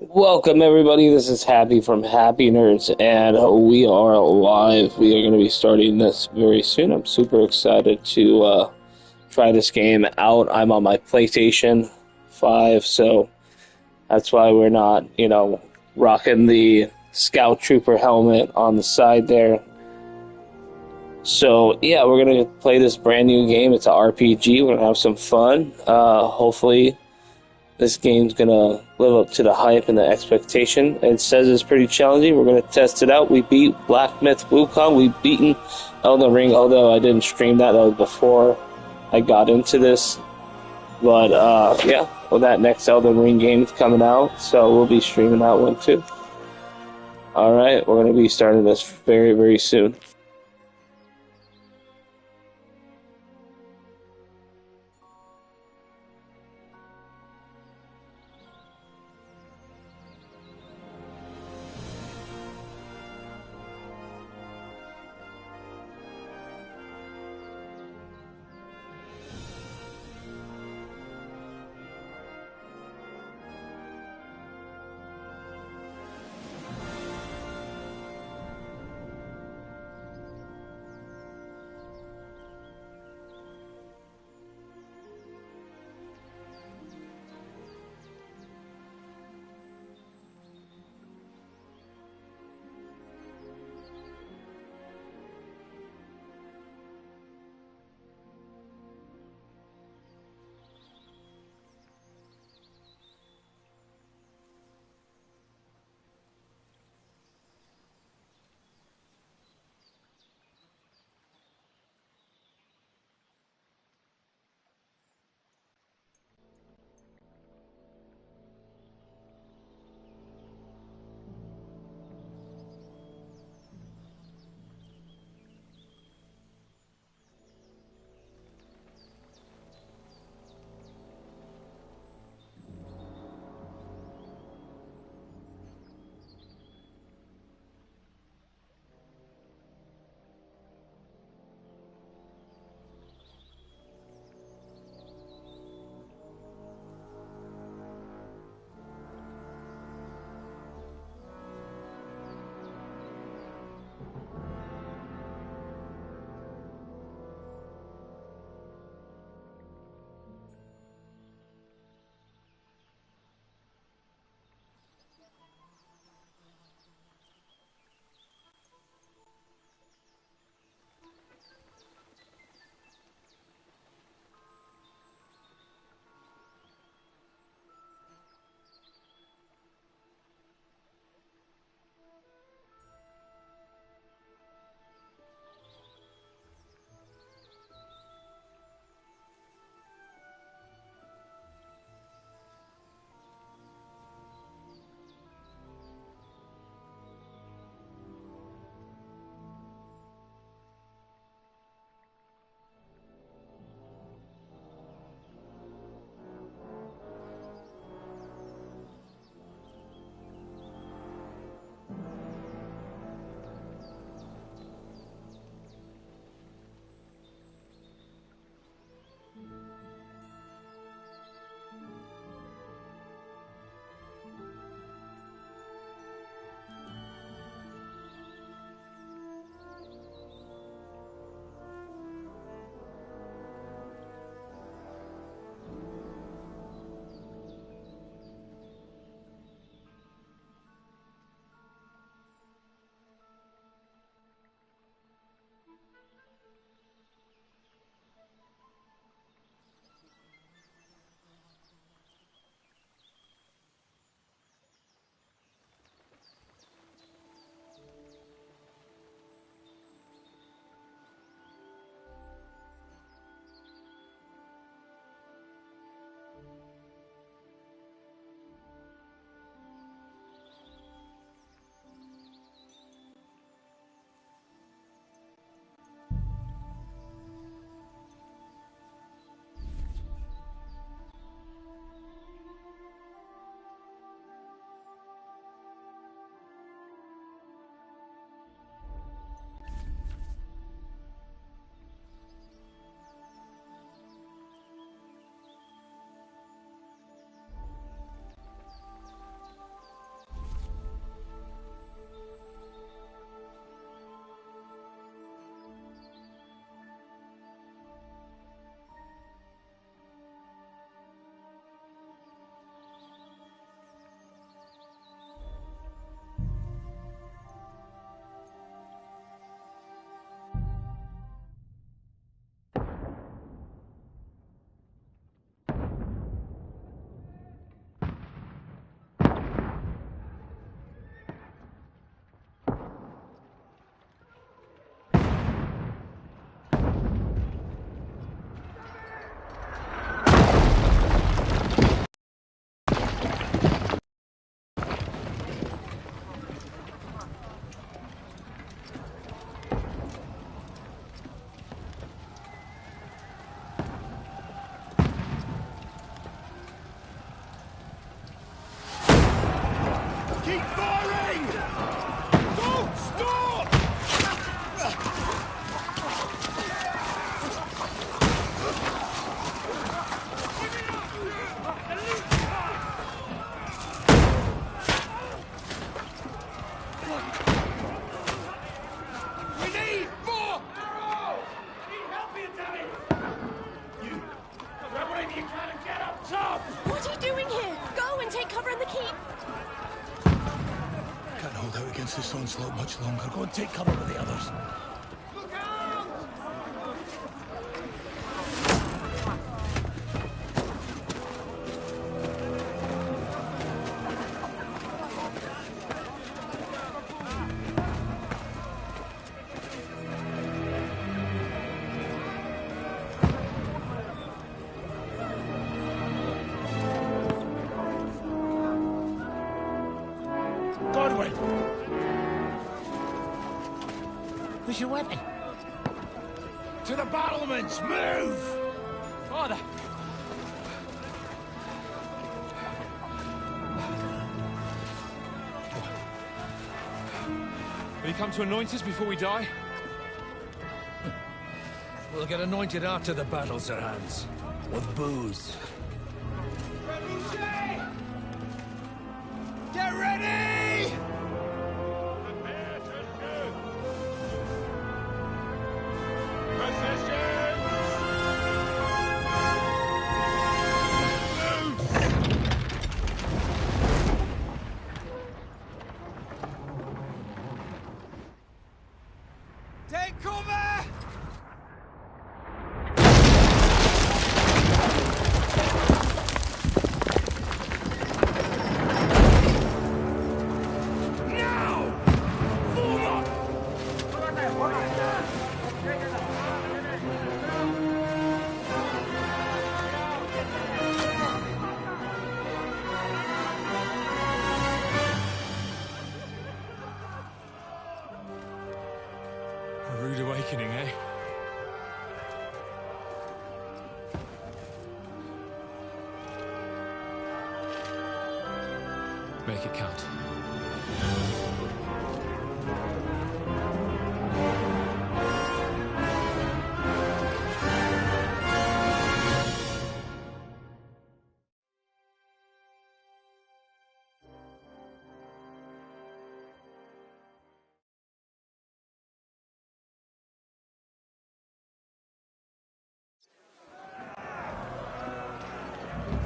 Welcome, everybody. This is Happy from Happy Nerds, and we are live. We are going to be starting this very soon. I'm super excited to try this game out. I'm on my PlayStation 5, so that's why we're not, rocking the Scout Trooper helmet on the side there. So, yeah, we're going to play this brand new game. It's an RPG. We're going to have some fun. Hopefully this game's gonna live up to the hype and the expectation. It says it's pretty challenging. We're gonna test it out. We beat Black Myth Wukong. We've beaten Elden Ring, although I didn't stream that. That was before I got into this. But yeah, well, that next Elden Ring game is coming out, so we'll be streaming that one too. All right, we're gonna be starting this very, very soon. Keep firing! Don't stop! We need more arrows! I need help here, Danny! You, grab whatever you can and get up top! What are you doing here? Go and take cover in the keep. Can't hold out against this onslaught much longer. Go and take cover with the others. Look out! Godwin! Where's your weapon? To the battlements! Move! Father! Will you come to anoint us before we die? We'll get anointed after the battle, Sir Hans. With booze. Get ready! Prepare to shoot! Positions! Take cover! A rude awakening, eh? Make it count.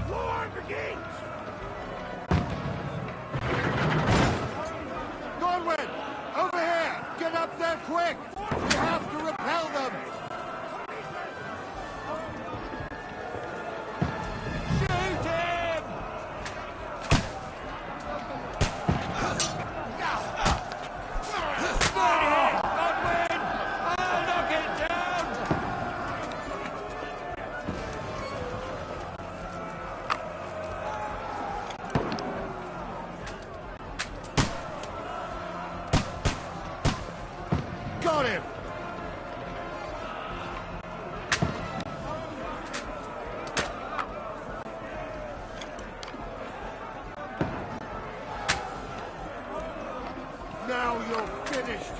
Floor brigades! Godwin! Over here! Get up there quick! We have to repel them! Shoot him! Godwin! I'll knock it down! Got him! Now you're finished!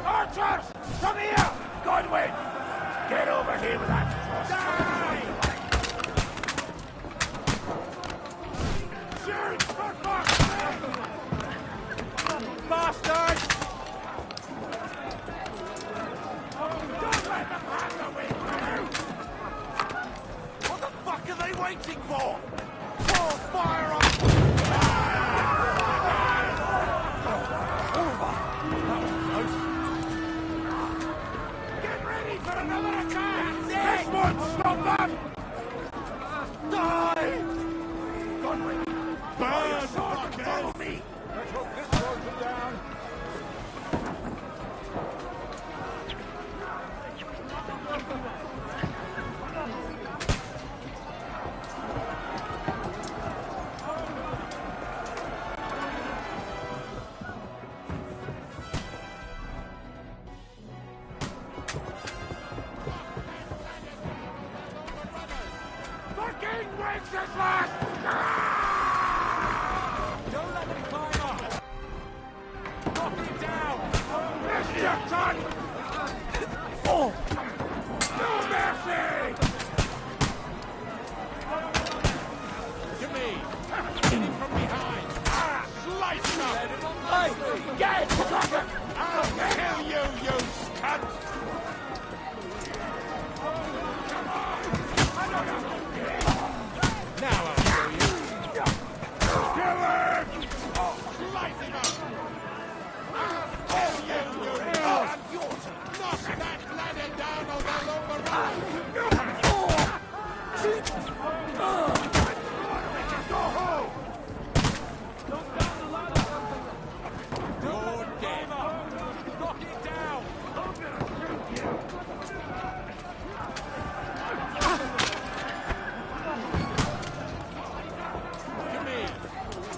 Archers! Come here! Godwin! Get over here with that crossbow! Shoot! For fuck's sake! Bastards! Don't let them have the way through! What the fuck are they waiting for? Pour fire on... For another attack! This won't stop them! Die! Godwin! Burn! Follow me! Let's hope this slows them down. Fucking Wenceslas! Don't let them climb up! Knock it down! This your son! Oh! No mercy! To me! Get him from behind! Slice him! Hey! Get it! Fucker! I'll kill you, you cunt! Now I'll show you. Kill him! Slice him up! I'll kill you, you cunt! Knock that ladder down or they'll overrun! Go home! You're dead! Knock it down! To me!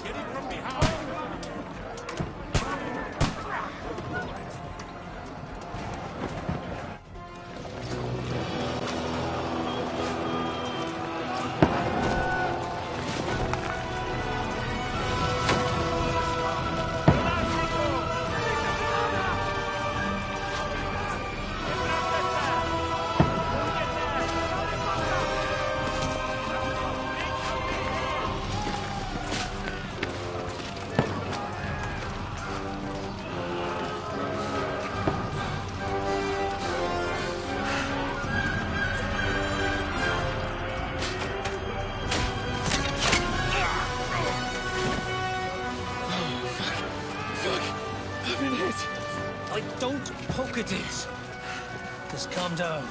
Get him from behind! I've been hit. Like, don't poke at it. Just calm down.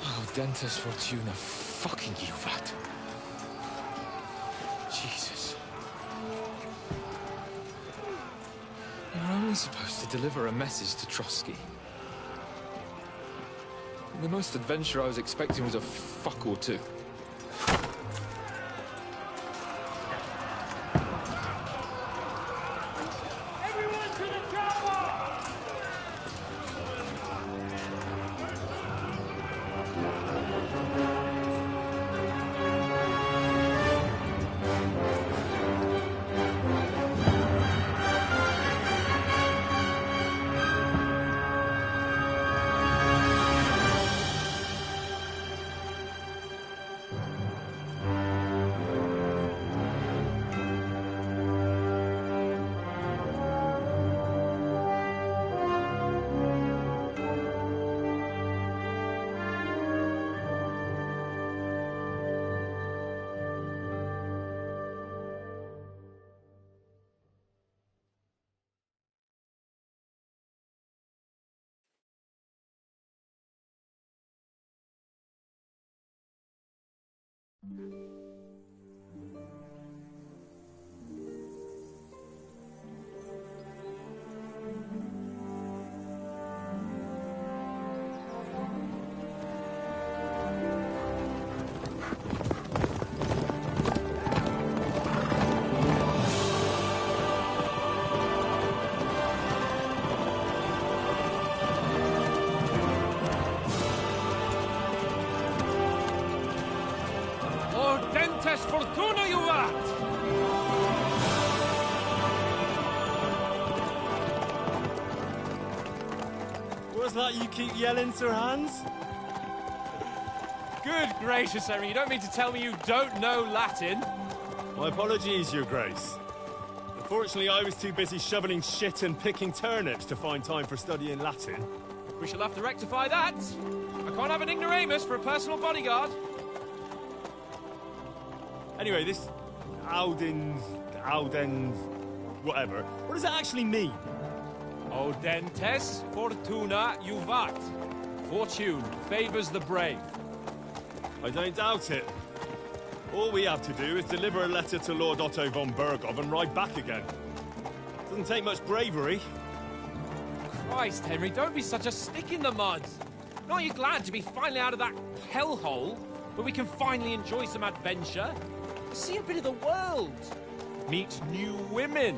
Oh, Dentes Fortuna, fucking you, vat. Jesus. You're only supposed to deliver a message to Trotsky. The most adventure I was expecting was a fuck or two. Everyone to the chopper! Dentes Fortuna, you vat! What's that you keep yelling, Sir Hans? Good gracious, Harry, you don't mean to tell me you don't know Latin? My apologies, Your Grace. Unfortunately, I was too busy shoveling shit and picking turnips to find time for studying Latin. We shall have to rectify that. I can't have an ignoramus for a personal bodyguard. Anyway, this Audens, whatever. What does that actually mean? Audentes Fortuna Juvat. Fortune favors the brave. I don't doubt it. All we have to do is deliver a letter to Lord Otto von Bergov and ride back again. Doesn't take much bravery. Christ, Henry, don't be such a stick in the mud. Aren't you glad to be finally out of that hellhole where we can finally enjoy some adventure? See a bit of the world. Meet new women.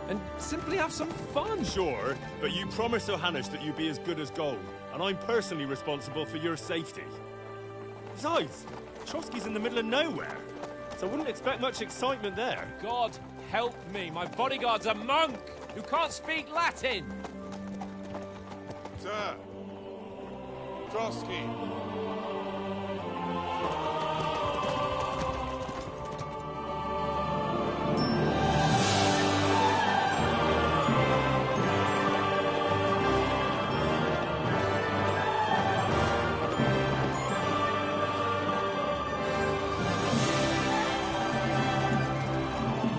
And simply have some fun. Sure, but you promised Johannes that you'd be as good as gold, and I'm personally responsible for your safety. Besides, Trotsky's in the middle of nowhere, so I wouldn't expect much excitement there. God help me, my bodyguard's a monk who can't speak Latin. Sir. Trotsky.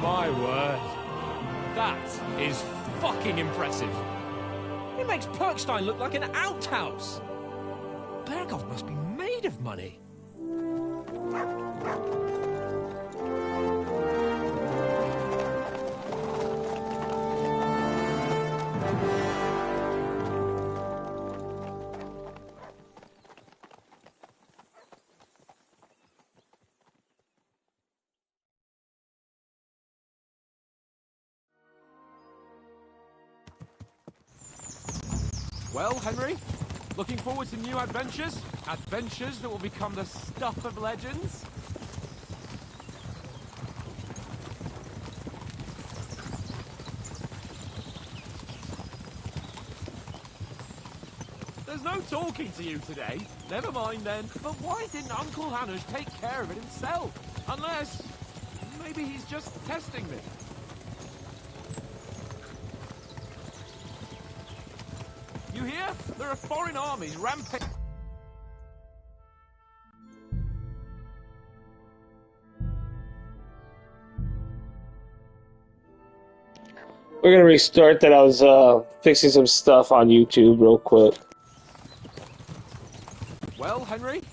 My word. That is fucking impressive. It makes Perkstein look like an outhouse. Bergov must be made of money. Well, Henry, looking forward to new adventures? Adventures that will become the stuff of legends? There's no talking to you today. Never mind then. But why didn't Uncle Hanush take care of it himself? Unless, maybe he's just testing me. You hear? There are foreign armies rampaging. We're gonna restart that. I was fixing some stuff on YouTube real quick. Well, Henry,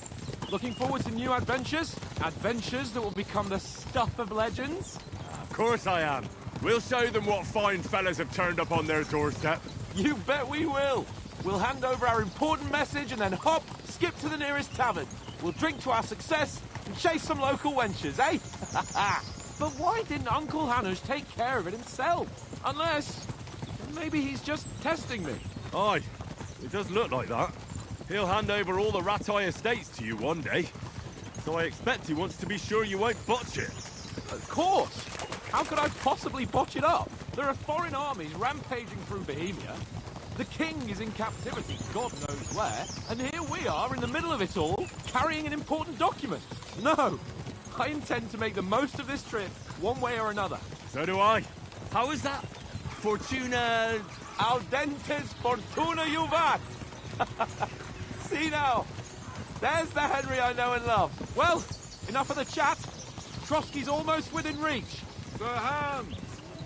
looking forward to new adventures? Adventures that will become the stuff of legends? Of course I am. We'll show them what fine fellas have turned up on their doorstep. You bet we will. We'll hand over our important message and then hop, skip to the nearest tavern. We'll drink to our success and chase some local wenches, eh? But why didn't Uncle Hanush take care of it himself? Unless, maybe he's just testing me. Aye, it does look like that. He'll hand over all the Ratai estates to you one day. So I expect he wants to be sure you won't botch it. Of course. How could I possibly botch it up? There are foreign armies rampaging through Bohemia. The king is in captivity, God knows where, and here we are in the middle of it all, carrying an important document. No, I intend to make the most of this trip, one way or another. So do I. How is that? Fortuna... Audentes fortuna juvat! See now, there's the Henry I know and love. Well, enough of the chat. Trotsky's almost within reach. Sir Hans,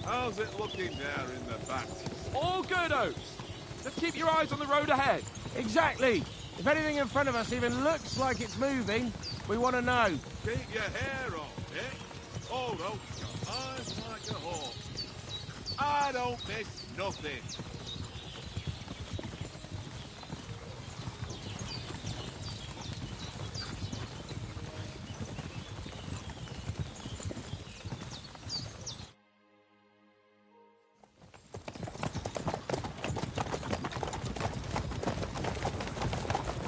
how's it looking there in the back? All good, Oates. Just keep your eyes on the road ahead. Exactly. If anything in front of us even looks like it's moving, we want to know. Keep your hair on, eh? Hold on, your eyes like a hawk. I don't miss nothing.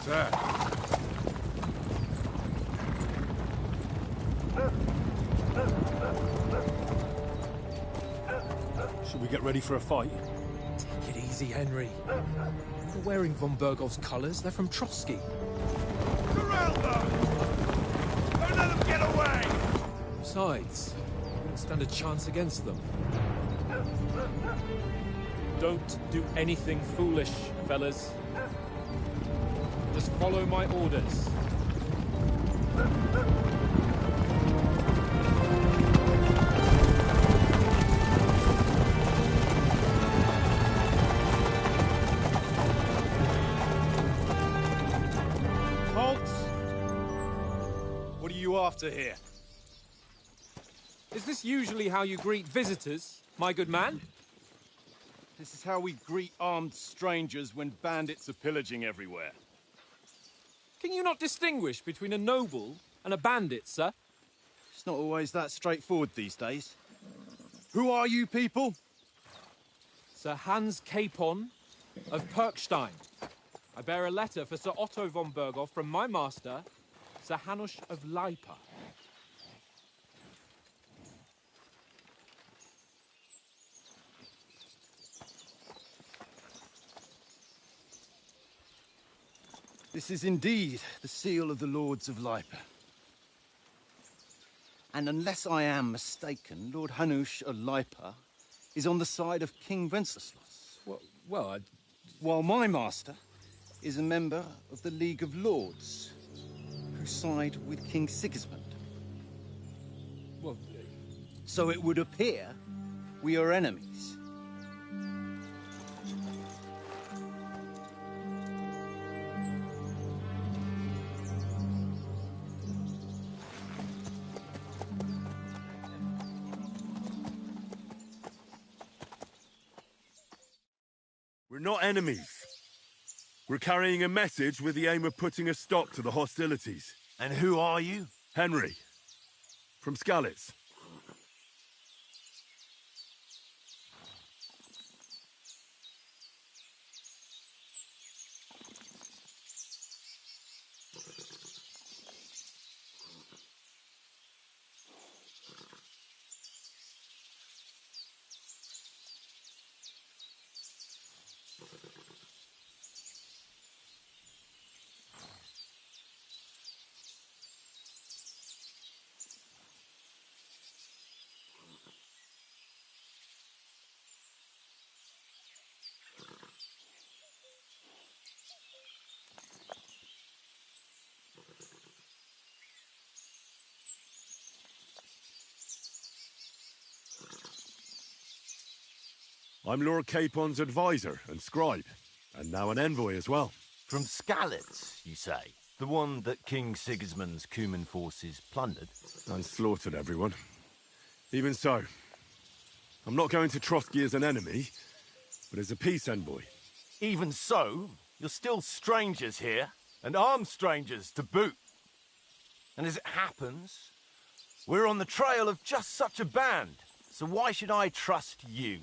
Sir. Should we get ready for a fight? Take it easy, Henry. They're wearing von Bergov's colours. They're from Trotsky. Surround them! Don't let them get away! Besides, we won't stand a chance against them. Don't do anything foolish, fellas. Just follow my orders. Halt! What are you after here? Is this usually how you greet visitors, my good man? This is how we greet armed strangers when bandits are pillaging everywhere. Can you not distinguish between a noble and a bandit, sir? It's not always that straightforward these days. Who are you people? Sir Hans Capon of Perkstein. I bear a letter for Sir Otto von Berghoff from my master, Sir Hanush of Leipa. This is indeed the seal of the Lords of Leipa. And unless I am mistaken, Lord Hanush of Leipa is on the side of King Wenceslas. Well, While my master is a member of the League of Lords, who side with King Sigismund. well, So it would appear we are enemies. We're not enemies. We're carrying a message with the aim of putting a stop to the hostilities. And who are you? Henry, from Skalitz. I'm Lord Capon's advisor and scribe, and now an envoy as well. From Skalitz, you say? The one that King Sigismund's Cuman forces plundered? And slaughtered everyone. Even so, I'm not going to Trotsky as an enemy, but as a peace envoy. Even so, you're still strangers here, and armed strangers to boot. And as it happens, we're on the trail of just such a band, so why should I trust you?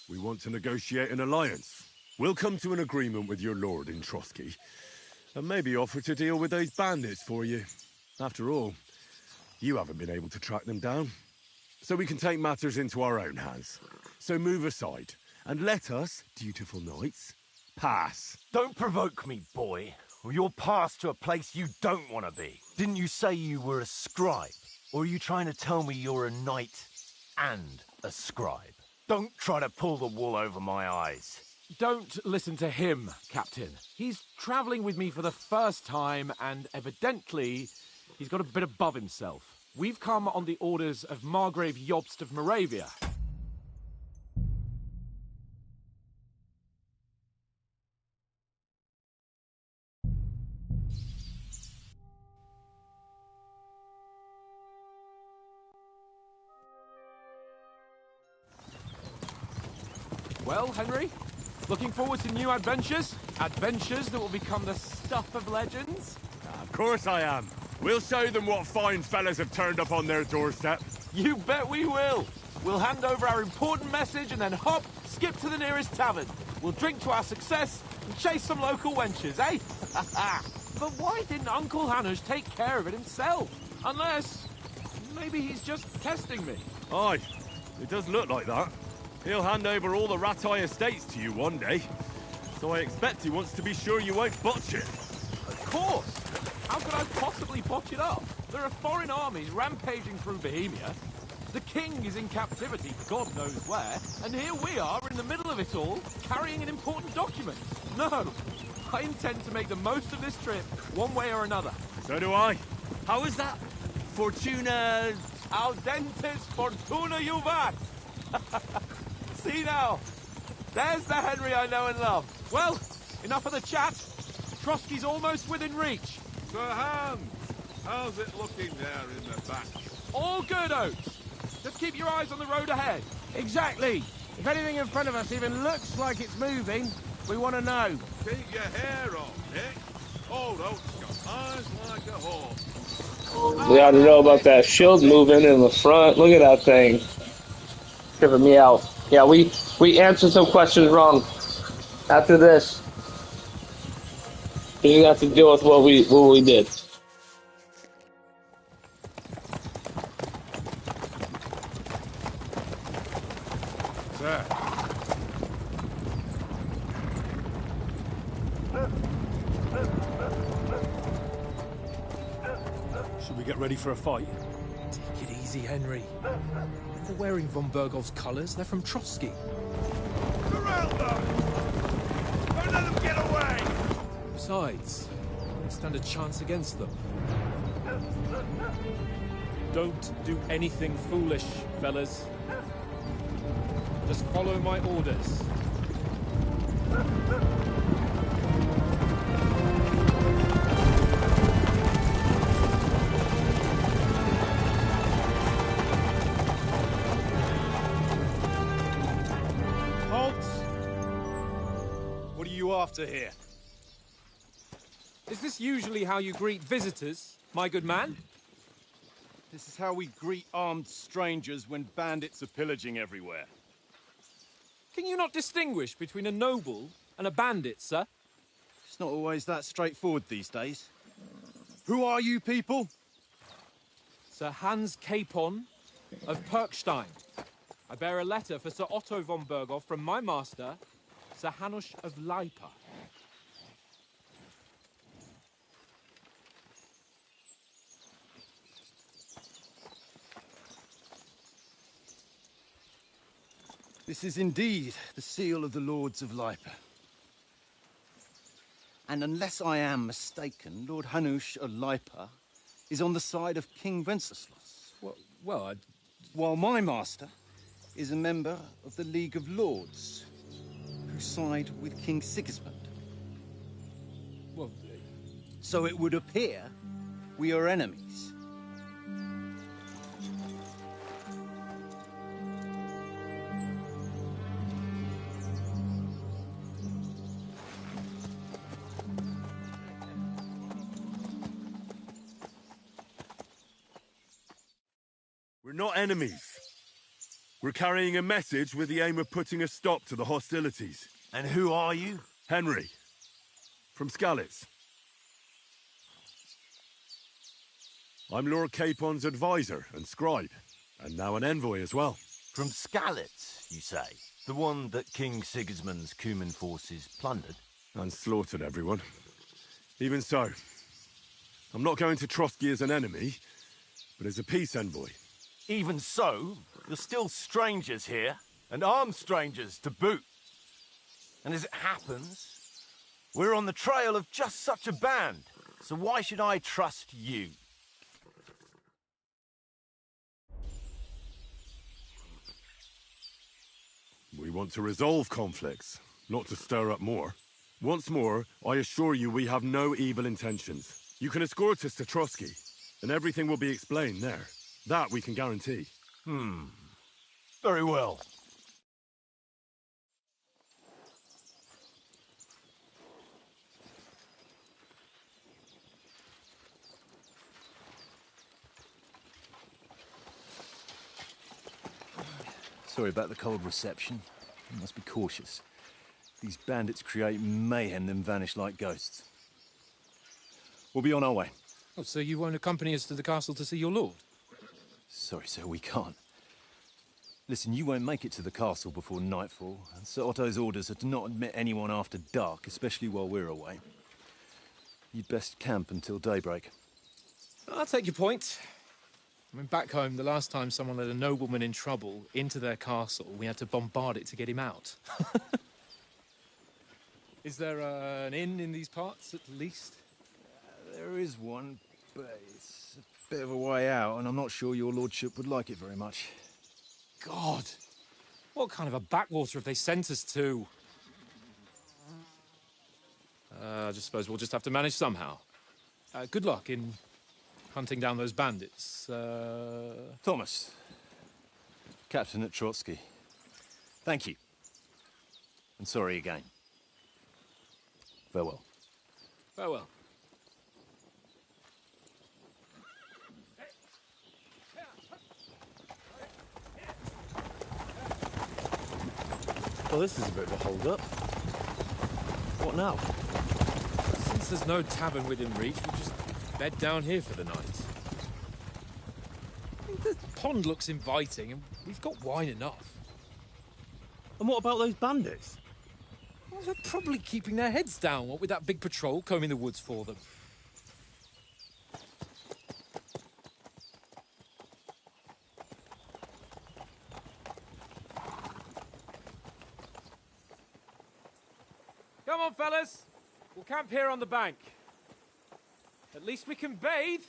We want to negotiate an alliance. We'll come to an agreement with your lord in Trotsky, and maybe offer to deal with those bandits for you. After all, you haven't been able to track them down. So we can take matters into our own hands. So move aside, and let us, dutiful knights, pass. Don't provoke me, boy, or you'll pass to a place you don't want to be. Didn't you say you were a scribe? Or are you trying to tell me you're a knight and a scribe? Don't try to pull the wool over my eyes. don't listen to him, Captain. He's travelling with me for the first time, and evidently he's got a bit above himself. We've come on the orders of Margrave Jobst of Moravia. Well, Henry, looking forward to new adventures? Adventures that will become the stuff of legends? Of course I am. We'll show them what fine fellas have turned up on their doorstep. You bet we will. We'll hand over our important message and then hop, skip to the nearest tavern. We'll drink to our success and chase some local wenches, eh? But why didn't Uncle Hanush take care of it himself? Unless, maybe he's just testing me. Aye, it does look like that. He'll hand over all the Rattay estates to you one day. So I expect he wants to be sure you won't botch it. Of course! How could I possibly botch it up? There are foreign armies rampaging through Bohemia. The king is in captivity, God knows where, and here we are in the middle of it all, carrying an important document. No, I intend to make the most of this trip, one way or another. So do I. How is that? Fortuna... Audentes fortuna juvat! See now, there's the Henry I know and love. Well, enough of the chat. Trotsky's almost within reach. Sir Hans, how's it looking there in the back? All good, Oates. Just keep your eyes on the road ahead. Exactly. If anything in front of us even looks like it's moving, we want to know. Keep your hair on, Nick. Old Oak's got eyes like a hawk. We ought to know about that shield moving in the front. Look at that thing. Tripping me out. Yeah, we answered some questions wrong. After this, we have to deal with what we did. Sir. Should we get ready for a fight? Take it easy, Henry. They're wearing von Bergov's colours. They're from Trotsky. Surround them! Don't let them get away! Besides, we don't stand a chance against them. Don't do anything foolish, fellas. Just follow my orders. What are you after here? Is this usually how you greet visitors, my good man? This is how we greet armed strangers when bandits are pillaging everywhere. Can you not distinguish between a noble and a bandit, sir? It's not always that straightforward these days. Who are you people? Sir Hans Capon of Perkstein. I bear a letter for Sir Otto von Berghoff from my master, Sir Hanush of Leipa. This is indeed the seal of the Lords of Leipa. And unless I am mistaken, Lord Hanush of Leipa is on the side of King Wenceslas. While my master is a member of the League of Lords, who side with King Sigismund. So it would appear we are enemies. We're not enemies. We're carrying a message with the aim of putting a stop to the hostilities. And who are you? Henry. From Skalitz. I'm Lord Capon's advisor and scribe, and now an envoy as well. From Skalitz, you say? The one that King Sigismund's Cuman forces plundered? And slaughtered everyone. Even so, I'm not going to Trotsky as an enemy, but as a peace envoy. Even so, you're still strangers here, and armed strangers to boot. And as it happens, we're on the trail of just such a band, so why should I trust you? We want to resolve conflicts, not to stir up more. Once more, I assure you we have no evil intentions. You can escort us to Trotsky, and everything will be explained there. That we can guarantee. Very well. Sorry about the cold reception. You must be cautious. These bandits create mayhem, then vanish like ghosts. We'll be on our way. Oh, so you won't accompany us to the castle to see your lord? Sorry, sir, we can't. Listen, you won't make it to the castle before nightfall, and Sir Otto's orders are to not admit anyone after dark, especially while we're away. You'd best camp until daybreak. I'll take your point. I mean, back home, the last time someone let a nobleman in trouble into their castle, we had to bombard it to get him out. Is there an inn in these parts, at least? There is one, but it's a bit of a way out, and I'm not sure your lordship would like it very much. God! What kind of a backwater have they sent us to? I just suppose we'll just have to manage somehow. Good luck in hunting down those bandits. Thomas, Captain at Trotsky. Thank you. And sorry again. Farewell. Farewell. Well, this is a bit of a hold-up. What now? Since there's no tavern within reach, we'll just bed down here for the night. The pond looks inviting, and we've got wine enough. And what about those bandits? Well, they're probably keeping their heads down, what with that big patrol combing the woods for them. Come on, fellas. We'll camp here on the bank. At least we can bathe.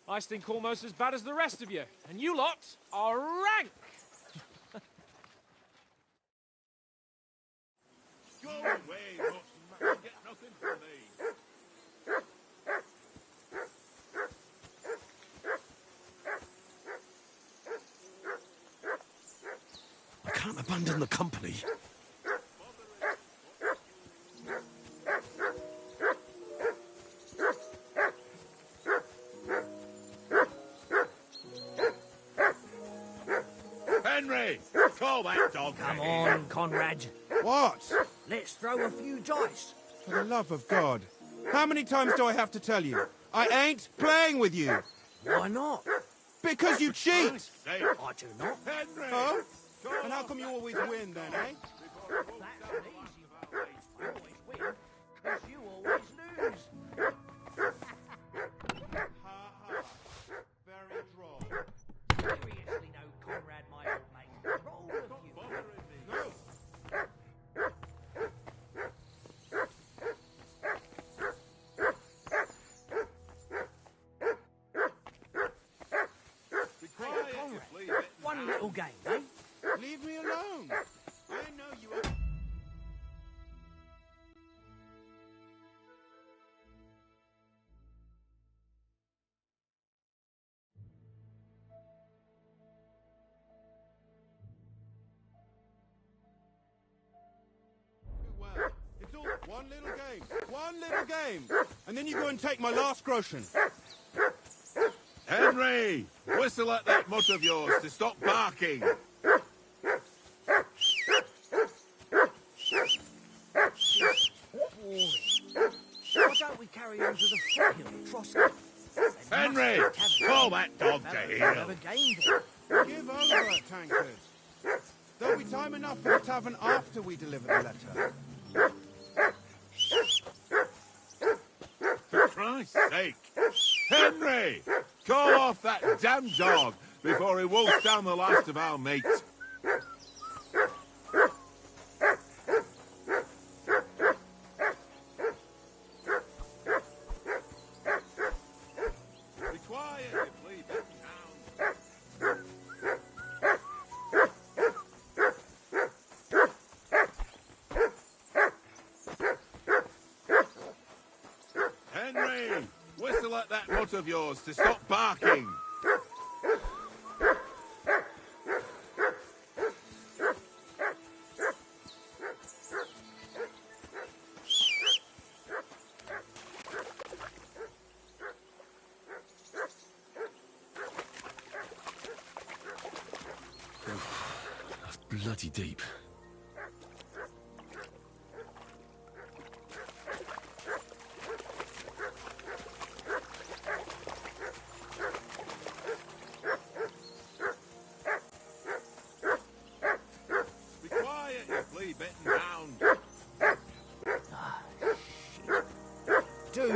I stink almost as bad as the rest of you, and you lot are rank! Go away, Russian. You'll get nothing from me. I can't abandon the company. Henry, call that dog. Come on, Conrad. What? Let's throw a few dice. For the love of God. How many times do I have to tell you? I ain't playing with you. Why not? Because you cheat. Say, I do not. Henry. Huh? And how come you always win then, eh? That's an easy one. I always win, because you always lose. Ha ha. Very droll. Seriously, no, Conrad, my old mate. Roll of you. No. Be quiet, you Conrad, flea. one little game, eh? Leave me alone. I know you are... Well, it's all one little game. One little game. And then you go and take my last groschen. Henry, whistle at that mutt of yours to stop barking. Boring. Why don't we carry on to the foothill at Trotsky? Henry, call that dog to Have heel. a game there. Give over, tankard. There'll be time enough for the tavern after we deliver the letter. For Christ's sake. Henry, call off that damn dog before he wolfs down the last of our meat. Be quiet, you flea-bitten hound. Henry, whistle at that mutt of yours to stop barking. That's bloody deep.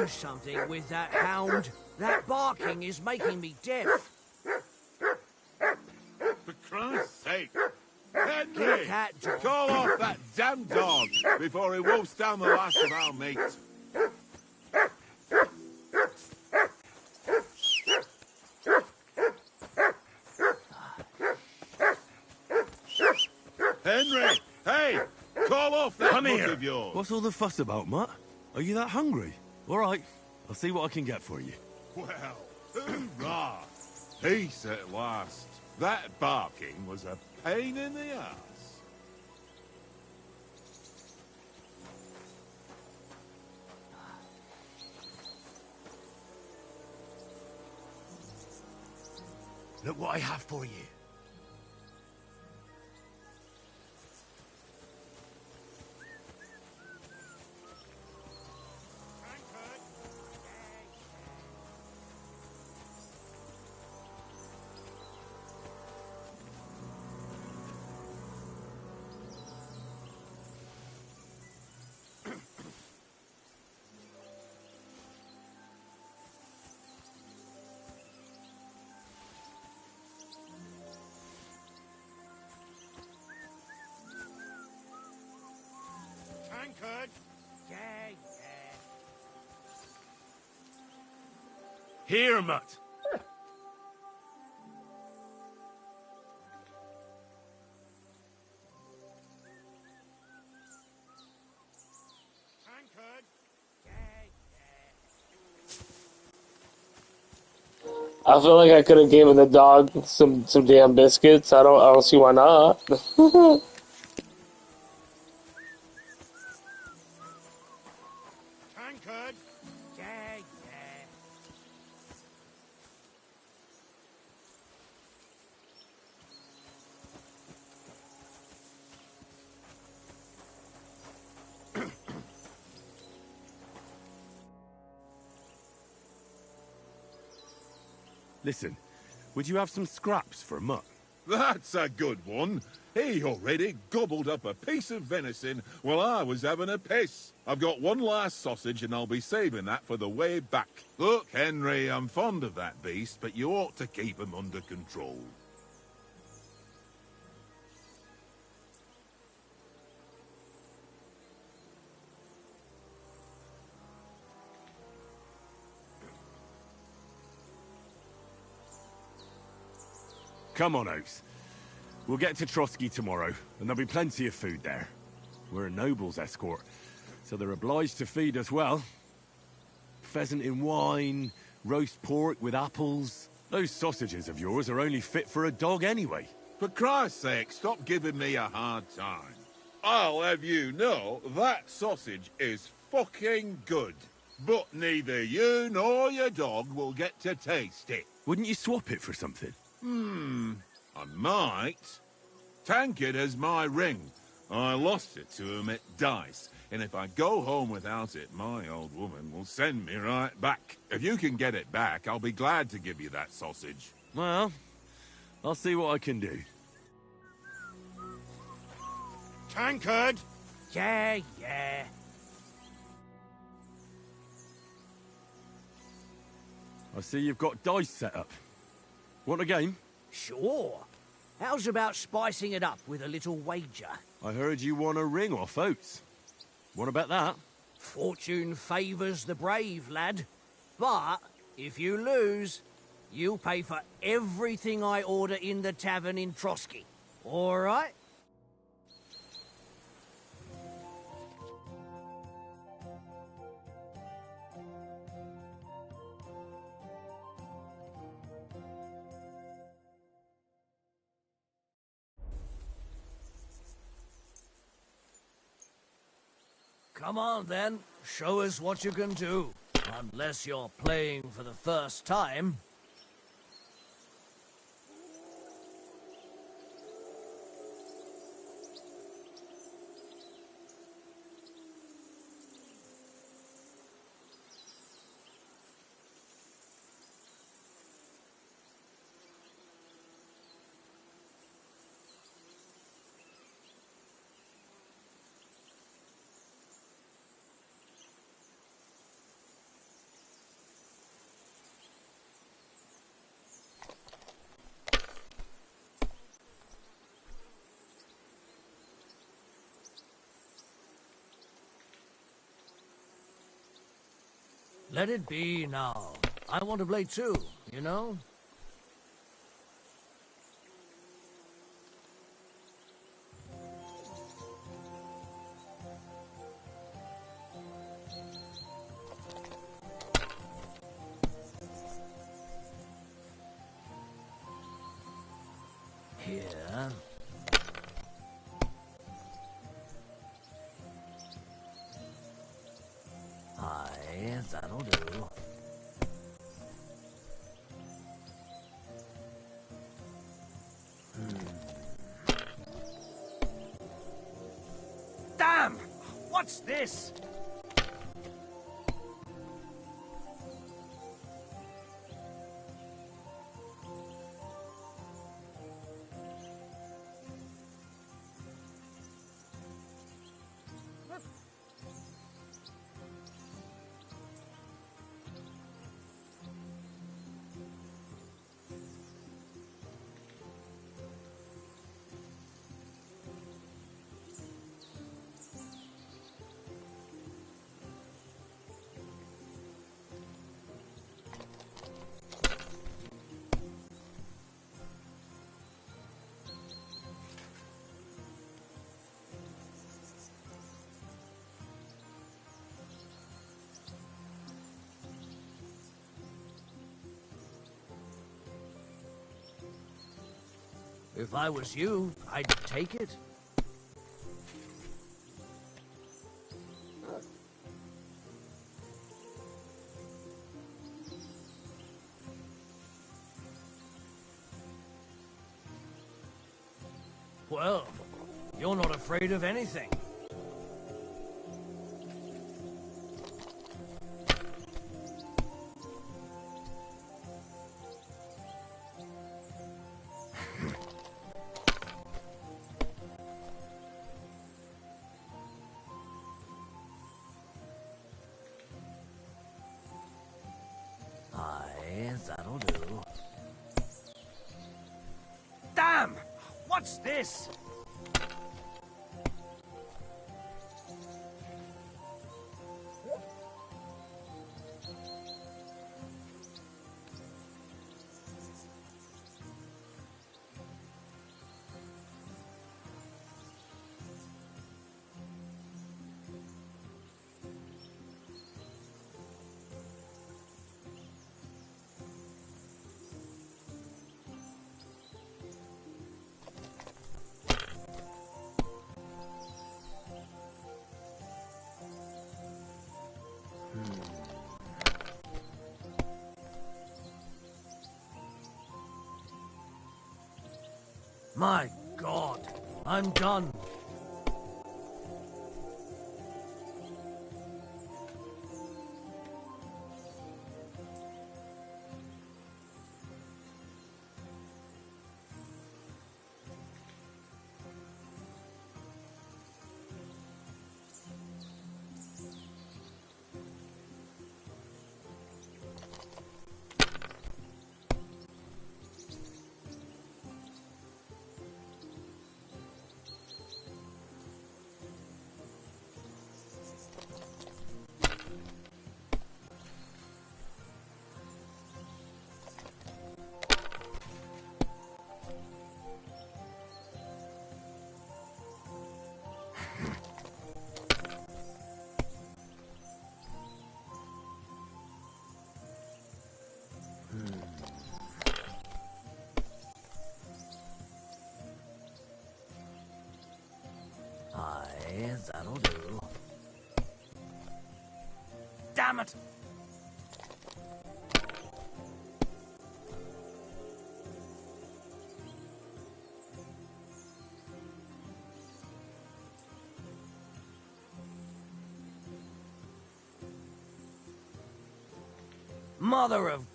something with that hound? That barking is making me deaf. For Christ's sake! Henry! Get that dog. Call off that damn dog before he wolfs down the last of our meat. Henry! Hey! Call off that Come mutt here. of yours! What's all the fuss about, Mutt? Are you that hungry? All right, I'll see what I can get for you. Well, hoorah! Peace at last. That barking was a pain in the ass. Look what I have for you. Tankard! Here, Mutt. Tankard! I feel like I could have given the dog some damn biscuits. I don't see why not. Tankard! Listen, would you have some scraps for Mutt? That's a good one. He already gobbled up a piece of venison while I was having a piss. I've got one last sausage and I'll be saving that for the way back. Look, Henry, I'm fond of that beast, but you ought to keep him under control. Come on, Oaks. We'll get to Trotsky tomorrow, and there'll be plenty of food there. We're a noble's escort, so they're obliged to feed us well. Pheasant in wine, roast pork with apples. Those sausages of yours are only fit for a dog anyway. For Christ's sake, stop giving me a hard time. I'll have you know that sausage is fucking good. But neither you nor your dog will get to taste it. Wouldn't you swap it for something? I might. Tankard has my ring. I lost it to him at dice, and if I go home without it, my old woman will send me right back. If you can get it back, I'll be glad to give you that sausage. Well, I'll see what I can do. Tankard! Yeah. I see you've got dice set up. Want a game? Sure. How's about spicing it up with a little wager? I heard you won a ring off Oates. Want to bet that? Fortune favours the brave, lad. But if you lose, you'll pay for everything I order in the tavern in Trotsky. All right? Come on, then. Show us what you can do. Unless you're playing for the first time. Let it be now. I want to play too, you know? Here. Aye, that'll do. Damn! What's this? If I was you, I'd take it. Well, you're not afraid of anything. Aye, that'll do. Damn! What's this? My God, I'm done. Aye, that'll do. Damn it! Mother of...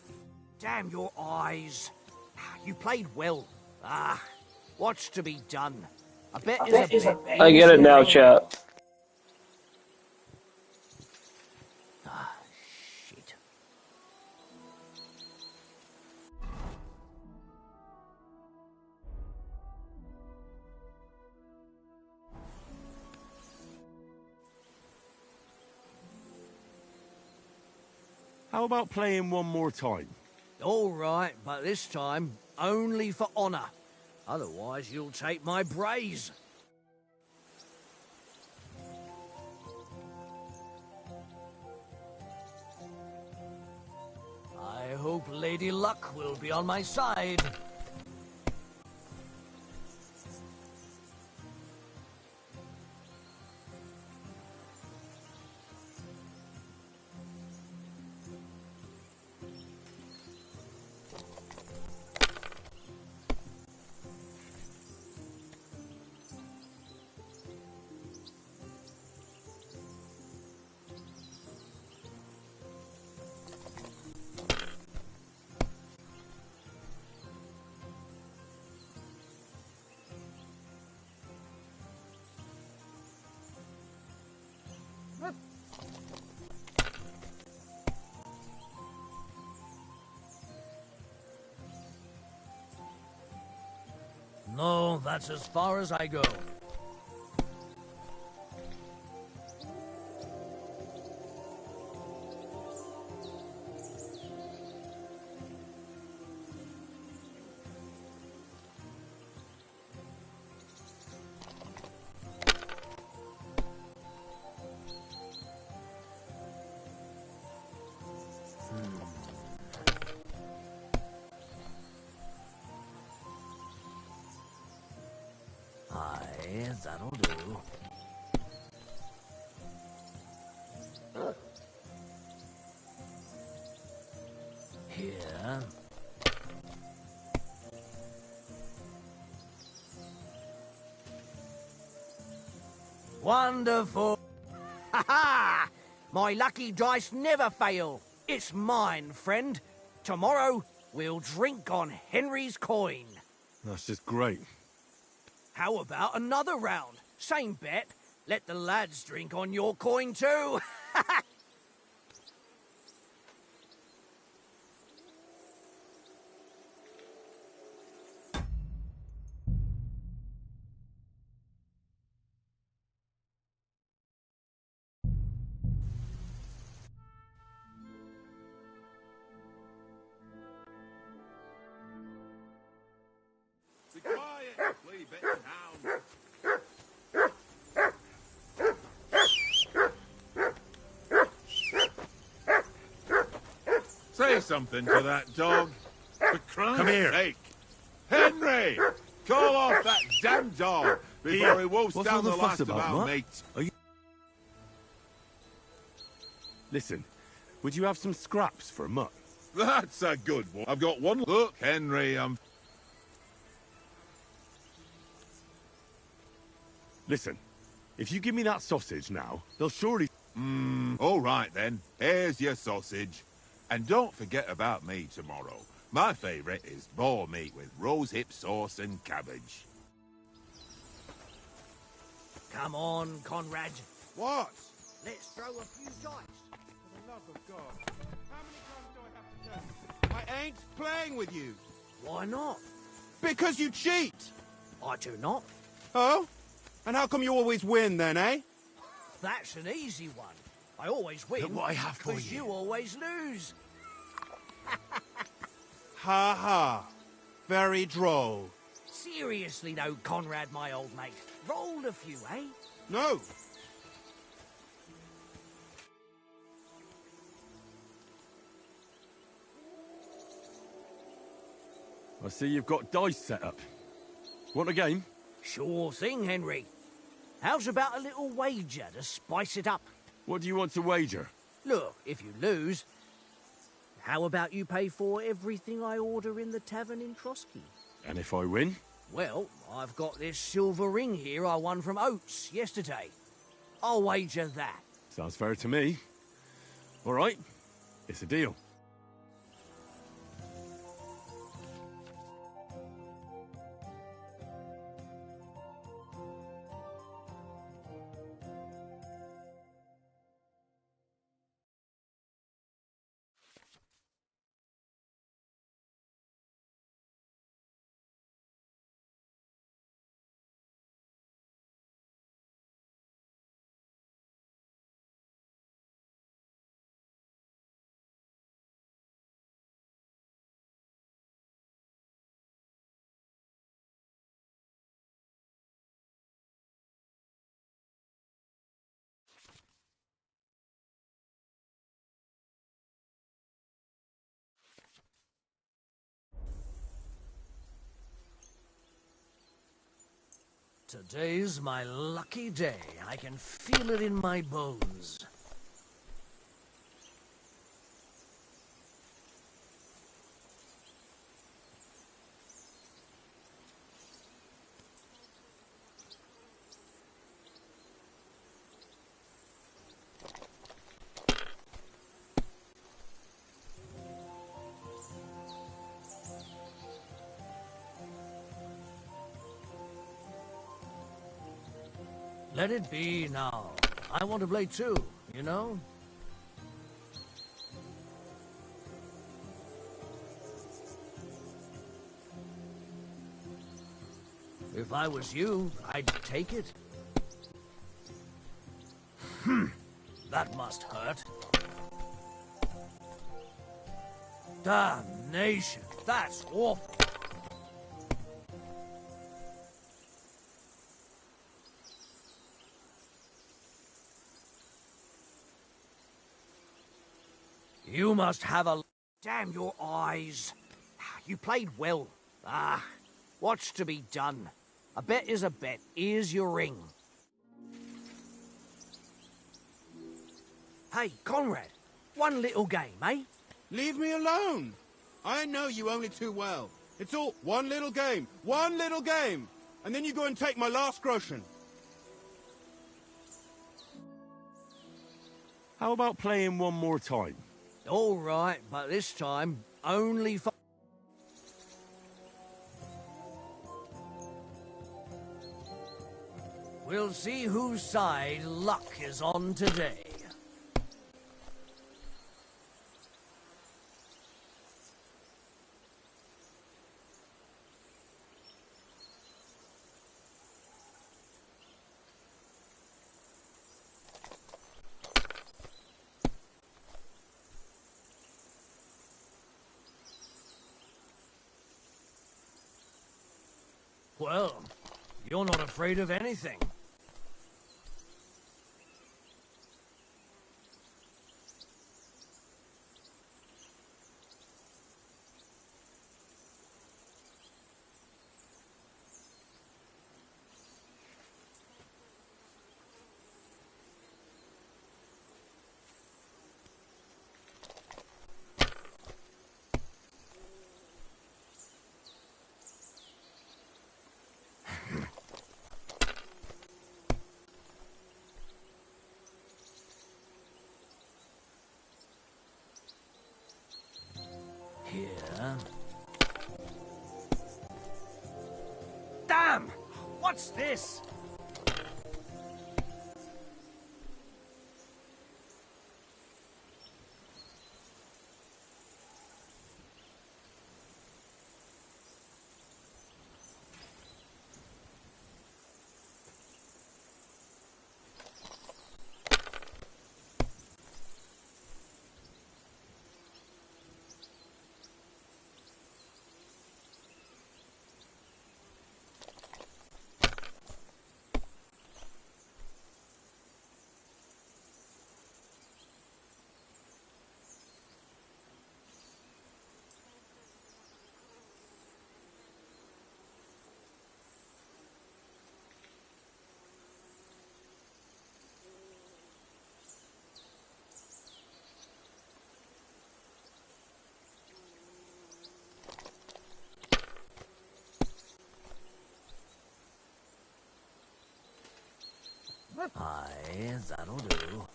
Damn your eyes. You played well. Ah, what's to be done? A bet is a bet. I get it now, chat. Ah, shit. How about playing one more time? All right, but this time only for honor. Otherwise, you'll take my braze. I hope Lady Luck will be on my side. No, that's as far as I go. Aye, that'll do. Here. Wonderful. Ha ha! My lucky dice never fail. It's mine, friend. Tomorrow, we'll drink on Henry's coin. That's just great. How about another round? Same bet. Let the lads drink on your coin too. Be quiet, flea bitten hound. Say something to that dog. For Christ's Come here. sake. Henry! Call off that damn dog before he wolfs What's all down the the fuss last of about, our what? mates. Listen, would you have some scraps for a mutt? That's a good one. I've got one. Look, Henry, Listen, if you give me that sausage now, they'll surely... all right then. Here's your sausage. And don't forget about me tomorrow. My favourite is boar meat with rosehip sauce and cabbage. Come on, Conrad. What? Let's throw a few dice. For the love of God. How many times do I have to tell you? I ain't playing with you. Why not? Because you cheat. I do not. Oh? And how come you always win then, eh? That's an easy one. I always win. Look what I have for because you. you always lose. Ha ha. Very droll. Seriously though, Conrad, my old mate. Roll a few, eh? No. I see you've got dice set up. Want a game? Sure thing, Henry. How's about a little wager to spice it up? What do you want to wager? Look, if you lose, how about you pay for everything I order in the tavern in Trotsky? And if I win? Well, I've got this silver ring here I won from Oates yesterday. I'll wager that. Sounds fair to me. All right, it's a deal. Today's my lucky day. I can feel it in my bones. Let it be now. I want to play too, you know? If I was you, I'd take it. That must hurt. Damnation, that's awful. You must have a... Damn your eyes. You played well. Ah, what's to be done? A bet is a bet. Here's your ring. Hey, Conrad. One little game, eh? Leave me alone. I know you only too well. It's all one little game, and then you go and take my last groschen. How about playing one more time? All right, but this time, only for... We'll see whose side luck is on today. Well, you're not afraid of anything. Here. Damn! What's this? Aye, that'll do.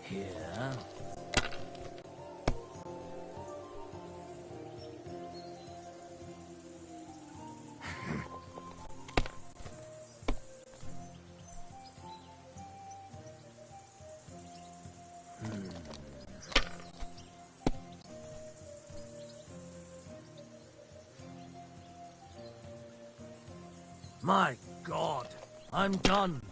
Here. My God, I'm done.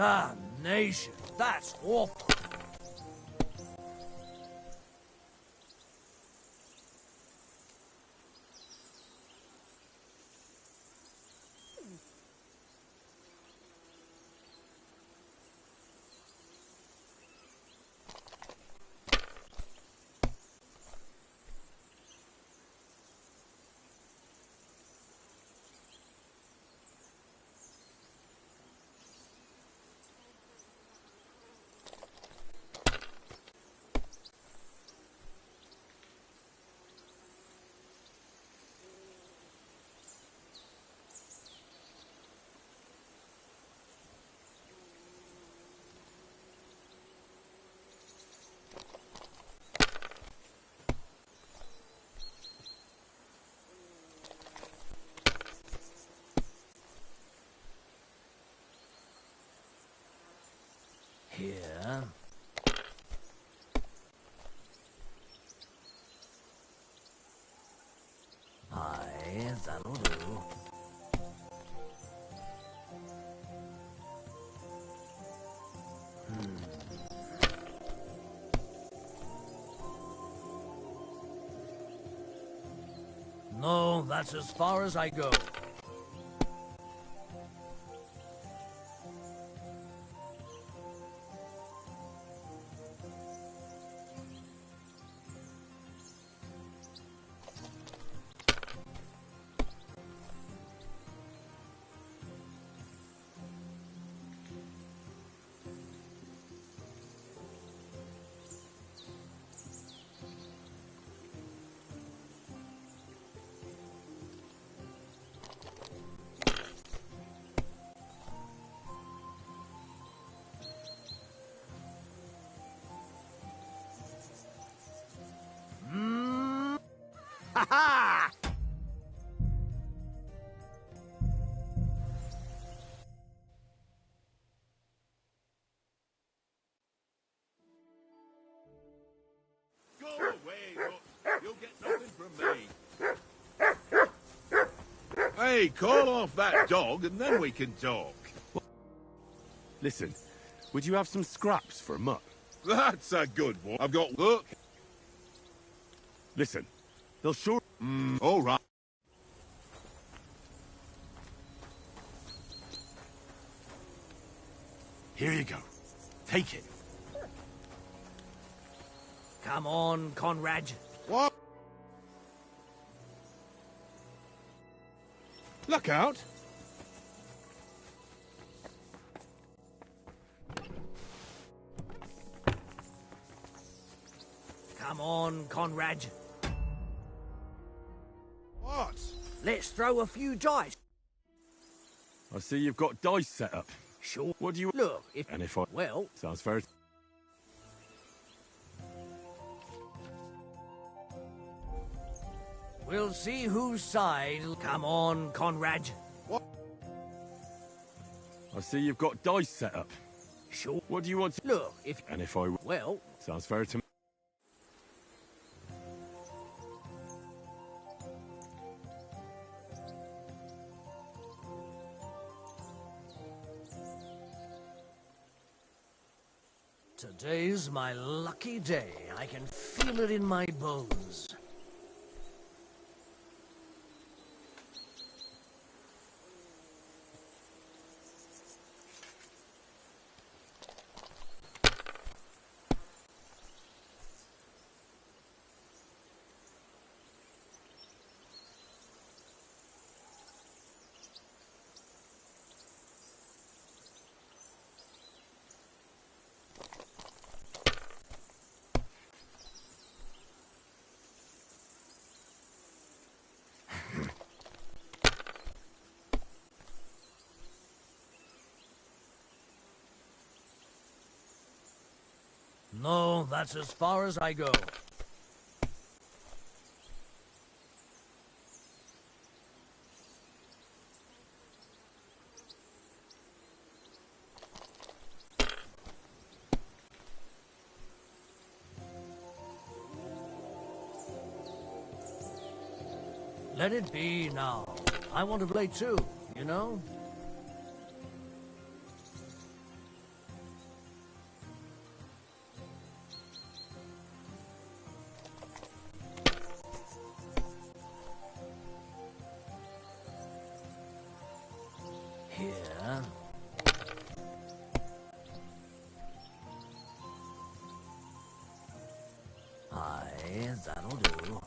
Damnation, that's awful. Here. Aye, that'll do. No, that's as far as I go. Ha ha! Go away, look. You'll get nothing from me. Hey, call off that dog and then we can talk. Listen, would you have some scraps for a mutt? That's a good one. I've got look. Listen, they'll sure... All right. Here you go. Take it. Come on, Conrad. What? Look out! Come on, Conrad. What? Let's throw a few dice. I see you've got dice set up. Sure. What do you... Look, if... And if I... Well... Sounds fair. We'll see whose side... Come on, Conrad. What? I see you've got dice set up. Sure. What do you want to... Look, if... And if I... Well... Sounds fair to me. Today's my lucky day. I can feel it in my bones. No, that's as far as I go. Let it be now. I want to play too, you know? Aye, that'll do.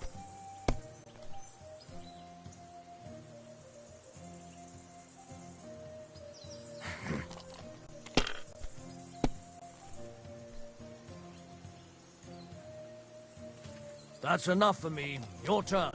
That's enough for me. Your turn.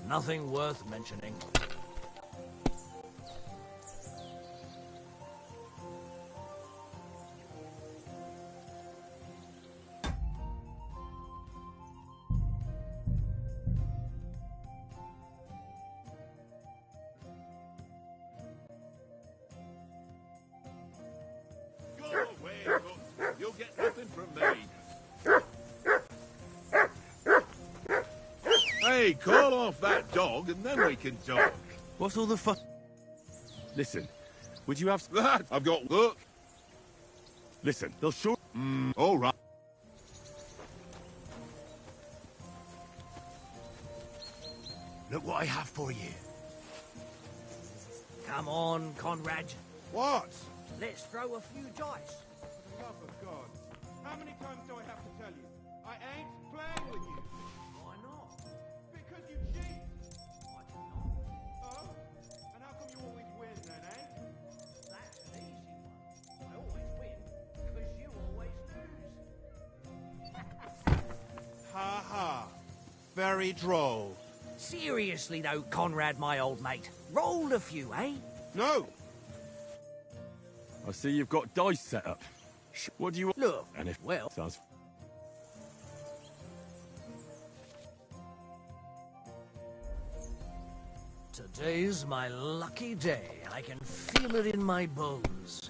Nothing worth mentioning. Go away, Hook. You'll get nothing from me. Hey, call off that dog and then we can talk. What's all the fuss? Listen, would you have... That I've got look. Listen, they'll sure... All right. Look what I have for you. Come on, Conrad. What? Let's throw a few dice. For the love of God. How many times do I have to tell you? I ain't playing with you. Why not? Because you cheat. I do not. Oh? And how come you always win then, eh? That's an easy one. I always win, because you always lose. Ha ha. Very droll. Seriously though, Conrad, my old mate. Roll a few, eh? No. I see you've got dice set up. What do you want? Look, And if... well... Sounds... Today's my lucky day. I can feel it in my bones.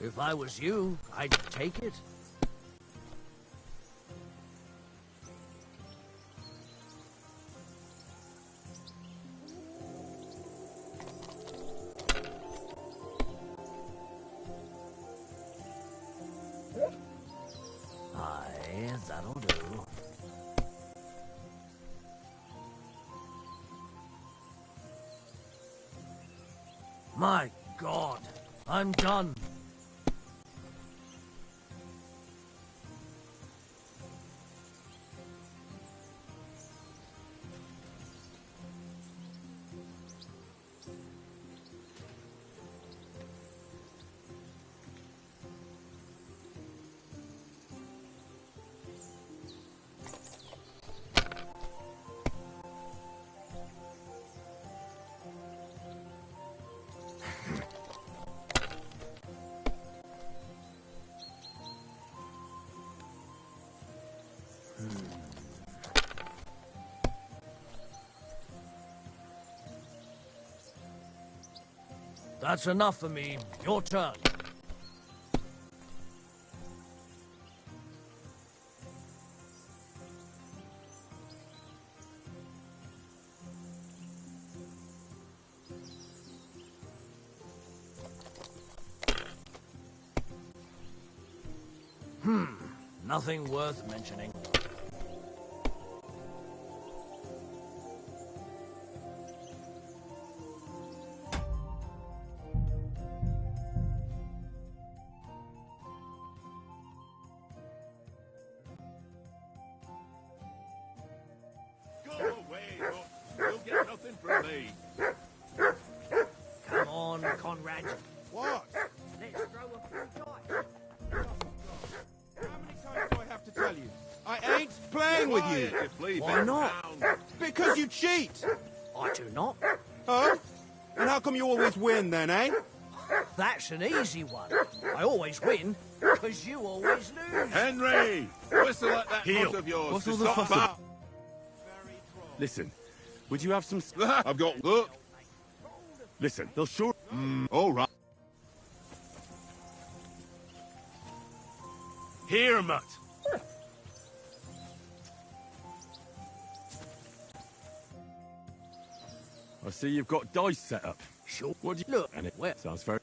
If I was you, I'd take it. Aye, that'll do. My God, I'm done. That's enough for me. Your turn. Nothing worth mentioning. Go away, Hook. You'll get nothing from me. Come on, Conrad. What? Let's throw a few dice. How many times do I have to tell you? I ain't playing with you. Quiet, you flea Why not? hound. Because you cheat. I do not. Huh? And how come you always win then, eh? That's an easy one. I always win, because you always lose. Henry! Whistle at that Heel. foot of yours What's to all the stop fuss bar- Listen, would you have some... I've got... Look! Listen, they'll sure... All right. Here, mutt. I see you've got dice set up. Sure. What do you... Look, And it well, sounds fair.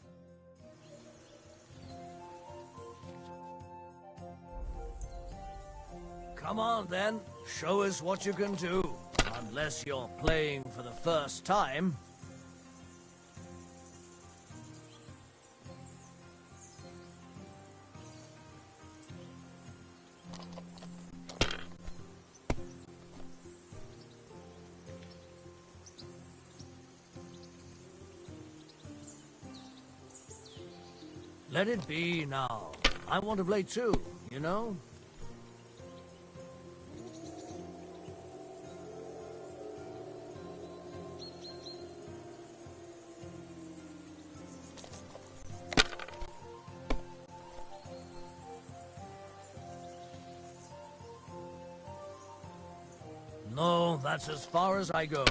come on then. Show us what you can do. Unless you're playing for the first time. Let it be now. I want to play too, you know? No, that's as far as I go.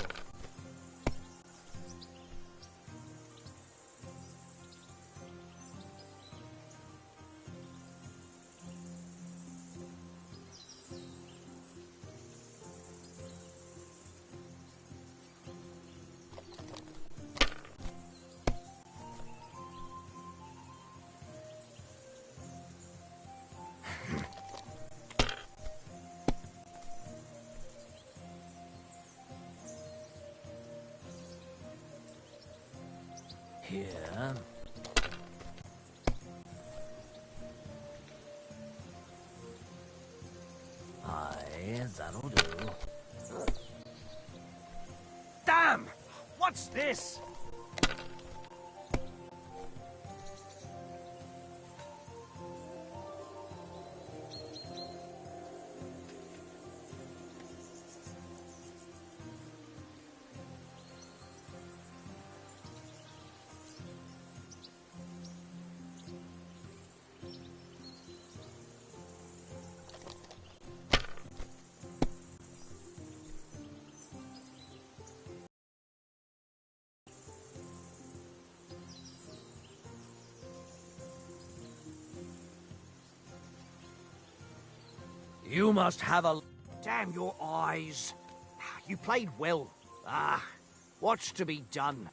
Here. Aye, that'll do. Damn! What's this? You must have a... Damn your eyes. You played well. What's to be done?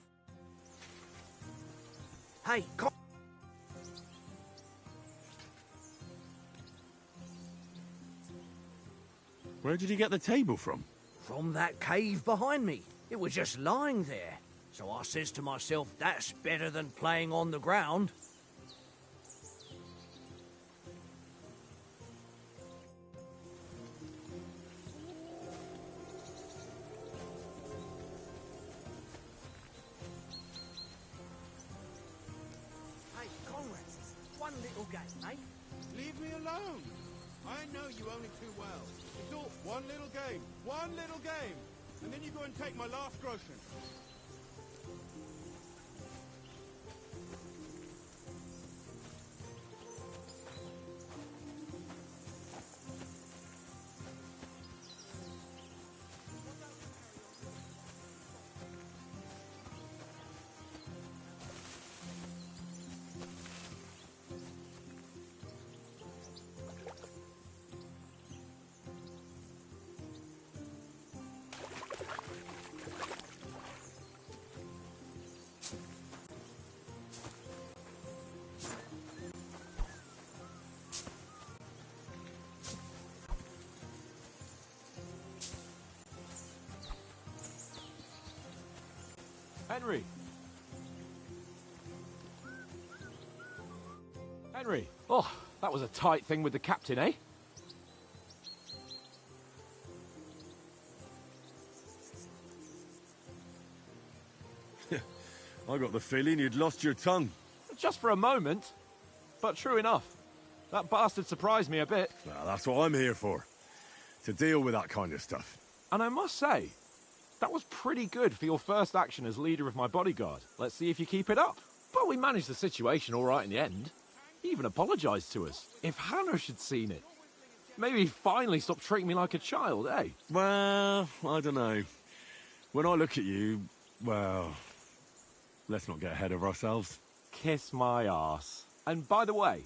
Hey, come... Where did you get the table from? From that cave behind me. It was just lying there. So I says to myself, that's better than playing on the ground. Hey, Conrad, one little game, eh? Leave me alone. I know you only too well. It's all one little game. One little game. And then you go and take my last groschen. Henry! Henry! Oh, that was a tight thing with the captain, eh? I got the feeling you'd lost your tongue. Just for a moment. But true enough. That bastard surprised me a bit. Well, that's what I'm here for. To deal with that kind of stuff. And I must say, that was pretty good for your first action as leader of my bodyguard. Let's see if you keep it up. But we managed the situation all right in the end. He even apologized to us. If Hanush had seen it. Maybe finally stop treating me like a child, eh? Well, I don't know. When I look at you, well, let's not get ahead of ourselves. Kiss my arse. And by the way,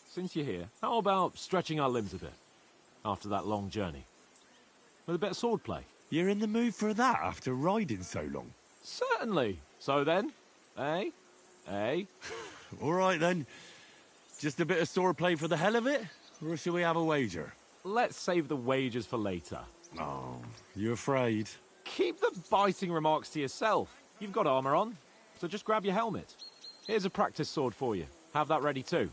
since you're here, how about stretching our limbs a bit after that long journey? With a bit of swordplay. You're in the mood for that after riding so long? Certainly. So then, eh? Eh? All right then. Just a bit of swordplay for the hell of it? Or shall we have a wager? Let's save the wagers for later. Oh, you afraid? Keep the biting remarks to yourself. You've got armor on, so just grab your helmet. Here's a practice sword for you. Have that ready too.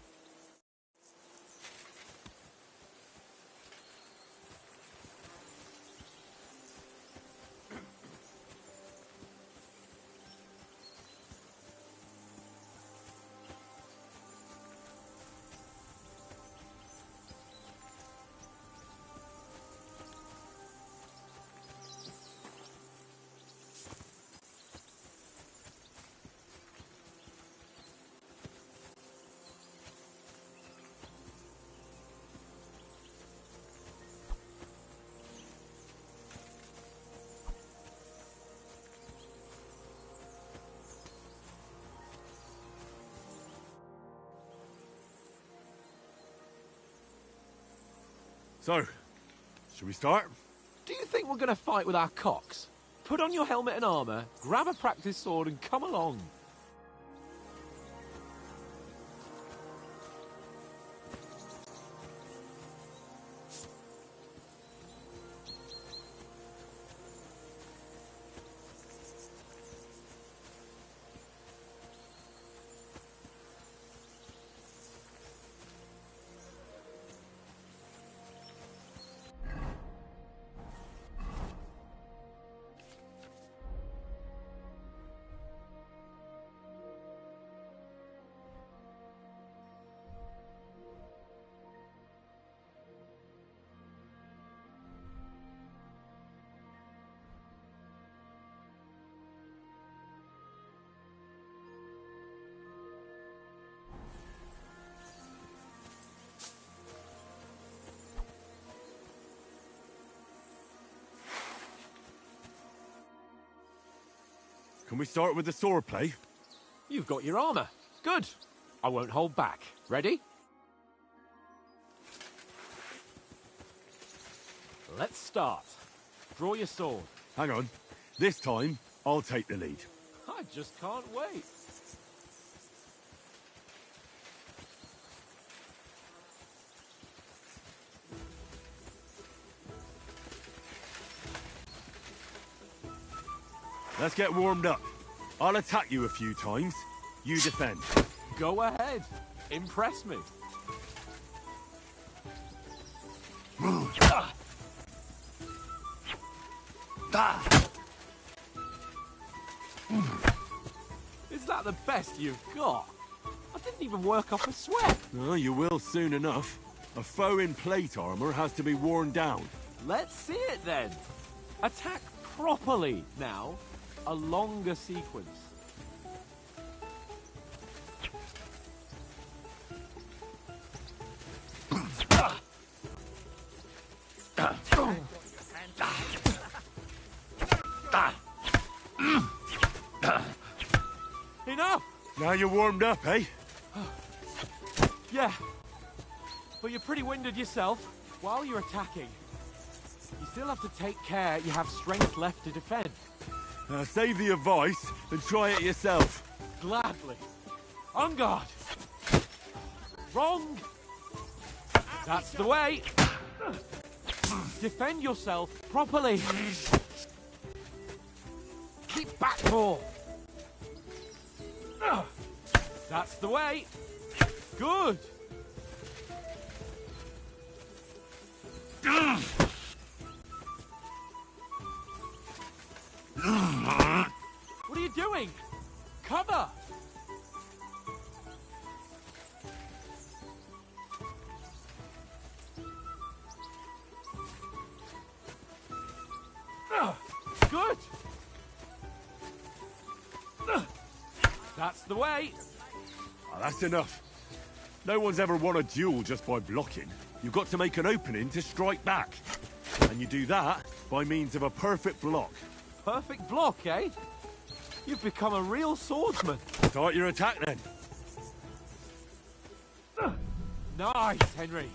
So, should we start? Do you think we're going to fight with our cocks? Put on your helmet and armor, grab a practice sword and come along. Can we start with the swordplay? You've got your armor. Good. I won't hold back. Ready? Let's start. Draw your sword. Hang on. This time, I'll take the lead. I just can't wait. Let's get warmed up. I'll attack you a few times. You defend. Go ahead. Impress me. Is that the best you've got? I didn't even work off a sweat. Oh, you will soon enough. A foe in plate armor has to be worn down. Let's see it then. Attack properly now. A longer sequence. Enough! Now you're warmed up, eh? Yeah. But you're pretty winded yourself. While you're attacking, you still have to take care you have strength left to defend. Save the advice and try it yourself. Gladly. On guard. Wrong. That's the way. Defend yourself properly. Keep back more. That's the way. Good. What are you doing? Cover! Good! That's the way. Oh, that's enough. No one's ever won a duel just by blocking. you've got to make an opening to strike back. And you do that by means of a perfect block. Perfect block, eh? You've become a real swordsman. Start your attack then. Nice, Henry.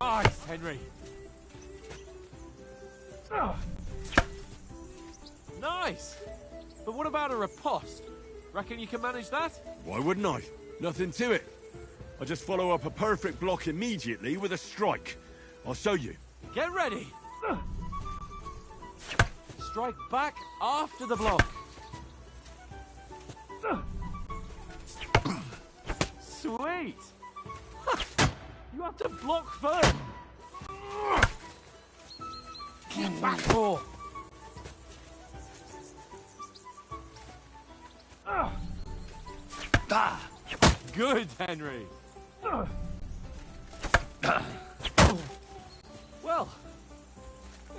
Nice, Henry. Nice. But what about a riposte? Reckon you can manage that? Why wouldn't I? Nothing to it. I just follow up a perfect block immediately with a strike. I'll show you. Get ready. Strike back after the block. Sweet. You have to block first. Get back. Oh. Good, Henry. Well,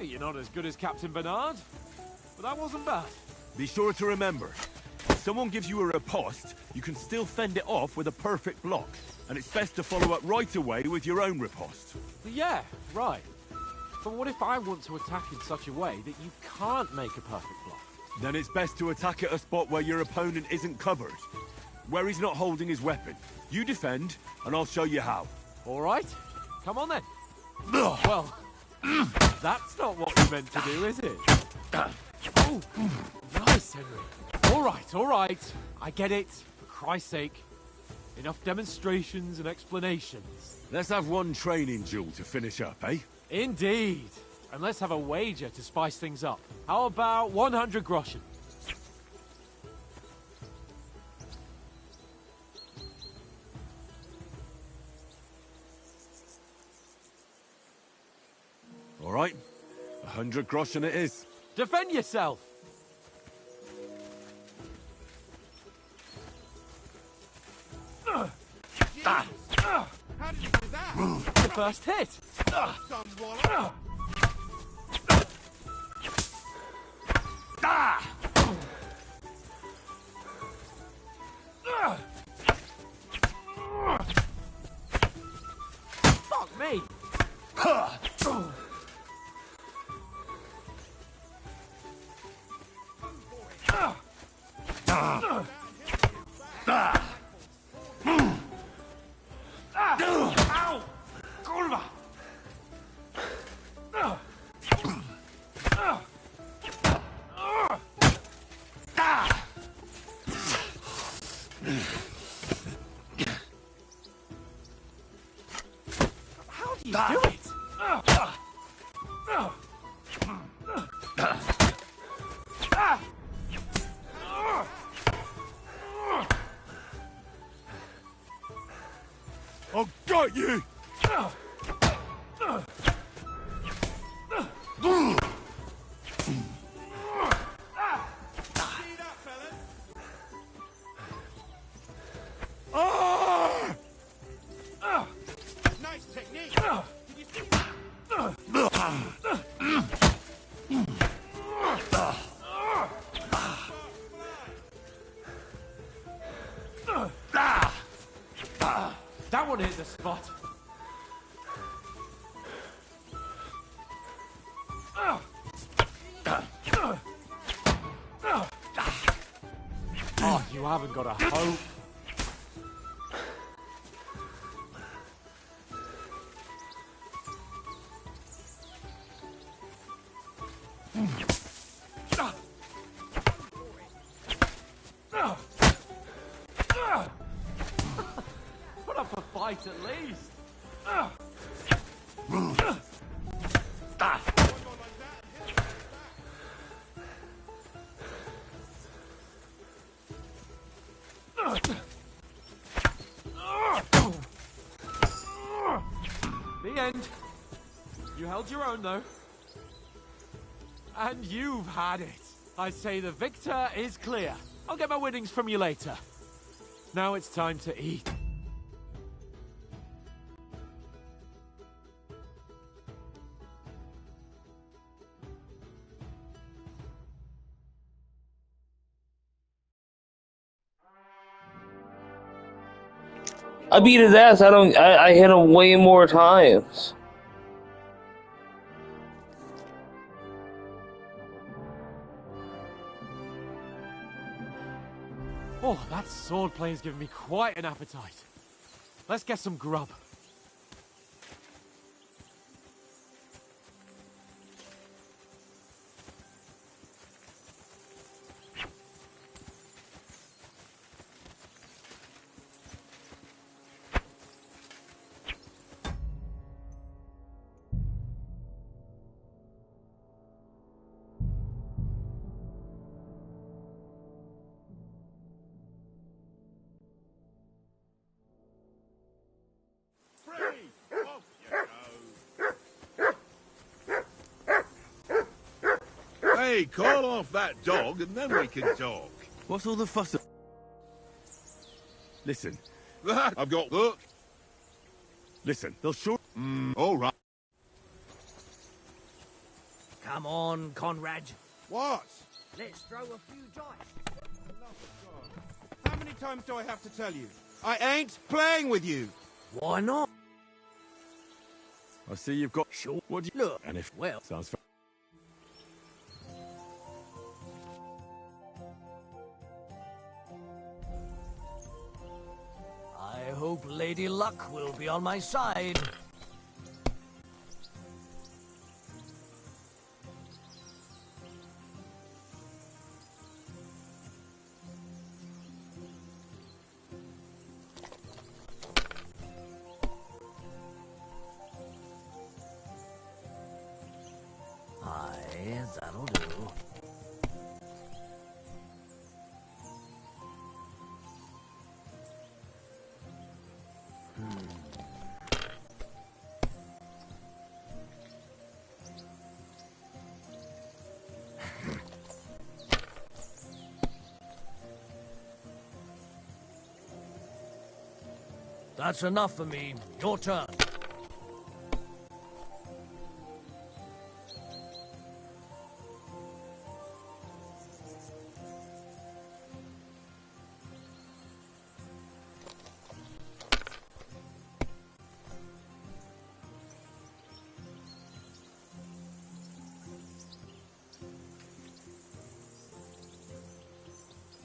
you're not as good as Captain Bernard, but that wasn't bad. Be sure to remember, if someone gives you a riposte, you can still fend it off with a perfect block. And it's best to follow up right away with your own riposte. Yeah, right. But what if I want to attack in such a way that you can't make a perfect block? Then it's best to attack at a spot where your opponent isn't covered. Where he's not holding his weapon. You defend, and I'll show you how. All right. Come on then. Well, that's not what you meant to do, is it? Oh, nice, Henry. All right. I get it. For Christ's sake. Enough demonstrations and explanations. Let's have one training duel to finish up, eh? Indeed. And let's have a wager to spice things up. How about 100 groschen? All right. 100 groschen it is. Defend yourself! How did you do that? The first hit! Someone. Fuck me! Ow! Kurwa! How do you do it? I've got you! Speed up, fellas. Nice technique. Did you see that? That one hit the spot. Oh, you haven't got a hope. Put up a fight at least. The end. You held held your own, though. And you've had it. I say the victor is clear. I'll get my winnings from you later. Now it's time to eat. I beat his ass. I hit him way more times. Oh, that swordplay has given me quite an appetite. Let's get some grub. Hey, call off that dog and then we can talk. What's all the fuss? Listen. I've got... Look. Listen, they'll sure... All right. Come on, Conrad. What? Let's throw a few dice. How many times do I have to tell you? I ain't playing with you. Why not? I see you've got... Sure. What do you... Look, And if... well... Sounds fair. I hope Lady Luck will be on my side. Aye, that'll do. That's enough for me. Your turn.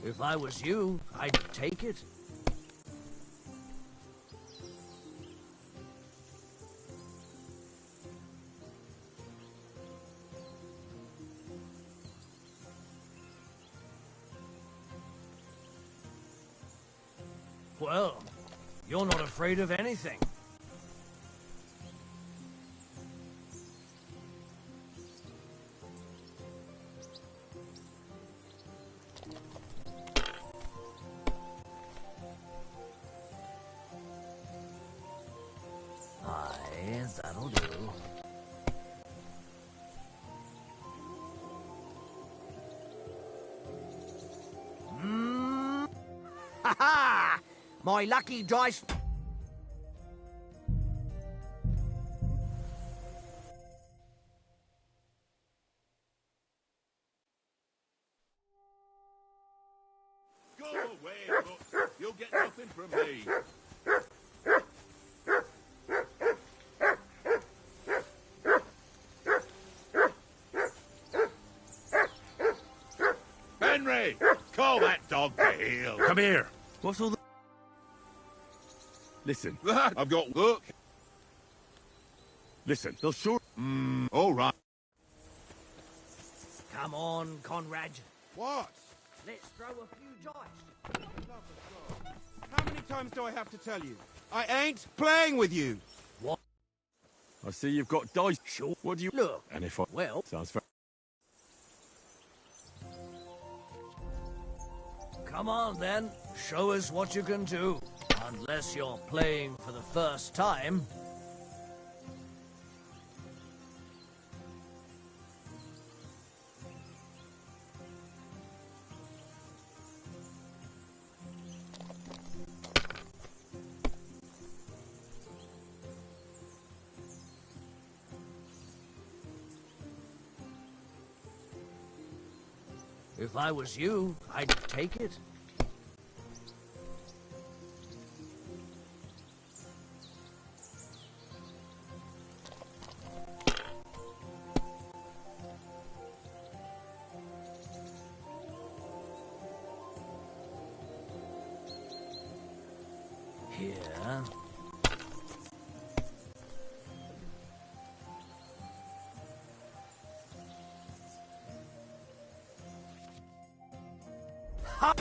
If I was you, I'd take it. Well, you're not afraid of anything. Aye, that'll do. Ha ha! My lucky dice... Go away, look. You'll get nothing from me. Henry, call that dog to heel. Come here. What's all the... Listen. I've got... Look. Listen, they'll sure... All right. Come on, Conrad. What? Let's throw a few dice. How many times do I have to tell you? I ain't playing with you. What? I see you've got dice. Sure. What do you... Look. And if I... Well... Sounds fair. Come on, then. Show us what you can do. Unless you're playing for the first time. If I was you, I'd take it. Here. Ha!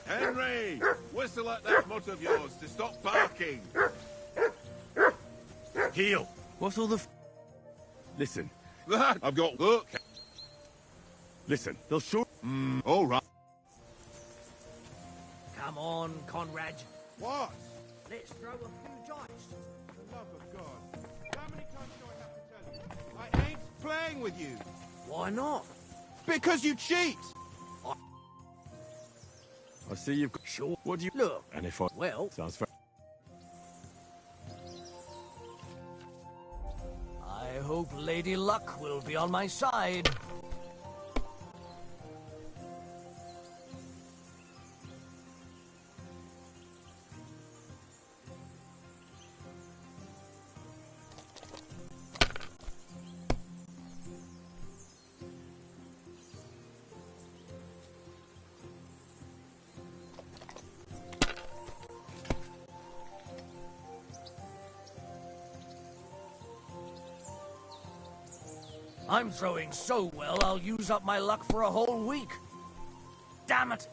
Henry! Whistle at that mutt of yours to stop barking. Heel! What's all the Listen. Lad, I've got... Look. Listen, they'll sure... All right. Come on, Conrad. What? Let's throw a few dice. For the love of God. How many times do I have to tell you? I ain't playing with you. Why not? Because you cheat! I see you've got... Sure. What do you... Look. And if I... Well... Sounds fair. I hope Lady Luck will be on my side. I'm throwing so well, I'll use up my luck for a whole week. Damn it!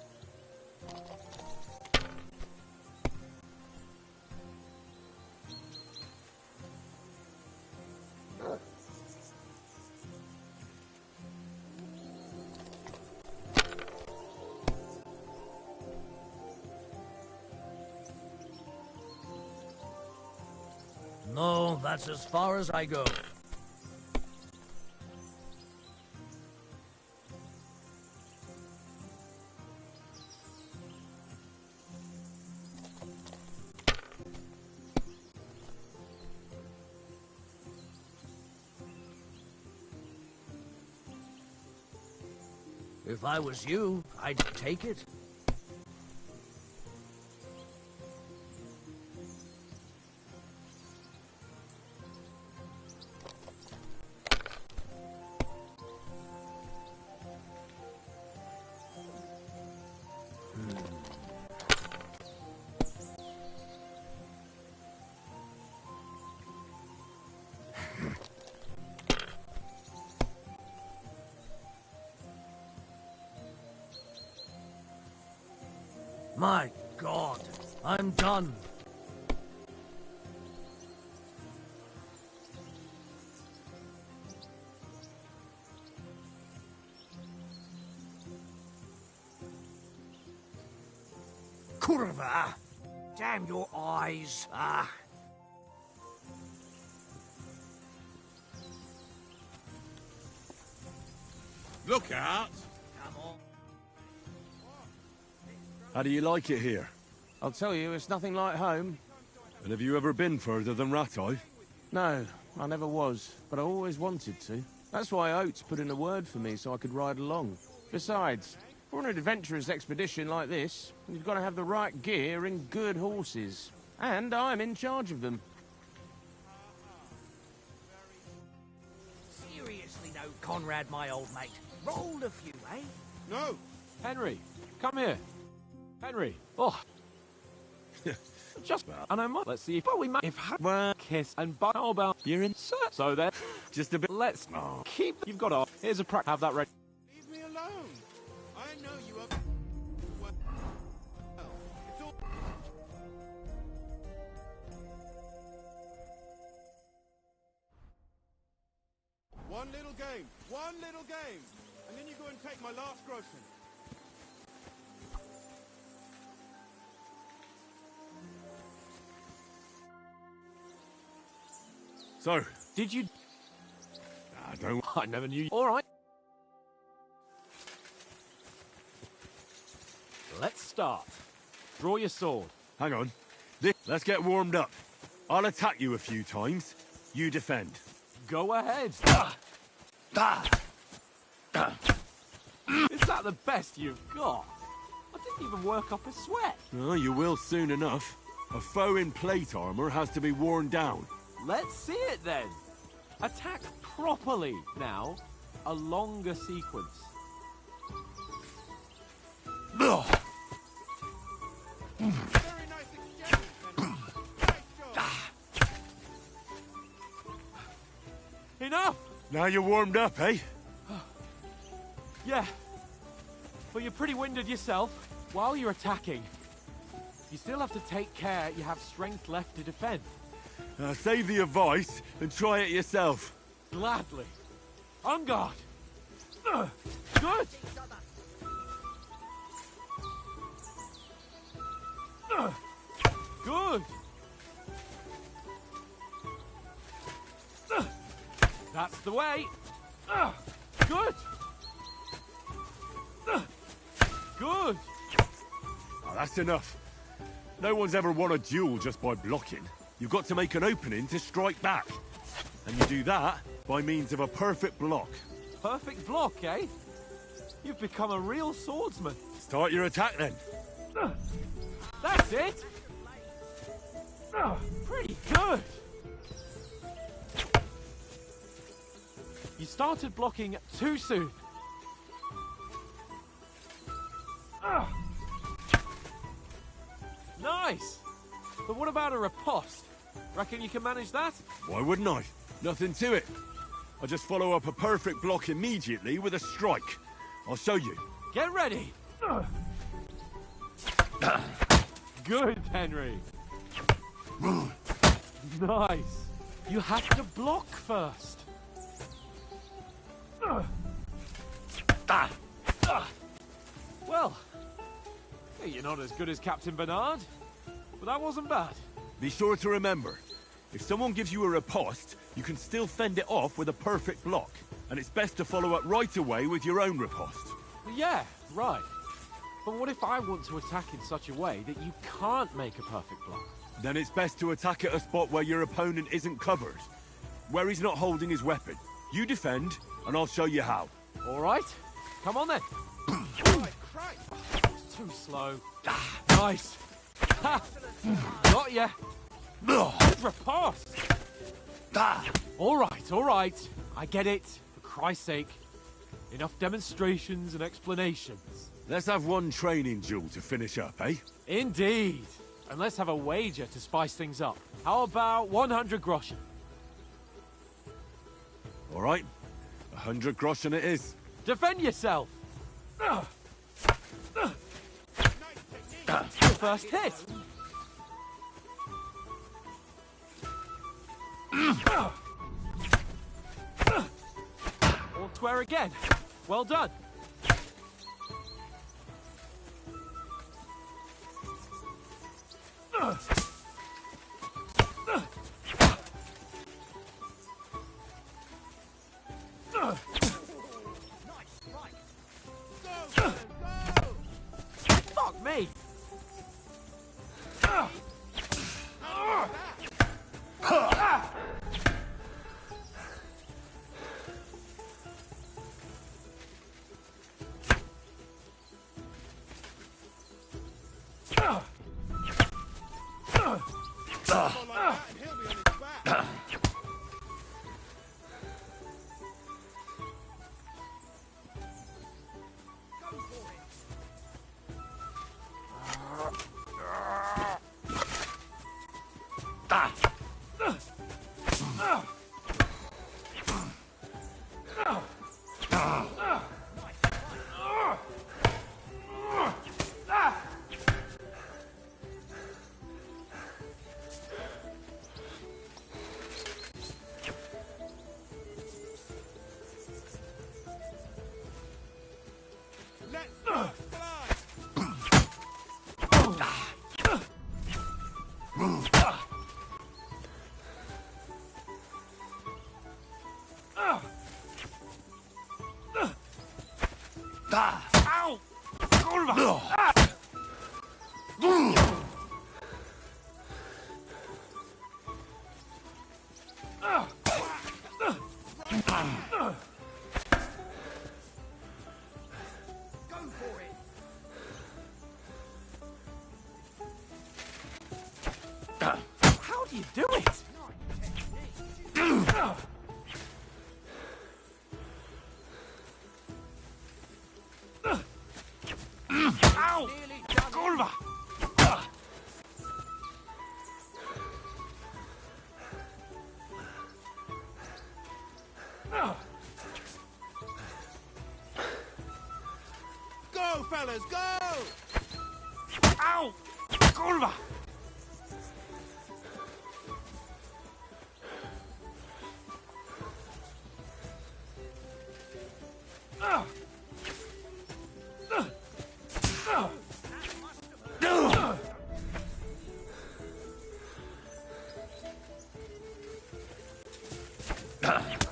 No, that's as far as I go. If I was you, I'd take it. My God, I'm done. Curva! Damn your eyes! Ah! Look out! Come on. How do you like it here? I'll tell you, it's nothing like home. And have you ever been further than Rattay? No, I never was, but I always wanted to. That's why Oates put in a word for me so I could ride along. Besides, for an adventurous expedition like this, you've got to have the right gear and good horses. And I'm in charge of them. Seriously though, Conrad, my old mate. Rolled a few, eh? No! Henry, come here. Henry. Oh. Just and I might. Let's see if we might. If kiss and but how about you're in. So then, just a bit. Let's keep. You've got off. Here's a practice. Have that ready. Leave me alone! I know you are... Well, it's all... One little game, and then you go and take my last groschen. So, Did you... I don't... I never knew you... All right. Let's start. Draw your sword. Hang on. Let's get warmed up. I'll attack you a few times. You defend. Go ahead. Is that the best you've got? I didn't even work up a sweat. Oh, you will soon enough. A foe in plate armor has to be worn down. Let's see it then. Attack properly. Now, a longer sequence. Very nice exchange, Henry. Great job. Enough! Now you're warmed up, eh? Yeah. But you're pretty winded yourself while you're attacking. You still have to take care you have strength left to defend. Save the advice and try it yourself. Gladly. On guard. Good. Good. That's the way. Good. Good. Oh, that's enough. No one's ever won a duel just by blocking. You've got to make an opening to strike back. And you do that by means of a perfect block. Perfect block, eh? You've become a real swordsman. Start your attack then. That's it. Pretty good. You started blocking too soon. Nice. But what about a riposte? Reckon you can manage that? Why wouldn't I? Nothing to it. I just follow up a perfect block immediately with a strike. I'll show you. Get ready. Good, Henry. Nice. You have to block first. Well, you're not as good as Captain Bernard, but that wasn't bad. Be sure to remember, if someone gives you a riposte, you can still fend it off with a perfect block. And it's best to follow up right away with your own riposte. Yeah, right. But what if I want to attack in such a way that you can't make a perfect block? Then it's best to attack at a spot where your opponent isn't covered. Where he's not holding his weapon. You defend, and I'll show you how. All right. Come on then. Right, Christ. It's too slow. Nice. Ha! Got ya. Good riposte. All right. I get it. For Christ's sake. Enough demonstrations and explanations. Let's have one training duel to finish up, eh? Indeed. And let's have a wager to spice things up. How about 100 groschen? All right. 100 groschen it is. Defend yourself. Your first hit. All square again. Well done. Fuck me. Ow! Kurwa! How do you do it? Ow! Kurwa! Go, fellas, go! Ow! Kurwa!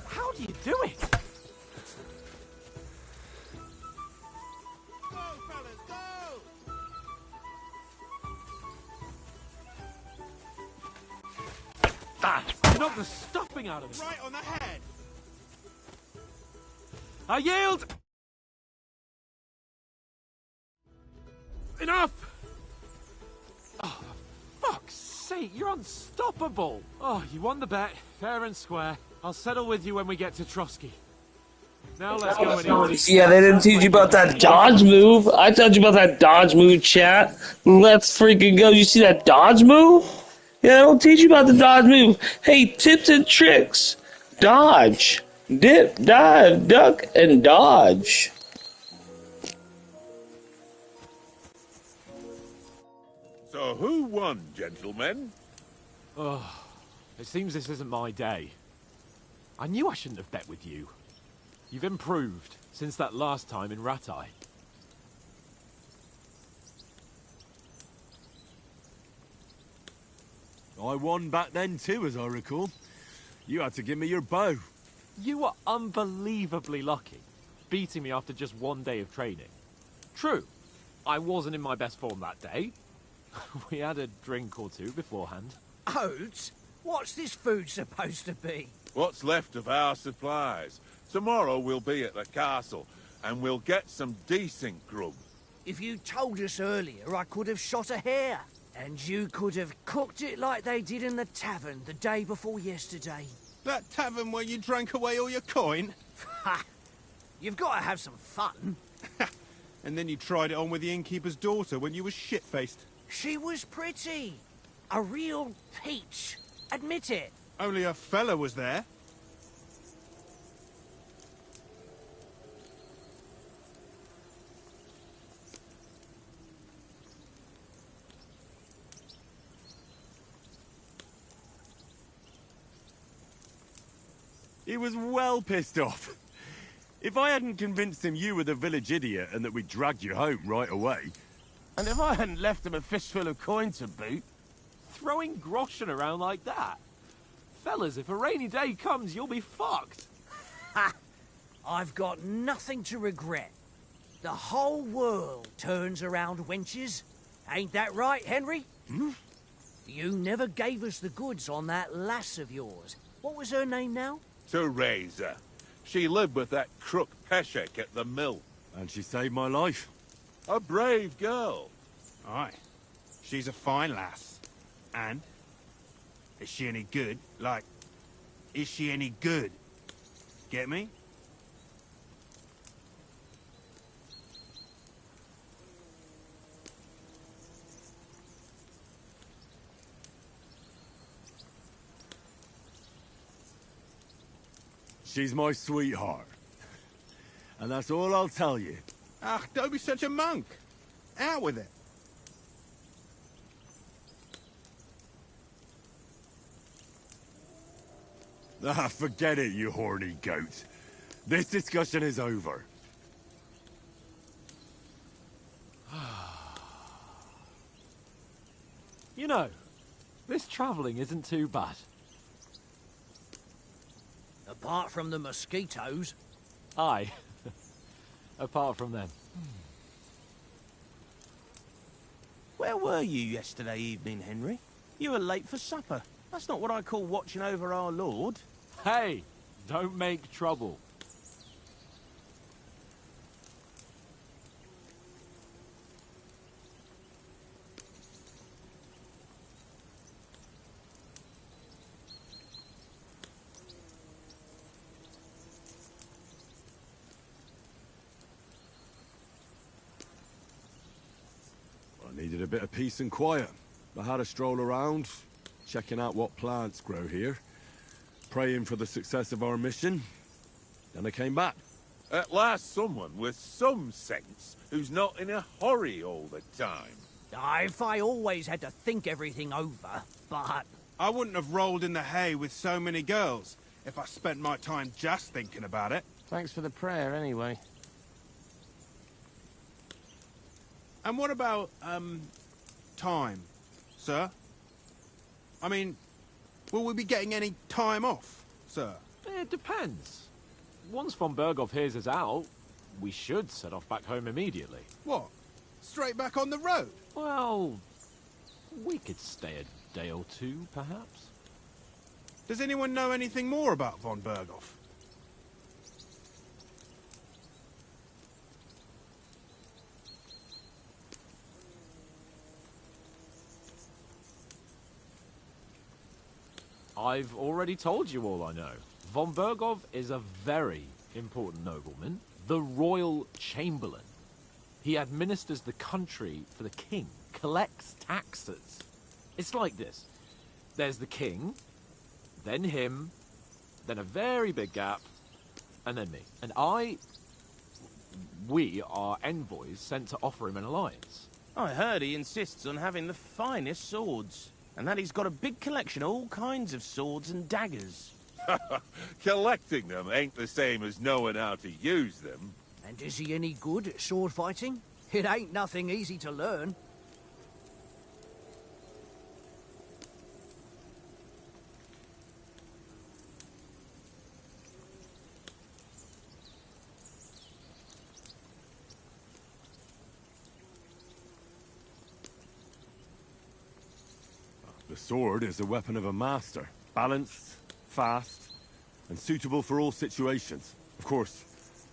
How do you do it? Go, fellas, go! You knocked the stuffing out of it. Right on the head! I yield! Enough! Oh, for fuck's sake, you're unstoppable! Oh, you won the bet, fair and square. I'll settle with you when we get to Trotsky. Now let's go and eat. Yeah, they didn't teach you about that dodge move. I told you about that dodge move, chat. Let's freaking go. You see that dodge move? Yeah, they don't teach you about the dodge move. Hey, tips and tricks. Dodge. Dip, dive, duck, and dodge. So who won, gentlemen? Oh, it seems this isn't my day. I knew I shouldn't have bet with you. You've improved since that last time in Ratai. I won back then too, as I recall. You had to give me your bow. You were unbelievably lucky, beating me after just one day of training. True, I wasn't in my best form that day. We had a drink or two beforehand. Oats? What's this food supposed to be? What's left of our supplies. Tomorrow we'll be at the castle, and we'll get some decent grub. If you told us earlier, I could have shot a hare. And you could have cooked it like they did in the tavern the day before yesterday. That tavern where you drank away all your coin? Ha! You've got to have some fun. And then you tried it on with the innkeeper's daughter when you were shit-faced. She was pretty. A real peach. Admit it. Only a fella was there. He was well pissed off. If I hadn't convinced him you were the village idiot and that we dragged you home right away... And if I hadn't left him a fistful of coin to boot... Throwing groschen around like that? Fellas, if a rainy day comes, you'll be fucked. Ha! I've got nothing to regret. The whole world turns around wenches. Ain't that right, Henry? Hmm? You never gave us the goods on that lass of yours. What was her name now? Teresa. She lived with that crook Peshek at the mill. And she saved my life. A brave girl. Aye. She's a fine lass. And? Is she any good? Like, is she any good? Get me? She's my sweetheart. And that's all I'll tell you. Ah, don't be such a monk. Out with it. Ah, forget it, you horny goat. This discussion is over. You know, this travelling isn't too bad. Apart from the mosquitoes. Aye. apart from them. Where were you yesterday evening, Henry? You were late for supper. That's not what I call watching over our Lord. Hey, don't make trouble. I needed a bit of peace and quiet. I had a stroll around, checking out what plants grow here, praying for the success of our mission. Then I came back. At last someone with some sense who's not in a hurry all the time. If I always had to think everything over, but... I wouldn't have rolled in the hay with so many girls if I spent my time just thinking about it. Thanks for the prayer, anyway. And what about, time, sir? I mean, will we be getting any time off, sir? It depends. Once von Berghoff hears us out, we should set off back home immediately. What? Straight back on the road? Well, we could stay a day or two, perhaps. Does anyone know anything more about von Berghoff? I've already told you all I know. Von Berghoff is a very important nobleman, the royal chamberlain. He administers the country for the king, collects taxes. It's like this. There's the king, then him, then a very big gap, and then me. And we are envoys sent to offer him an alliance. I heard he insists on having the finest swords, and that he's got a big collection of all kinds of swords and daggers. Collecting them ain't the same as knowing how to use them. And is he any good at sword fighting? It ain't nothing easy to learn. The sword is a weapon of a master. Balanced, fast, and suitable for all situations. Of course,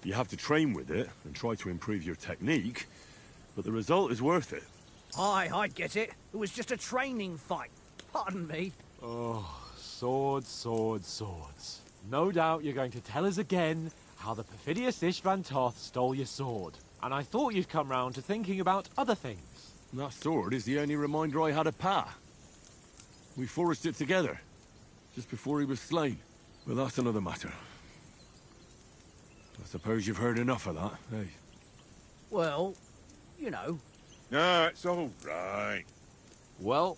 you have to train with it and try to improve your technique, but the result is worth it. Aye, I get it. It was just a training fight. Pardon me. Oh, swords, swords, swords. No doubt you're going to tell us again how the perfidious Istvan Toth stole your sword. And I thought you'd come round to thinking about other things. That sword is the only reminder I had of Pa. We forged it together, just before he was slain. But that's another matter. I suppose you've heard enough of that, eh? Well, you know. No, it's all right. Well,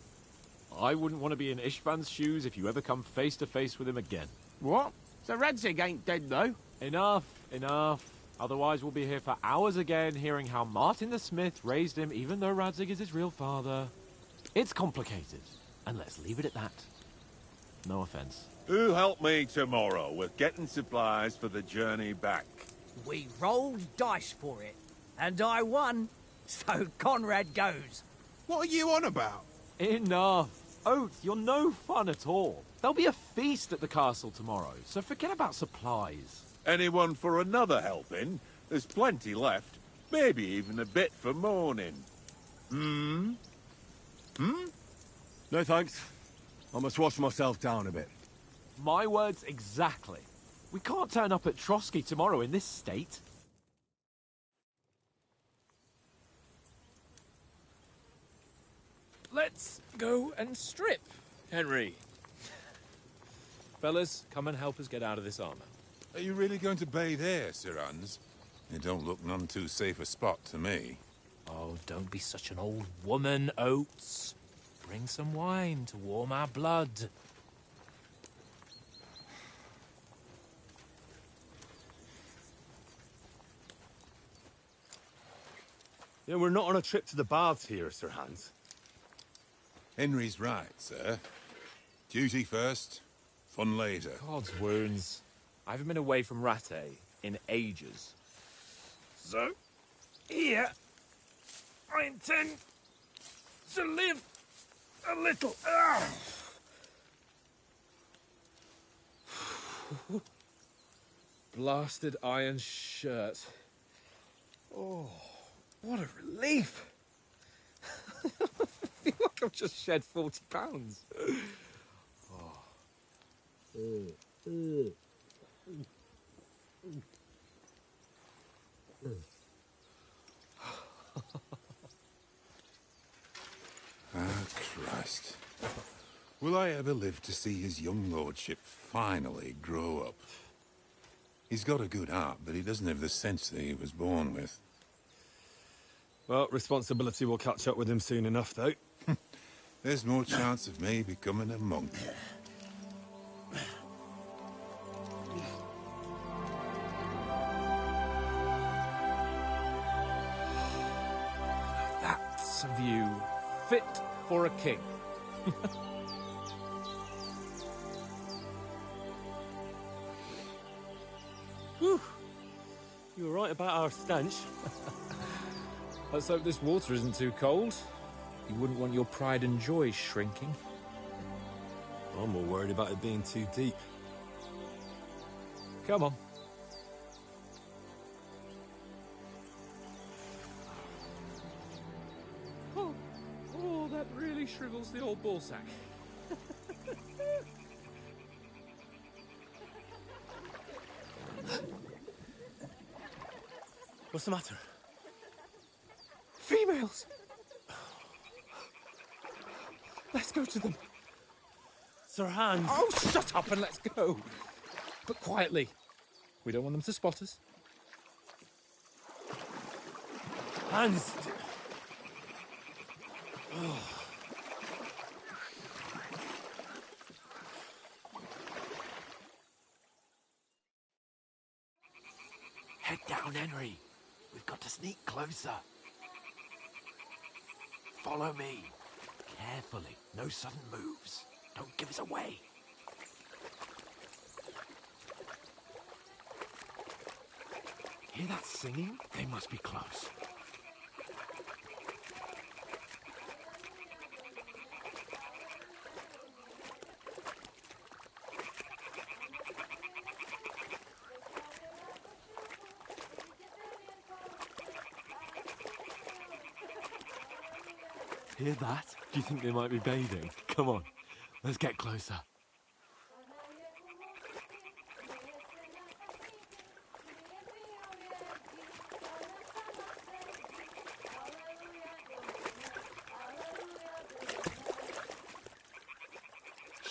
I wouldn't want to be in Istvan's shoes if you ever come face to face with him again. What? So Radzig ain't dead, though? Enough, enough. Otherwise we'll be here for hours again hearing how Martin the Smith raised him even though Radzig is his real father. It's complicated, and let's leave it at that. No offense. Who'll help me tomorrow with getting supplies for the journey back? We rolled dice for it, and I won. So Conrad goes. What are you on about? Enough. Oath, you're no fun at all. There'll be a feast at the castle tomorrow, so forget about supplies. Anyone for another helping? There's plenty left. Maybe even a bit for morning. Hmm? No thanks. I must wash myself down a bit. My words exactly. We can't turn up at Trotsky tomorrow in this state. Let's go and strip, Henry. Fellas, come and help us get out of this armor. Are you really going to bathe here, Sir Hans? It don't look none too safe a spot to me. Oh, don't be such an old woman, Oates. Bring some wine to warm our blood. Yeah, we're not on a trip to the baths here, Sir Hans. Henry's right, sir. Duty first, fun later. God's wounds. I haven't been away from Rattay in ages. So, here, I intend to live a little. Blasted iron shirt. Oh, what a relief. I feel like I've just shed 40 pounds. Ah, Christ. Will I ever live to see his young lordship finally grow up? He's got a good heart, but he doesn't have the sense that he was born with. Well, responsibility will catch up with him soon enough, though. There's more chance of me becoming a monk. That's a view fit for a king. Whew. You were right about our stench. Let's hope this water isn't too cold. You wouldn't want your pride and joy shrinking. I'm more worried about it being too deep. Come on. Oh, that really shrivels the old ballsack. What's the matter? Females! Let's go to them. Sir Hans! Oh, shut up and let's go. But quietly. We don't want them to spot us. Hans! Head down, Henry. We've got to sneak closer. Follow me. Carefully. No sudden moves. Don't give us away. Hear that singing? They must be close. Hear that? Do you think they might be bathing? Come on, let's get closer.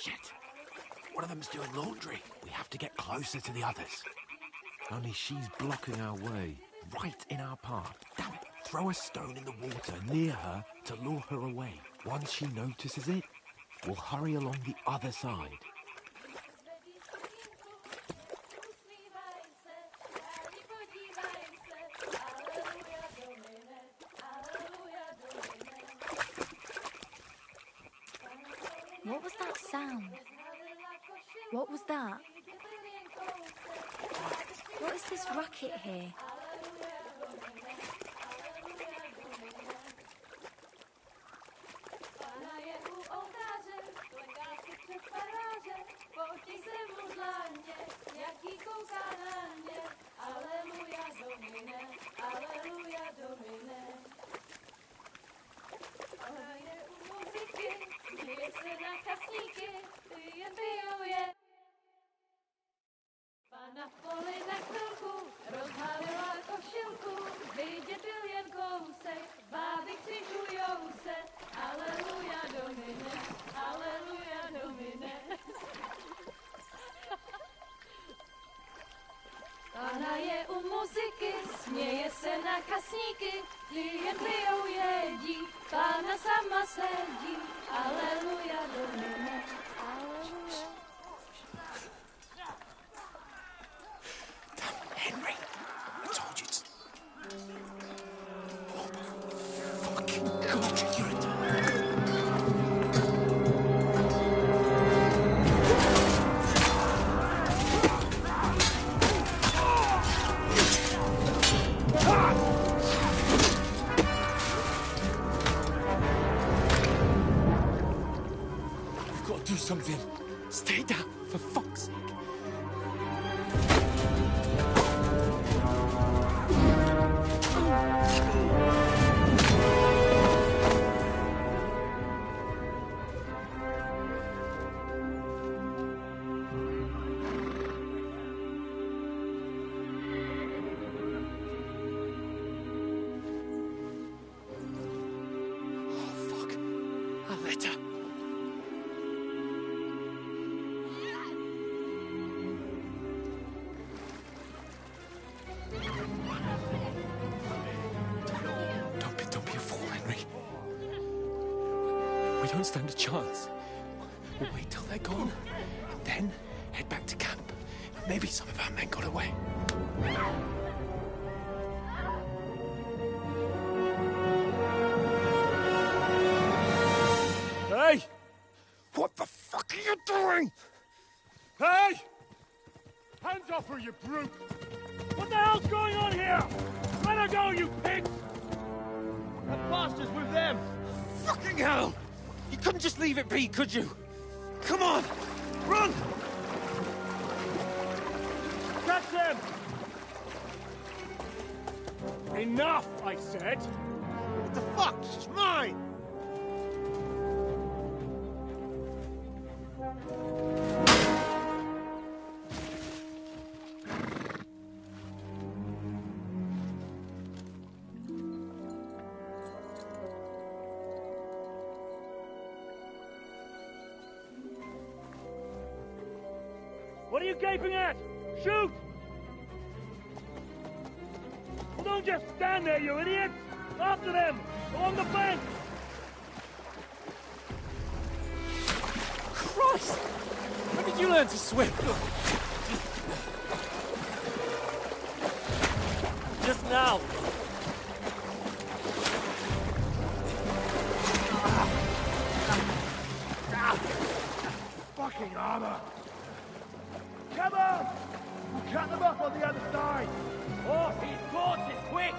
Shit! One of them's doing laundry. We have to get closer to the others. Only she's blocking our way, right in our path. Damn it! Throw a stone in the water near her to lure her away. Once she notices it, we'll hurry along the other side. What was that sound? What was that? What is this racket here? Na poli na chvilku rozhalila košilku, vidět byl jen kousek, báby křižujou se, aleluja domine, aleluja domine. Pána je u muziky, směje se na kasníky, klient pijou jedí, Pána sama sedí, aleluja domine, aleluja. Henry, I told you to... Oh, fucking God, you're in... don't stand a chance. We'll wait till they're gone, and then head back to camp. Maybe some of our men got away. Hey! What the fuck are you doing? Hey! Hands off her, you brute! What the hell's going on here? Let her go, you pigs! That bastard's with them! Fucking hell! You couldn't just leave it be, could you? Come on! Run! Catch them! Enough, I said! What the fuck? She's mine! What are you gaping at? Shoot! Well, don't just stand there, you idiots! After them! Along the bank! Christ! When did you learn to swim? Just now! Fucking armor! Come on! We'll cut them up on the other side! Oh, he's caught it! Quick!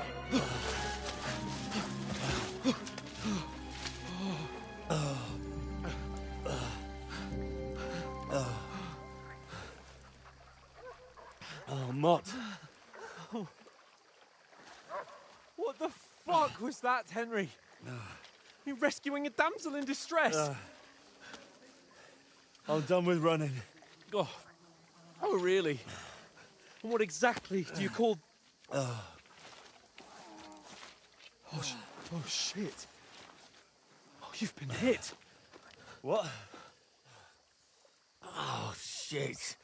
Oh, Mott. What the fuck was that, Henry? You rescuing a damsel in distress? I'm done with running. Oh, really? And what exactly do you call... Oh, shit. Oh, you've been hit. What? Oh, shit.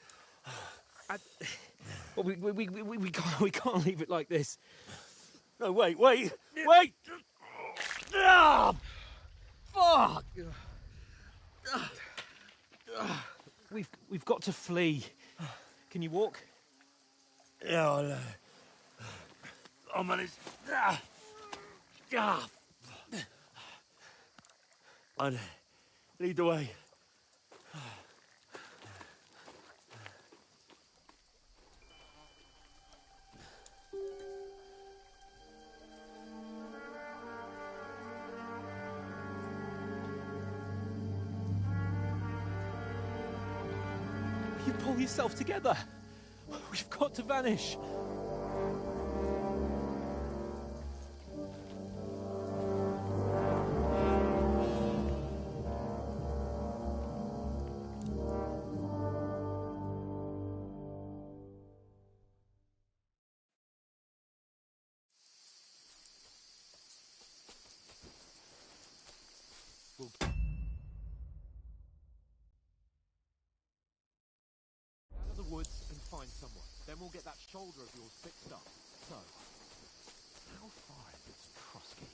Well, we can't leave it like this. No, wait! Ah! Fuck! We've got to flee. Can you walk? Yeah, I'll manage. I'd lead the way. You pull yourself together. We've got to vanish. Out of the woods and find someone. Then we'll get that shoulder of yours fixed up. So, how far is it to Trotsky?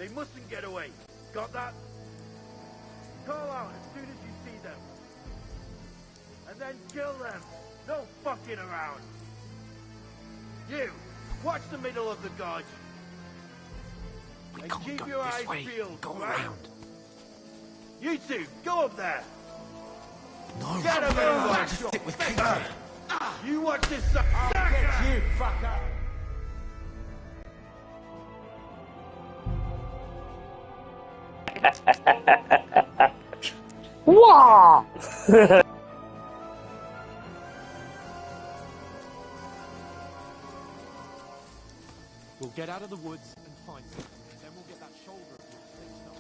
They mustn't get away. Got that? Call out as soon as you see them. And then kill them. No fucking around. You, watch the middle of the gorge. And keep your eyes peeled, right? You two, go up there. No, Get him over. stick with Katie. You watch this side. I'll get you, fucker. Wow! We'll get out of the woods and find something. Then we'll get that shoulder of yours fixed up.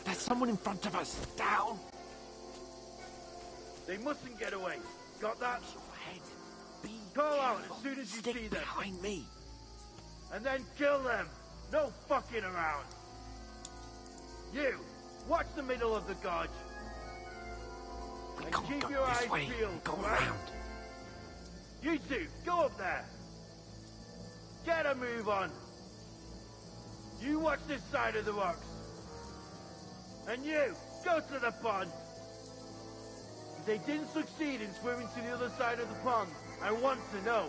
There's someone in front of us. Down. They mustn't get away. Got that? Head. Be Call out as soon as you see them. behind me. And then kill them. No fucking around. You, watch the middle of the gorge. And keep your eyes peeled. Go right? around. You two, go up there. Get a move on. You watch this side of the rocks. And you, go to the pond. If they didn't succeed in swimming to the other side of the pond, I want to know.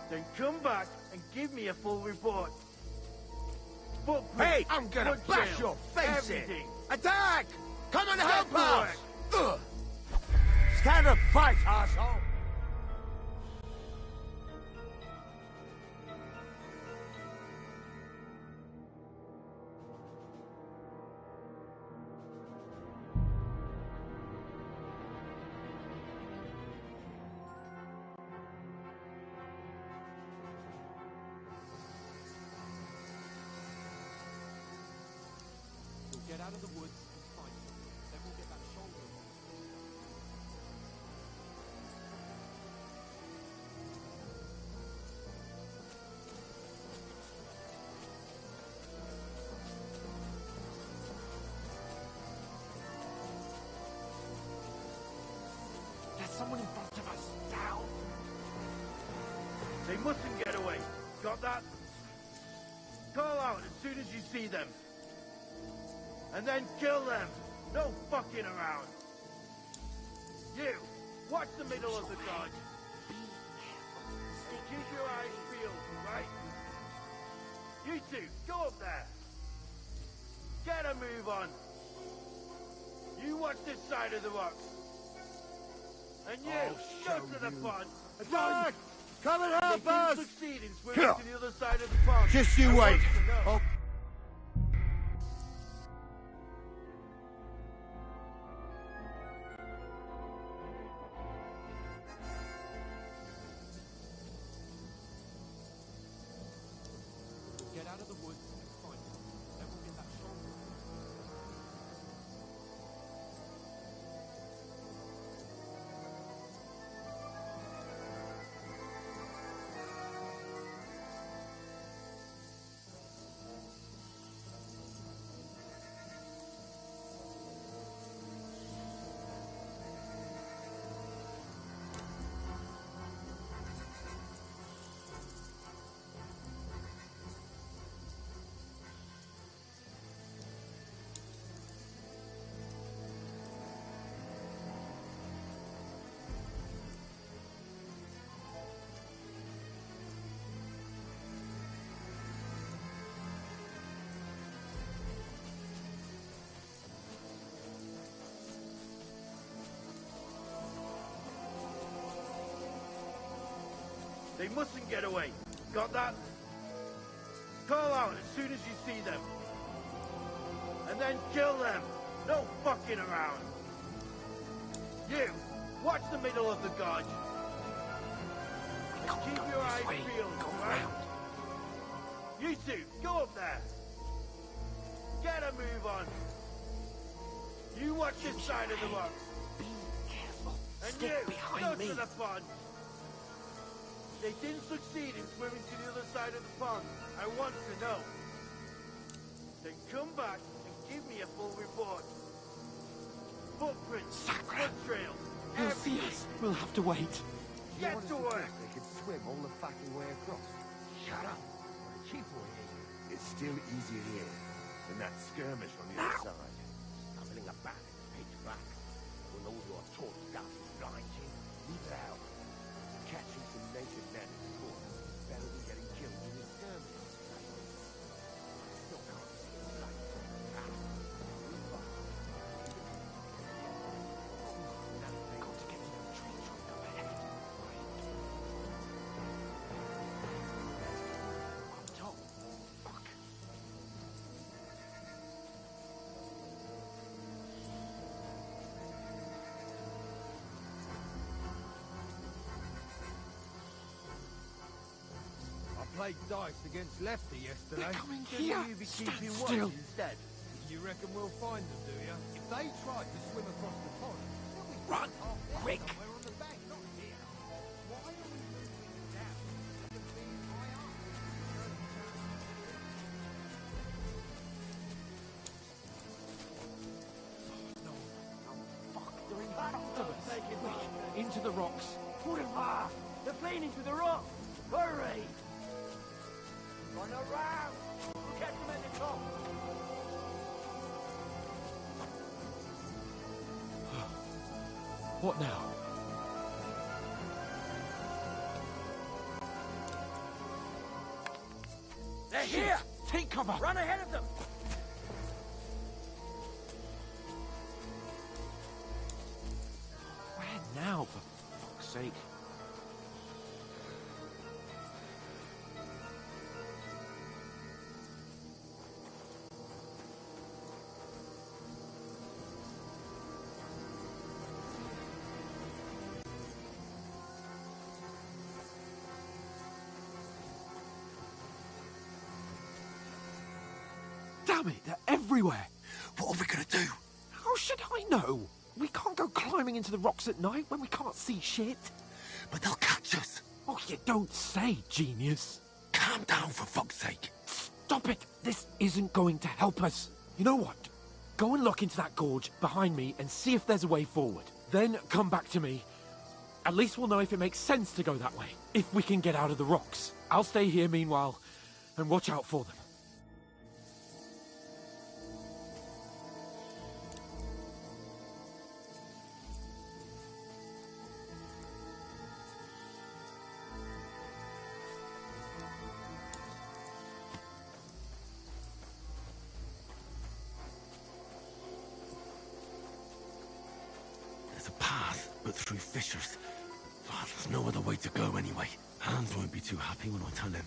Then come back and give me a full report. Footprints, Hey, I'm gonna foot bash trails, your face everything. in. Attack! Come and Get help to us! work. Ugh. Stand up, fight, arsehole! We'll get out of the woods and find something. Then we'll get that shoulder of yours fixed up. There's someone in front of us. Down. They mustn't get away. Got that? Call out as soon as you see them. And then kill them. No fucking around. You, watch the middle of the gorge. And keep your eyes peeled, right? You two, go up there. Get a move on. You watch this side of the rocks. And you, go to the pond. Attack! Come and They help didn't us! succeed in swimming to the other side of the pond. Just you I want wait. to know. Oh. We'll get out of the woods and find something. Then we'll get that shoulder of yours fixed up. They mustn't get away. Got that? Call out as soon as you see them. And then kill them. No fucking around. You, watch the middle of the gorge. And keep your eyes peeled, right? You two, go up there. Get a move on. You watch this side of the rocks. Be careful. And Stick you, behind go me. to the pond. They didn't succeed in swimming to the other side of the pond. I want to know. Footprints, Sacre. foot trails. He'll see us. We'll have to wait. Get to work. They could swim all the fucking way across. Shut up. The cheap way here. It's still easier here than that skirmish on the other side. Stumbling about in the pitch black. When all your taught stuff is blinding. Leave it out. Catching some naked men in the court is better than getting killed in a skirmish. Still can't see a light from the back. Got to get to the trees right up ahead. Up top. Fuck. I played dice against Lefty yesterday. They're coming Shouldn't here. you be Stand keeping still. watch instead? You reckon we'll find them, do you? If they tried to swim across the pond, they'll be Run, half there quick. somewhere on the bank, not here. Why are we moving down instead of being high up? No. Oh, fuck. They're in front of us. Quick. Into the rocks. Put him off! They're playing into the rock! Hurry! Run around! We'll catch them at the top! What now? They're Shit. here! Take cover! Run ahead of them! Where now, for fuck's sake? Damn it, they're everywhere! What are we gonna do? How should I know? We can't go climbing into the rocks at night when we can't see shit. But they'll catch us. Oh, you don't say, genius. Calm down, for fuck's sake. Stop it! This isn't going to help us. You know what? Go and look into that gorge behind me and see if there's a way forward. Then come back to me. At least we'll know if it makes sense to go that way. If we can get out of the rocks. I'll stay here meanwhile and watch out for them. There's a path, but through fissures. Oh, there's no other way to go anyway. Hans won't be too happy when I tell him.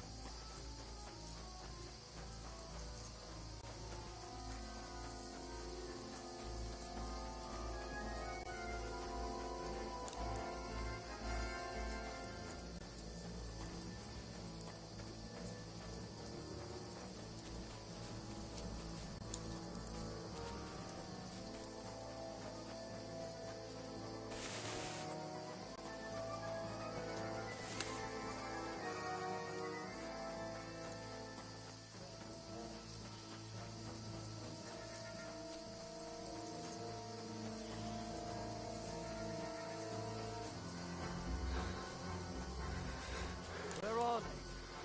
Where are they?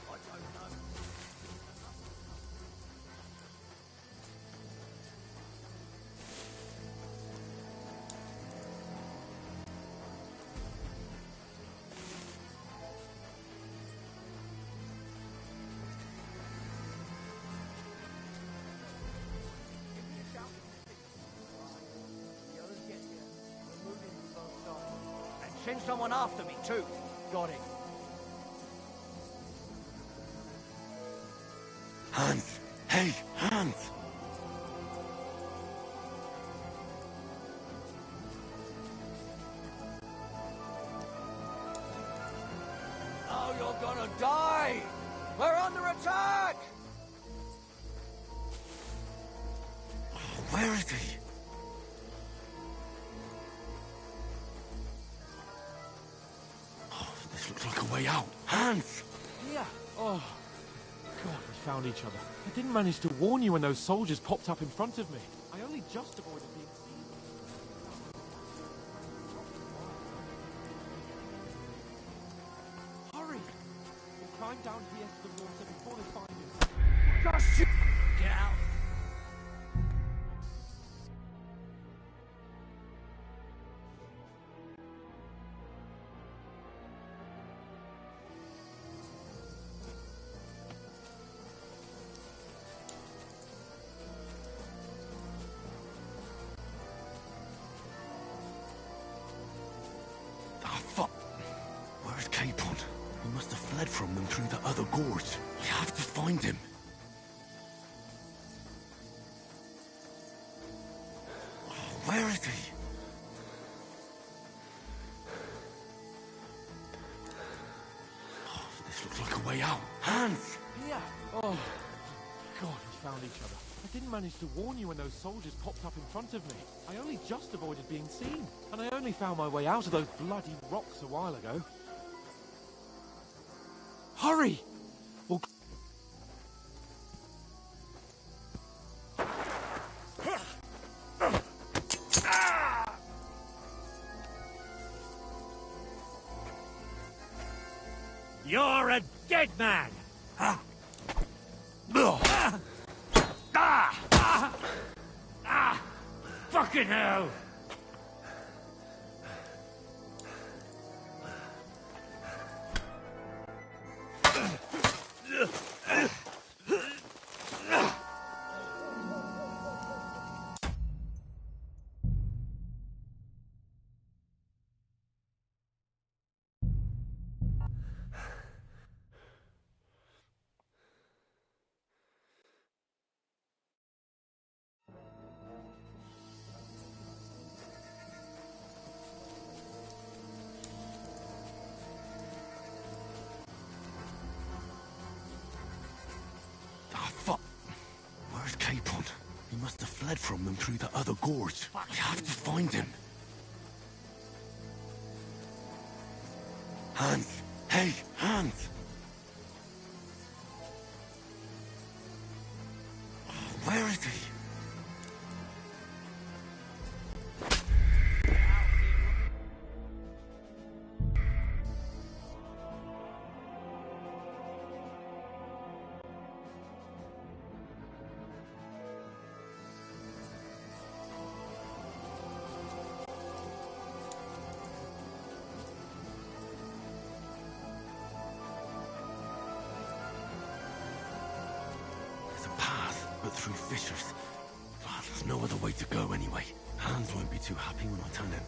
I don't know. Give me a shout if you see them. The others get here. We're moving from both sides. And send someone after me, too. Got it. Hans! Hey, Hans! Now you're gonna die! We're under attack! Where is he? Oh, this looks like a way out. Hans! Yeah. Oh, God, we found each other. I didn't manage to warn you when those soldiers popped up in front of me. I only just avoided being seen. climb down here to the water before they find us. Just shoot! Get out! Ah, fuck. Where's Capon? He must have fled from them through the other gorge. We have to find him. Where is he? Oh, this looks like a way out. Hans! Here! Oh, God, we found each other. I didn't manage to warn you when those soldiers popped up in front of me. I only just avoided being seen. And I only found my way out of those bloody rocks a while ago. Hurry! We'll... You're a dead man! Fucking hell! Ah, fuck. Where's Capon? He must have fled from them through the other gorge. We have to find him. Hans! Hey, Hans! Where is he? There's a path, but through fissures. Oh, there's no other way to go anyway. Hans won't be too happy when I tell him.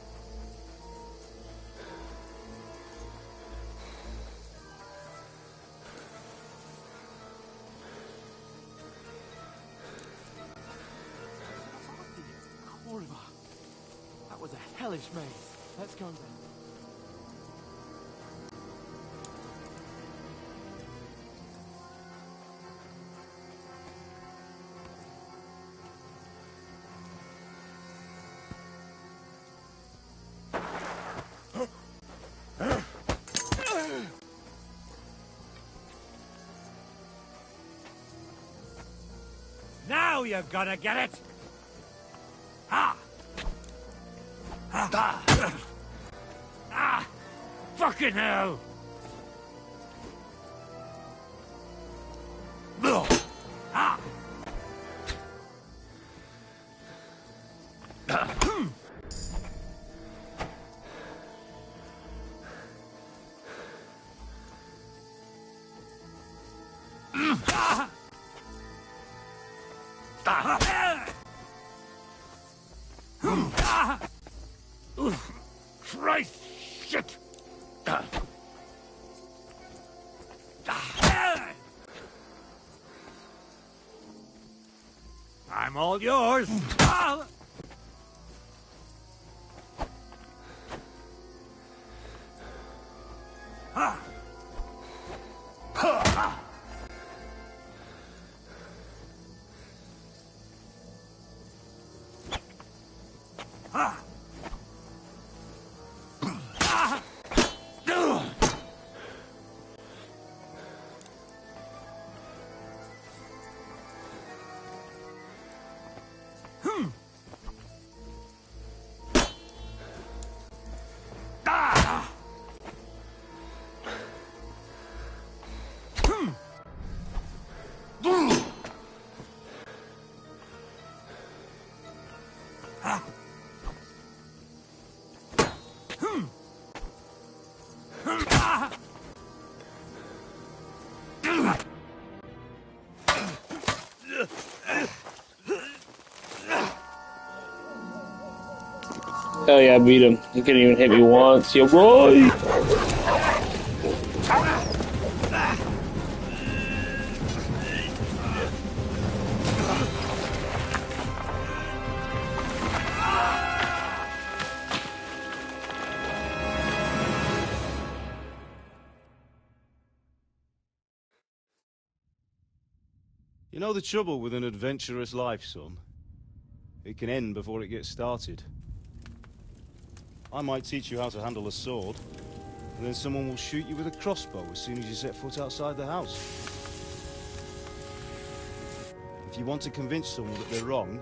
Corva. That was a hellish maze. Let's go then. Now you're gonna get it! Ah! Fucking hell! Ah! Christ! Shit! I'm all yours! Oh yeah, I beat him. He couldn't even hit me once. Yo, boy! You know the trouble with an adventurous life, son? It can end before it gets started. I might teach you how to handle a sword, and then someone will shoot you with a crossbow as soon as you set foot outside the house. If you want to convince someone that they're wrong,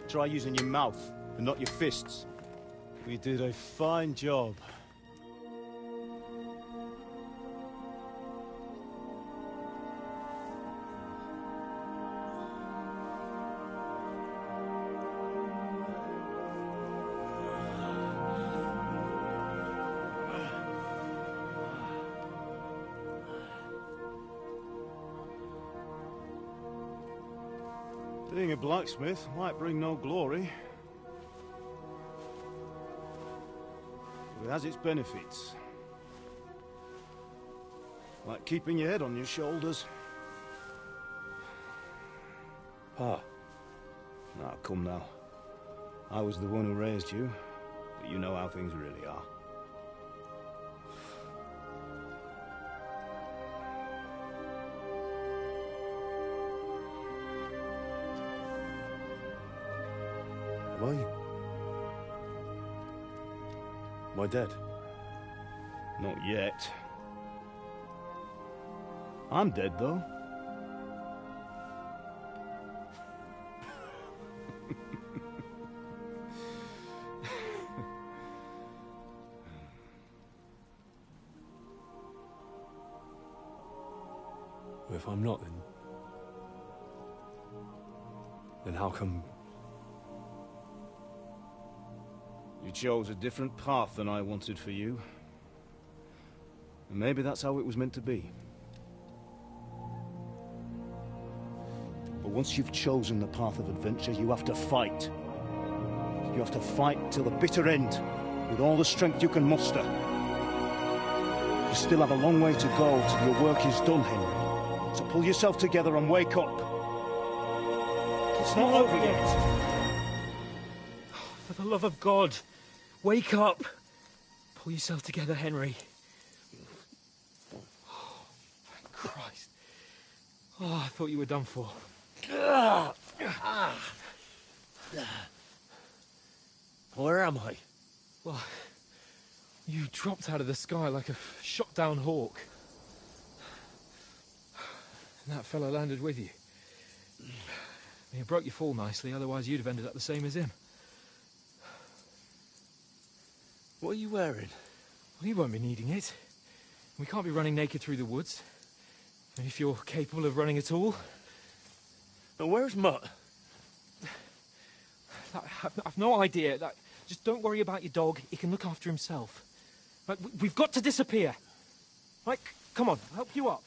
try using your mouth and not your fists. We did a fine job. Being a blacksmith might bring no glory, but it has its benefits. Like keeping your head on your shoulders. Pa. Now, come now. I was the one who raised you, but you know how things really are. Am I dead? Not yet. I'm dead, though. If I'm not, then how come... You chose a different path than I wanted for you. And maybe that's how it was meant to be. But once you've chosen the path of adventure, you have to fight. You have to fight till the bitter end, with all the strength you can muster. You still have a long way to go till your work is done, Henry. So pull yourself together and wake up. It's not over yet. For the love of God, wake up. Pull yourself together, Henry. Oh, thank Christ. Oh, I thought you were done for. Where am I? Well, you dropped out of the sky like a shot-down hawk. And that fella landed with you. He broke your fall nicely, otherwise you'd have ended up the same as him. What are you wearing? Well, you won't be needing it. We can't be running naked through the woods. And if you're capable of running at all... And where's Mutt? I've no idea. Just don't worry about your dog. He can look after himself. Like, we've got to disappear. Right, come on, I'll help you up.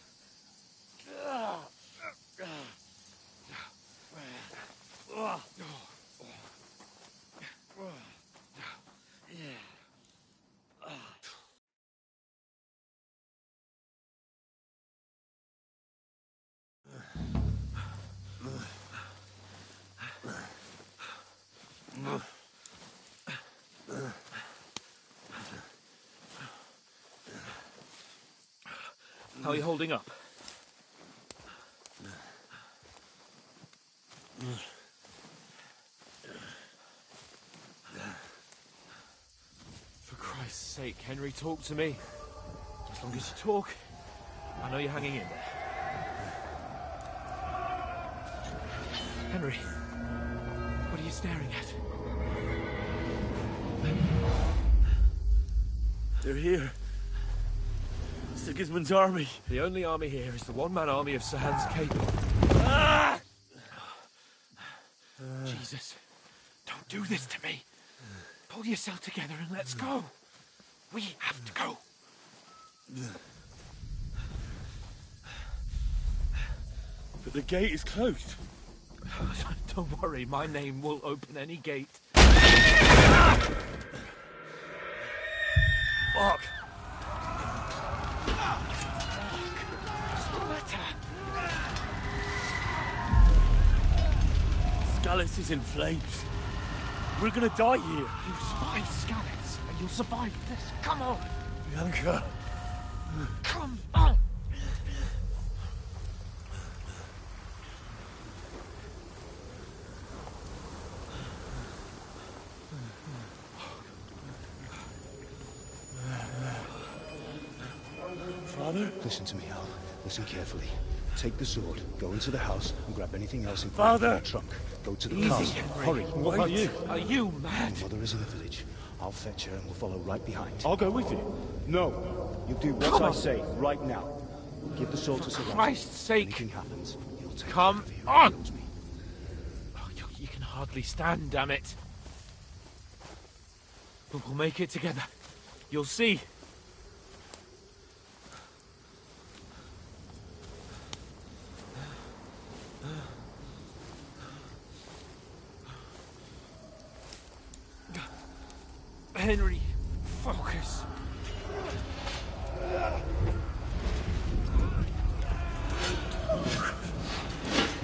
How are you holding up? For Christ's sake, Henry, talk to me. As long as you talk, I know you're hanging in there. Henry, what are you staring at? They're here. Sigismund's army. The only army here is the one-man army of Sir Hans Cable. Ah! Jesus, don't do this to me. Pull yourself together and let's go. We have to go. But the gate is closed. Don't worry, my name will open any gate. Fuck! Skalitz is in flames. We're gonna die here. You survived Skalitz, and you'll survive this. Come on! Bianca! Come on! Father? Listen to me, Al. Listen carefully. Take the sword, go into the house, and grab anything else in Father! the trunk. Go to the Easy, castle. Henry. Hurry. What about you? Are you mad? Your mother is in the village. I'll fetch her and we'll follow right behind. I'll go with you. No. You do what Come I on. say right now. Give the sword to For Sir Christ's sake. Anything happens, you'll take Come care of on! He knows me. Oh, you can hardly stand, damn it. But we'll make it together. You'll see. Henry, focus.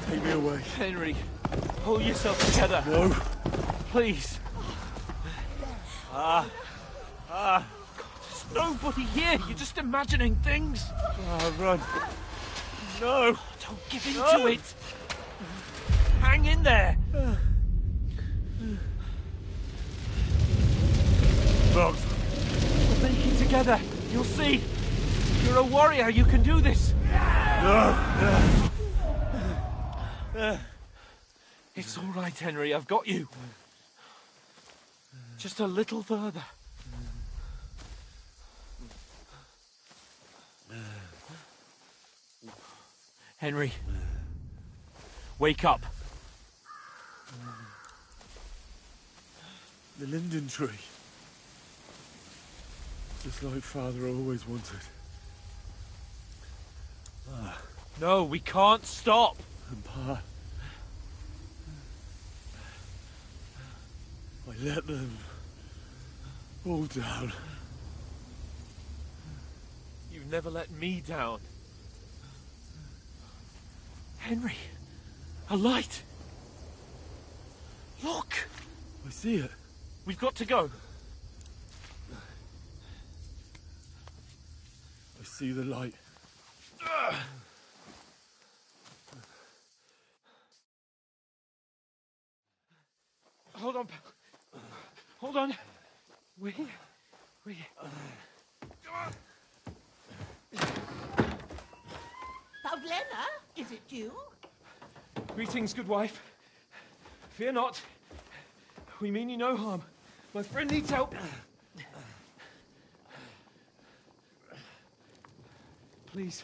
Take me away. Henry, pull yourself together. No. Please. There's nobody here. You're just imagining things. Run. No. Don't give in to it. Hang in there. Look. We'll make it together. You'll see. You're a warrior. You can do this. No. It's all right, Henry. I've got you. Just a little further. Henry. Wake up. The linden tree. Just like Father always wanted. No, we can't stop. And Pa... I let them all down. You've never let me down. Henry, a light. Look. I see it. We've got to go. I see the light. Hold on. Hold on. We... Pavlena, is it you? Greetings, good wife. Fear not. We mean you no harm. My friend needs help. Please.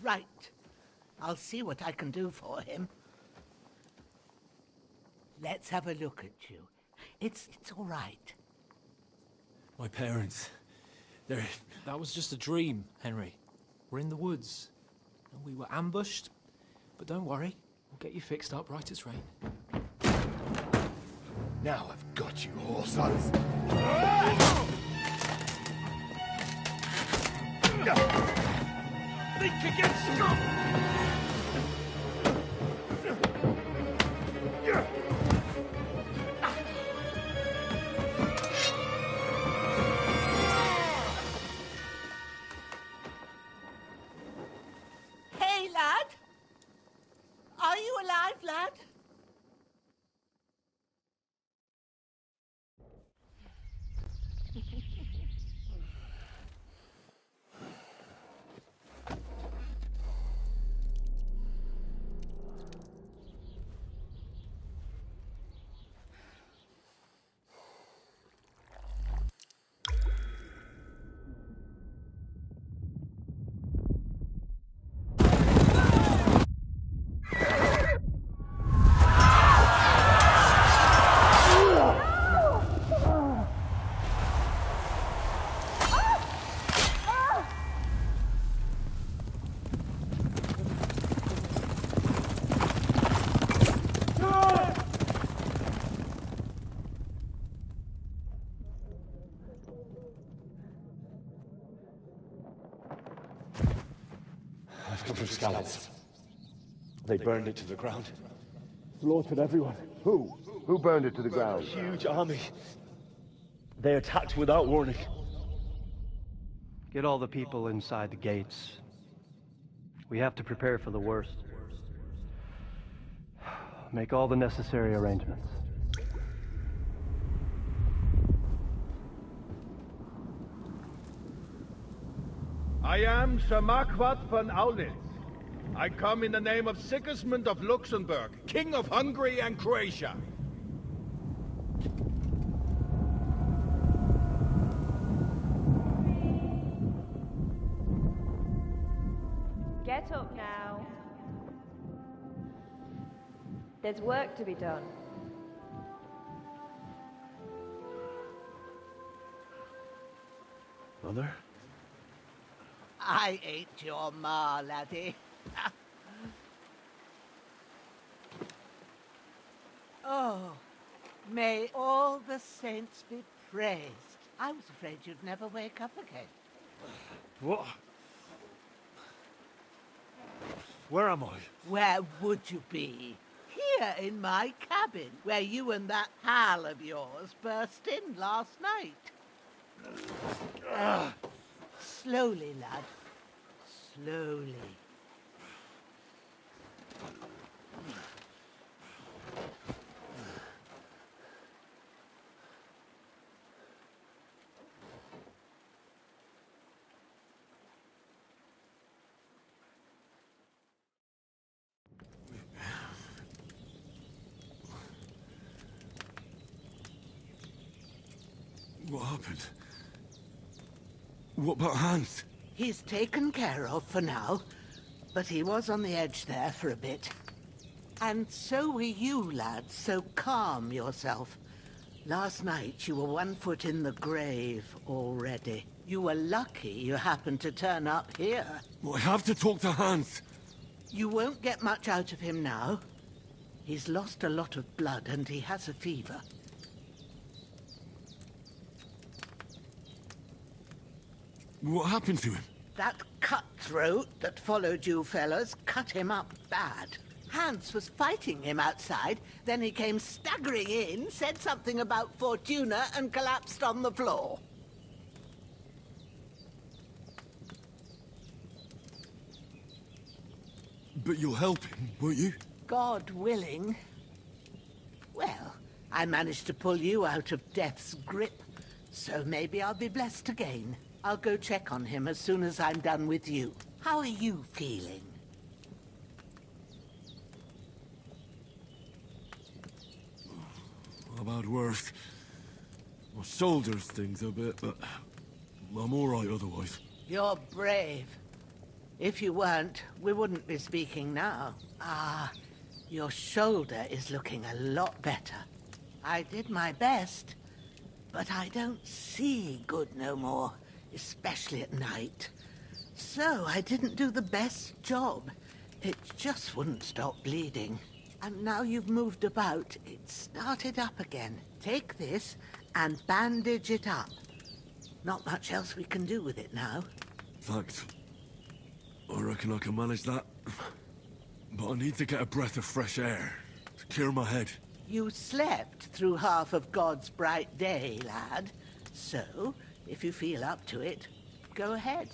Right. I'll see what I can do for him. Let's have a look at you. It's all right. My parents... they're... That was just a dream, Henry. We're in the woods. And we were ambushed. But don't worry. We'll get you fixed up right as rain. Now I've got you, whore sons. Think against... Hey, lad! Are you alive, lad? British scallops. They burned it to the ground. Slaughtered everyone. Who? Who burned it to the ground? Huge army. They attacked without warning. Get all the people inside the gates. We have to prepare for the worst. Make all the necessary arrangements. I am Sir Marquardt von Aulitz. I come in the name of Sigismund of Luxembourg, King of Hungary and Croatia. Get up now. There's work to be done. Mother? I ain't your ma, laddie. Oh, may all the saints be praised. I was afraid you'd never wake up again. What? Where am I? Where would you be? Here in my cabin, where you and that pal of yours burst in last night. Slowly, lad. Slowly. What happened? What about Hans? He's taken care of for now, but he was on the edge there for a bit. And so were you, lad, so calm yourself. Last night you were 1 foot in the grave already. You were lucky you happened to turn up here. Well, I have to talk to Hans. You won't get much out of him now. He's lost a lot of blood and he has a fever. What happened to him? That cutthroat that followed you fellas cut him up bad. Hans was fighting him outside, then he came staggering in, said something about Fortuna, and collapsed on the floor. But you'll help him, won't you? God willing. Well, I managed to pull you out of death's grip, so maybe I'll be blessed again. I'll go check on him as soon as I'm done with you. How are you feeling? I've had worse. My shoulders stings a bit, but I'm all right otherwise. You're brave. If you weren't, we wouldn't be speaking now. Ah, your shoulder is looking a lot better. I did my best, but I don't see good no more, especially at night. So I didn't do the best job. It just wouldn't stop bleeding. And now you've moved about, it started up again. Take this and bandage it up. Not much else we can do with it now. Thanks. I reckon I can manage that. But I need to get a breath of fresh air to clear my head. You slept through half of God's bright day, lad. So, if you feel up to it, go ahead.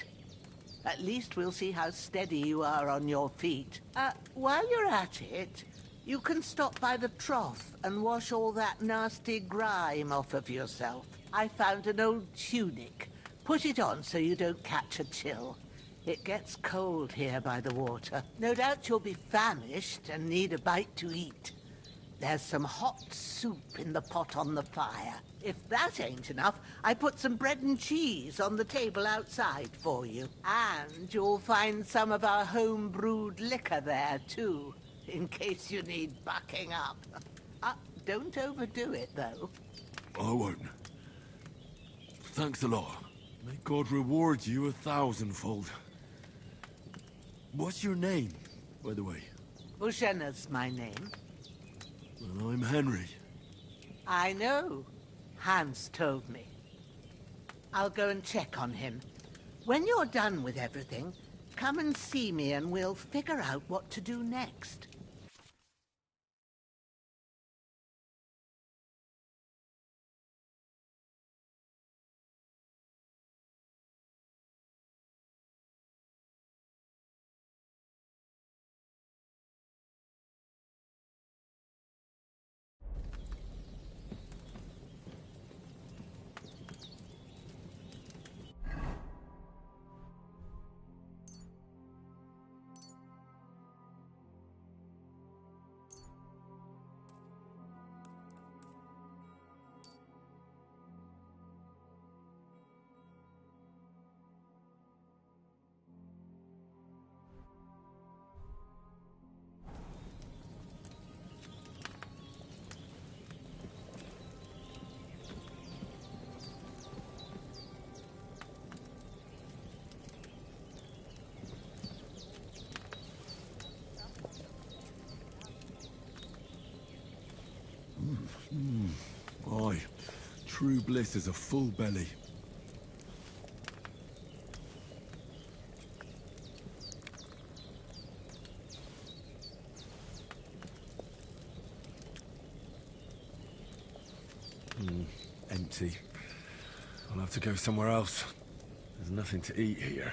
At least we'll see how steady you are on your feet. While you're at it, you can stop by the trough and wash all that nasty grime off of yourself. I found an old tunic. Put it on so you don't catch a chill. It gets cold here by the water. No doubt you'll be famished and need a bite to eat. There's some hot soup in the pot on the fire. If that ain't enough, I put some bread and cheese on the table outside for you. And you'll find some of our home-brewed liquor there, too, in case you need bucking up. Don't overdo it, though. I won't. Thanks a lot. May God reward you 1,000-fold. What's your name, by the way? Bushenna's my name. Well, I'm Henry. I know. Hans told me. I'll go and check on him. When you're done with everything, Come and see me and we'll figure out what to do next. Aye, true bliss is a full belly. Empty. I'll have to go somewhere else. There's nothing to eat here.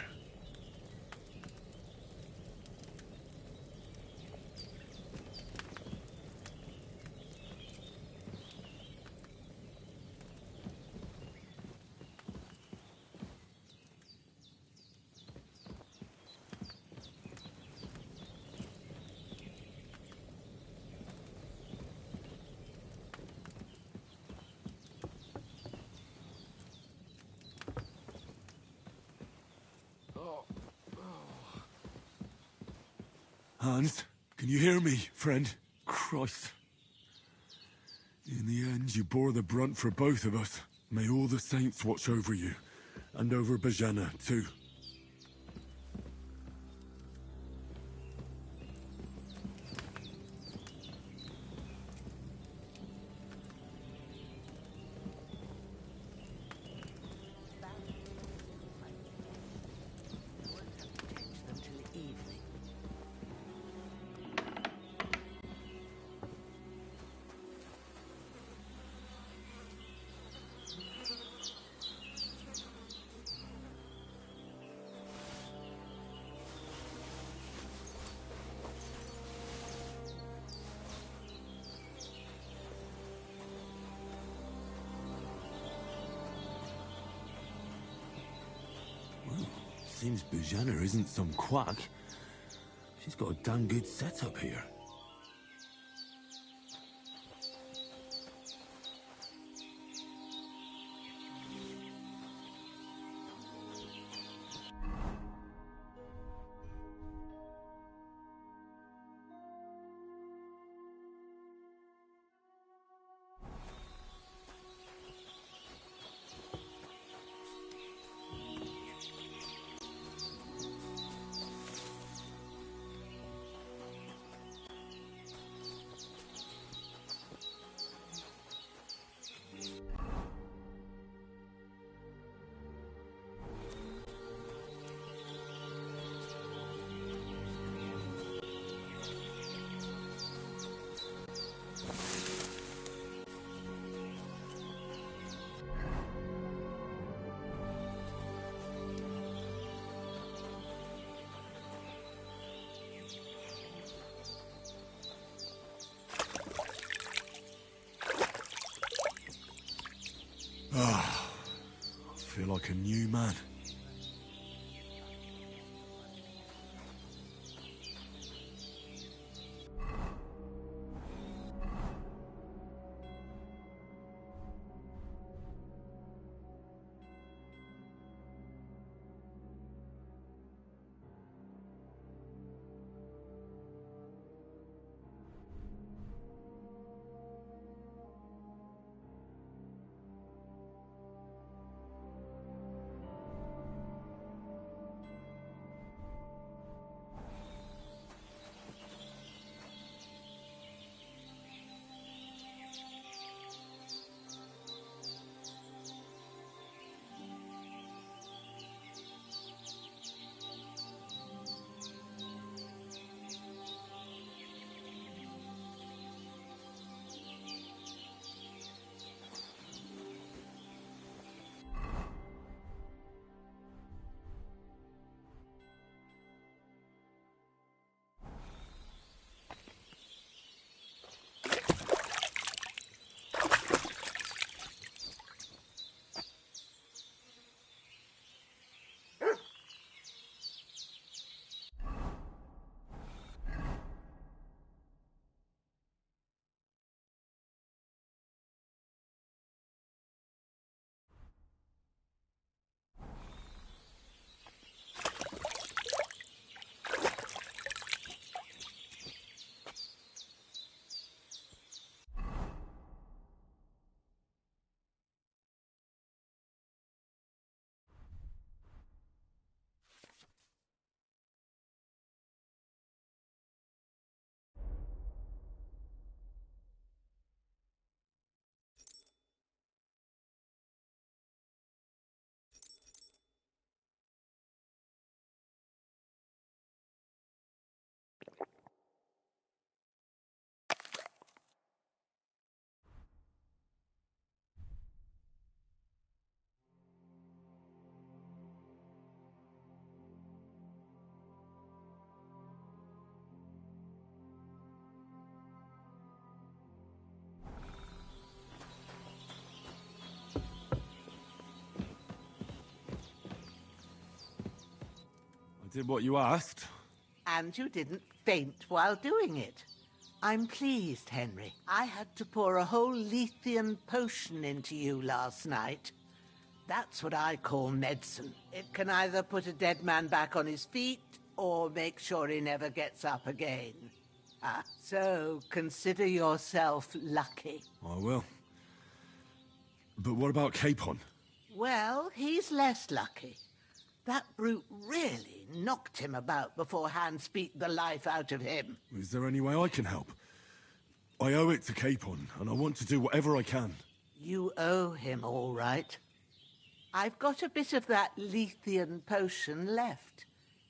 Hans, can you hear me, friend? Christ. In the end, you bore the brunt for both of us. May all the saints watch over you, and over Bajana, too. Seems Bajana isn't some quack. She's got a damn good setup here. Ah, I feel like a new man. did what you asked. And you didn't faint while doing it. I'm pleased, Henry. I had to pour a whole Lethean potion into you last night. That's what I call medicine. It can either put a dead man back on his feet or make sure he never gets up again. So consider yourself lucky. I will. But what about Capon? Well, he's less lucky. That brute really knocked him about before Hans beat the life out of him. Is there any way I can help? I owe it to Capon, and I want to do whatever I can. You owe him, all right. I've got a bit of that Lethean potion left.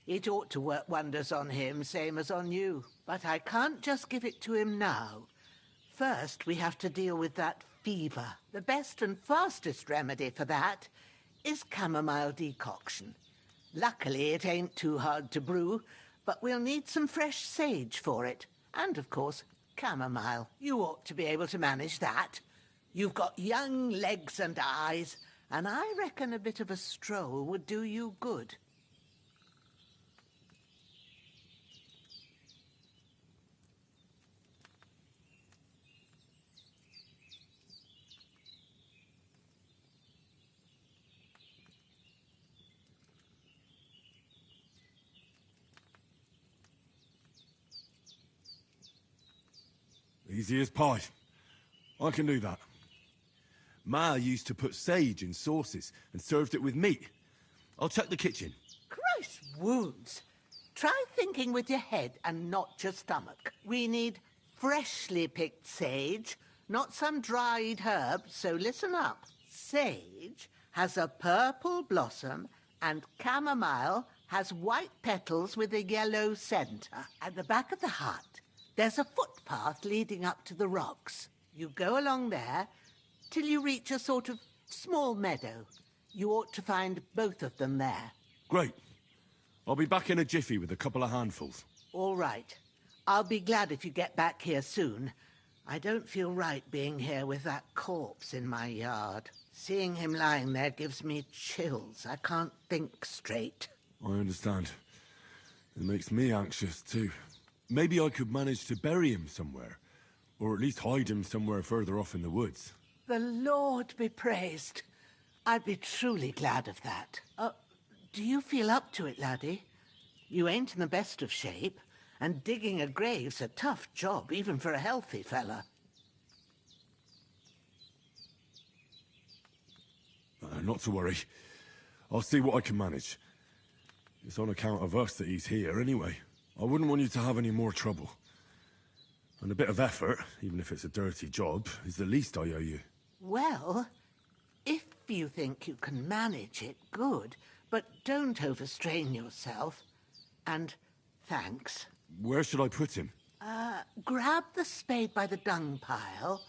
It ought to work wonders on him, same as on you. But I can't just give it to him now. First, we have to deal with that fever. The best and fastest remedy for that is chamomile decoction. Luckily, it ain't too hard to brew, but we'll need some fresh sage for it. And, of course, chamomile. You ought to be able to manage that. You've got young legs and eyes, and I reckon a bit of a stroll would do you good. Easy as pie. I can do that. Ma used to put sage in sauces and served it with meat. I'll check the kitchen. Christ wounds! Try thinking with your head and not your stomach. We need freshly picked sage, not some dried herb, so listen up. Sage has a purple blossom and chamomile has white petals with a yellow centre. At the back of the hut, there's a footpath leading up to the rocks. You go along there till you reach a sort of small meadow. You ought to find both of them there. Great. I'll be back in a jiffy with a couple of handfuls. All right. I'll be glad if you get back here soon. I don't feel right being here with that corpse in my yard. Seeing him lying there gives me chills. I can't think straight. I understand. It makes me anxious, too. Maybe I could manage to bury him somewhere. Or at least hide him somewhere further off in the woods. The Lord be praised. I'd be truly glad of that. Do you feel up to it, laddie? You ain't in the best of shape, and digging a grave's a tough job, even for a healthy fella. Not to worry. I'll see what I can manage. It's on account of us that he's here, anyway. I wouldn't want you to have any more trouble. And a bit of effort, even if it's a dirty job, is the least I owe you. Well, if you think you can manage it, good. But don't overstrain yourself. And thanks. Where should I put him? Grab the spade by the dung pile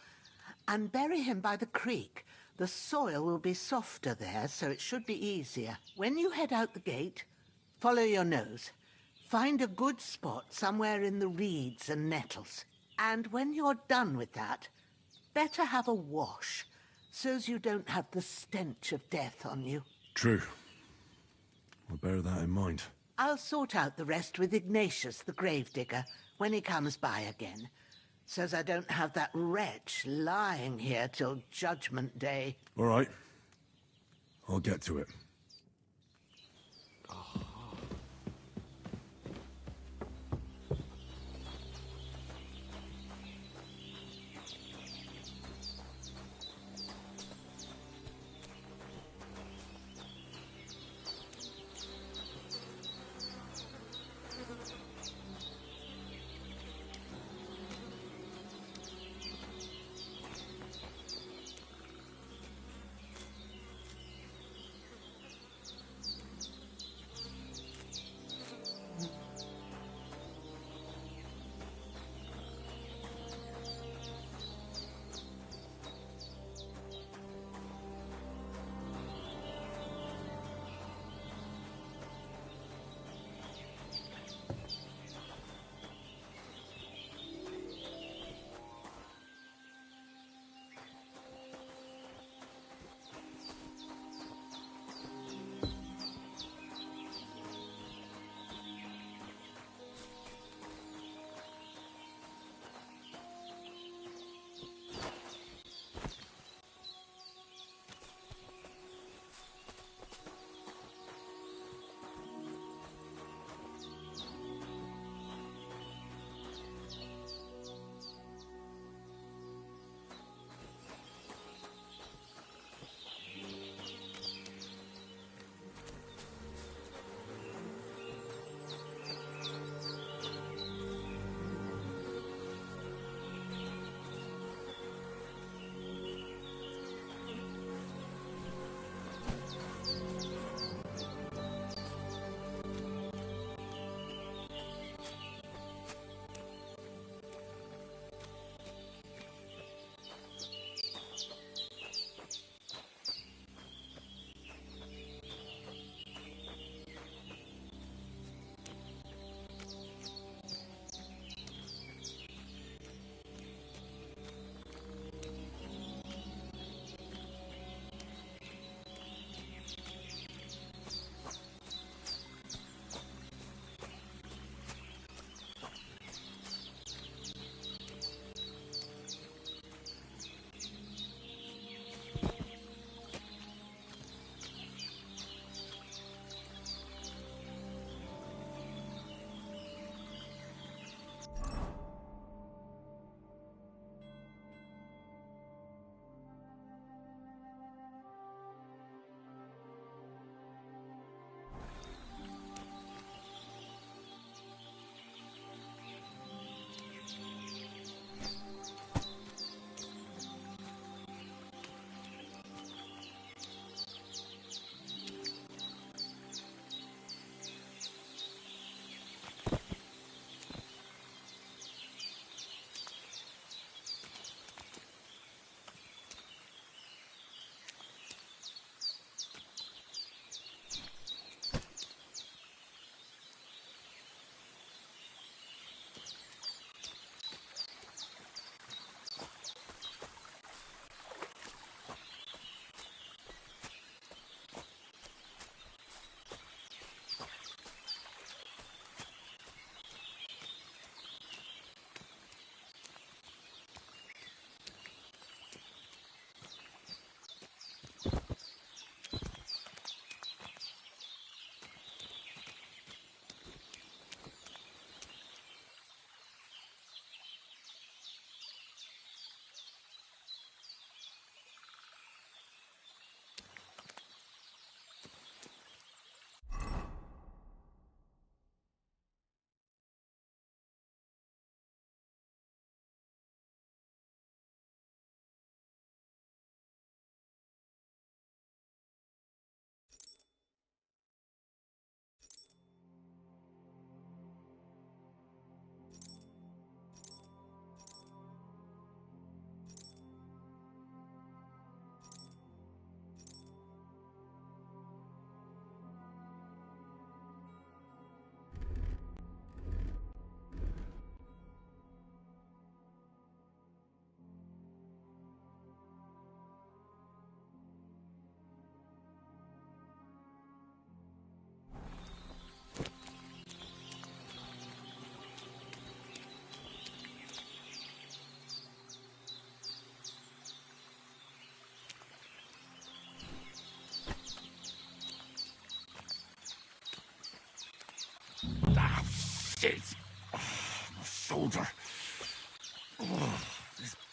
and bury him by the creek. The soil will be softer there, so it should be easier. When you head out the gate, follow your nose. Find a good spot somewhere in the reeds and nettles. And when you're done with that, better have a wash, so's you don't have the stench of death on you. True. I'll bear that in mind. I'll sort out the rest with Ignatius, the gravedigger, when he comes by again, so's I don't have that wretch lying here till Judgment Day. All right. I'll get to it.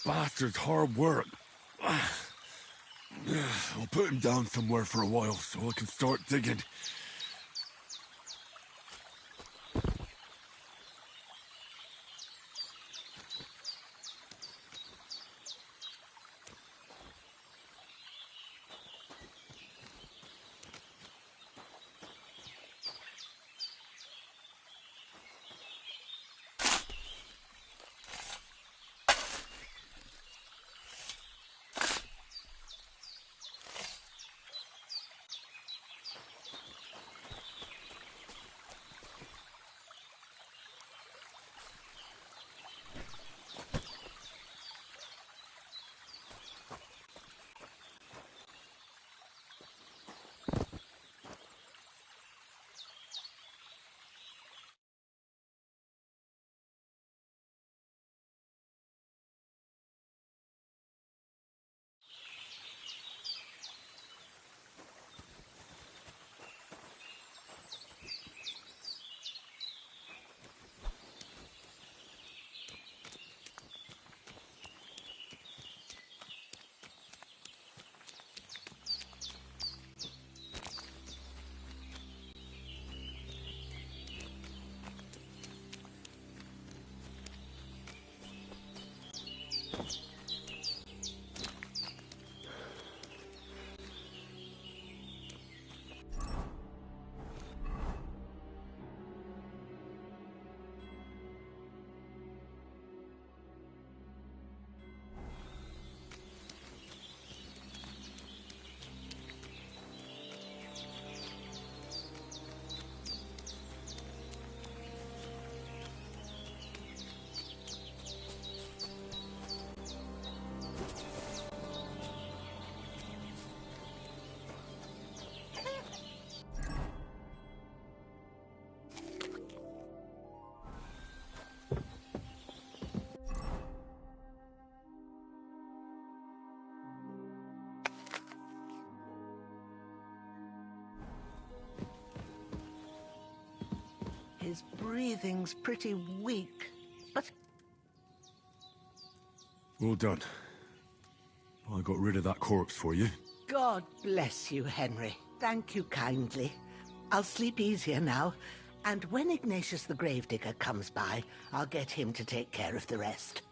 bastard's hard work. I'll put him down somewhere for a while so I can start digging. His breathing's pretty weak, but... Well done. I got rid of that corpse for you. God bless you, Henry. Thank you kindly. I'll sleep easier now, and when Ignatius the Gravedigger comes by, I'll get him to take care of the rest.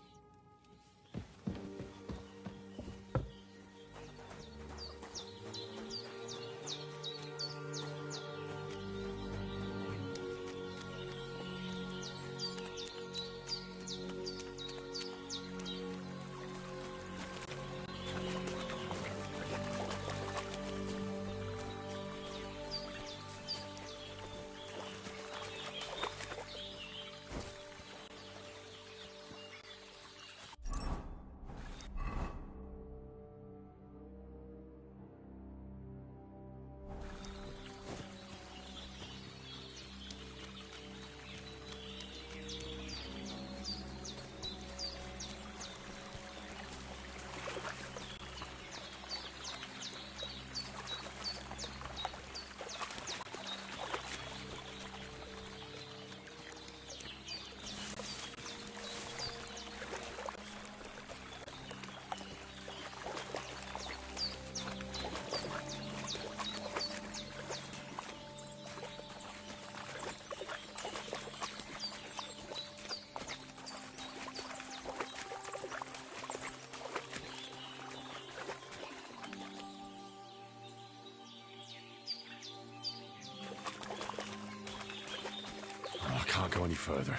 I can't go any further.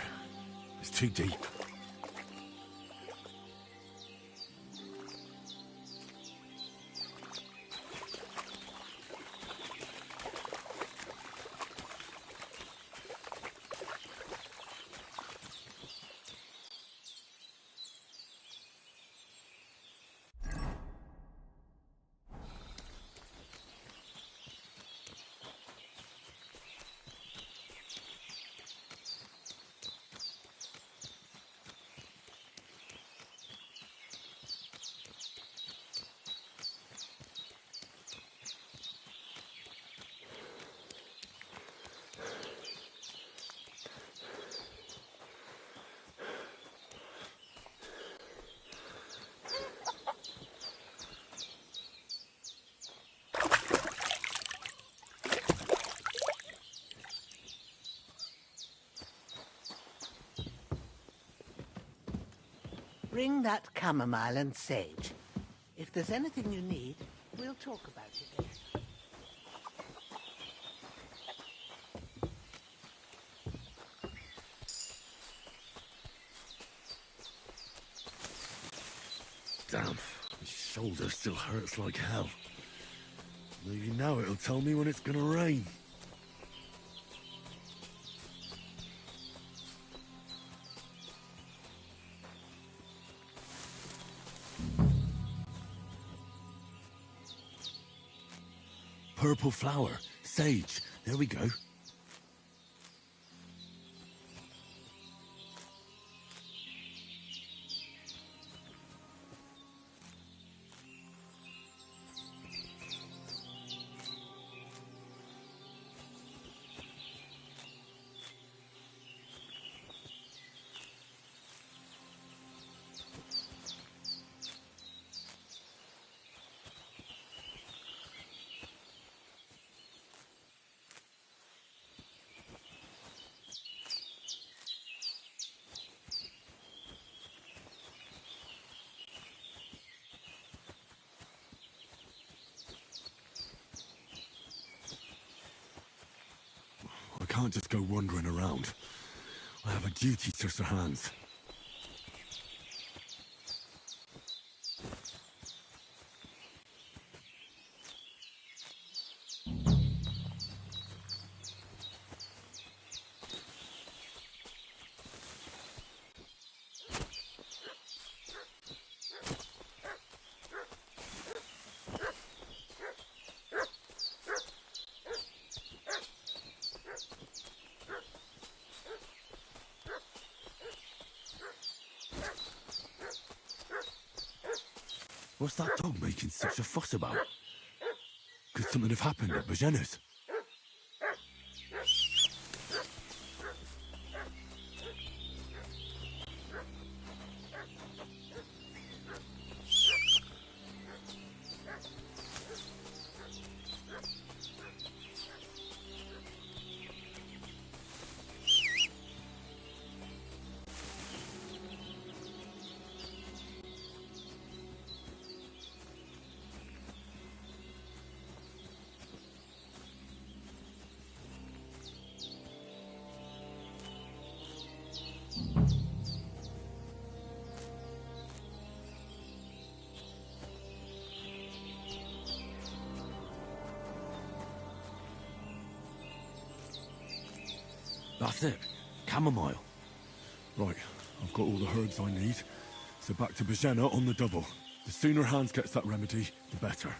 It's too deep. bring that chamomile and sage. If there's anything you need, we'll talk about it later. Damn, my shoulder still hurts like hell. Maybe now it'll tell me when it's gonna rain. Purple flower, sage, there we go. I can't just go wandering around. I have a duty to Sir Hans. What's that dog making such a fuss about? Could something have happened at Bajena's? That's it. Chamomile. Right, I've got all the herbs I need. So back to Bajena on the double. The sooner Hans gets that remedy, the better.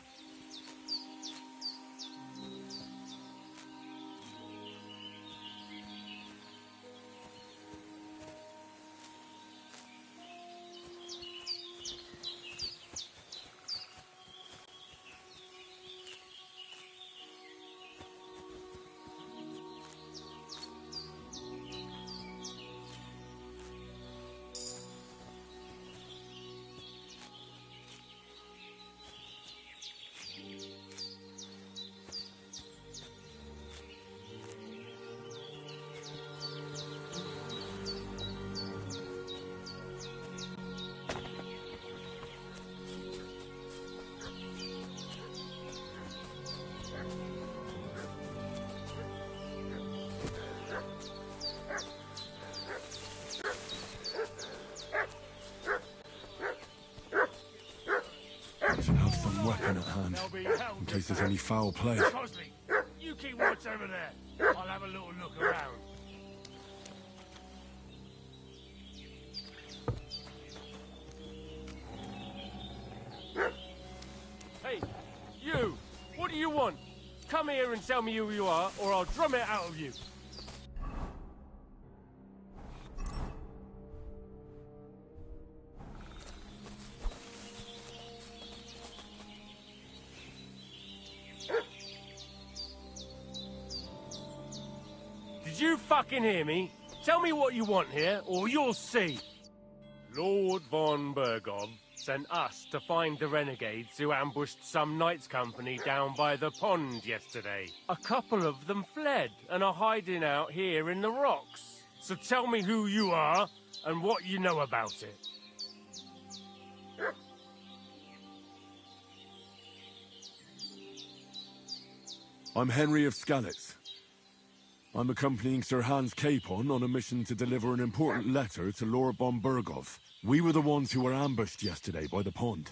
Should have some weapon at hand, in case there's any foul play. Cosley, you keep watch over there. I'll have a little look around. Hey, you! What do you want? Come here and tell me who you are, or I'll drum it out of you. Did you fucking hear me? Tell me what you want here, or you'll see. Lord von Bergov sent us to find the renegades who ambushed some knights' company down by the pond yesterday. A couple of them fled and are hiding out here in the rocks. So tell me who you are and what you know about it. I'm Henry of Skalitz. I'm accompanying Sir Hans Capon on a mission to deliver an important letter to Lord von Burgov. We were the ones who were ambushed yesterday by the pond.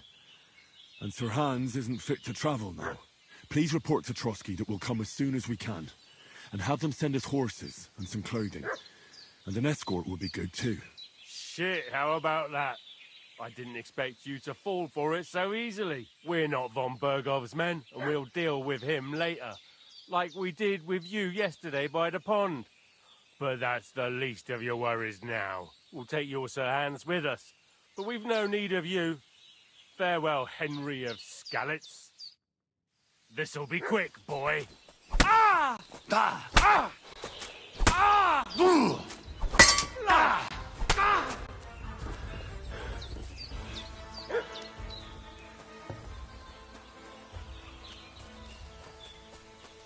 And Sir Hans isn't fit to travel now. Please report to Trotsky that we'll come as soon as we can. And have them send us horses and some clothing. And an escort would be good too. Shit, how about that? I didn't expect you to fall for it so easily. We're not von Burgov's men, and we'll deal with him later. Like we did with you yesterday by the pond. But that's the least of your worries now. We'll take your Sir Hans with us. But we've no need of you. Farewell, Henry of Skalitz. This'll be quick, boy. Ah! Ah! Ah! Ah! Ah! Ah!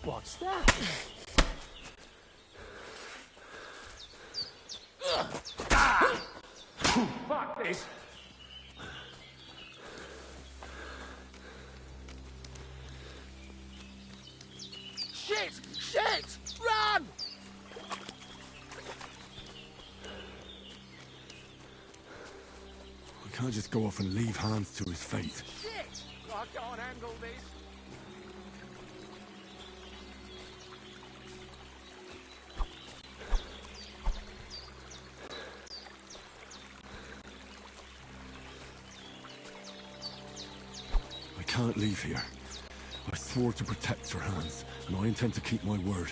What's that? Fuck this! Shit! Shit! Run! We can't just go off and leave Hans to his fate. Shit! I can't handle this. I can't leave here. I swore to protect Sir Hans, and I intend to keep my word.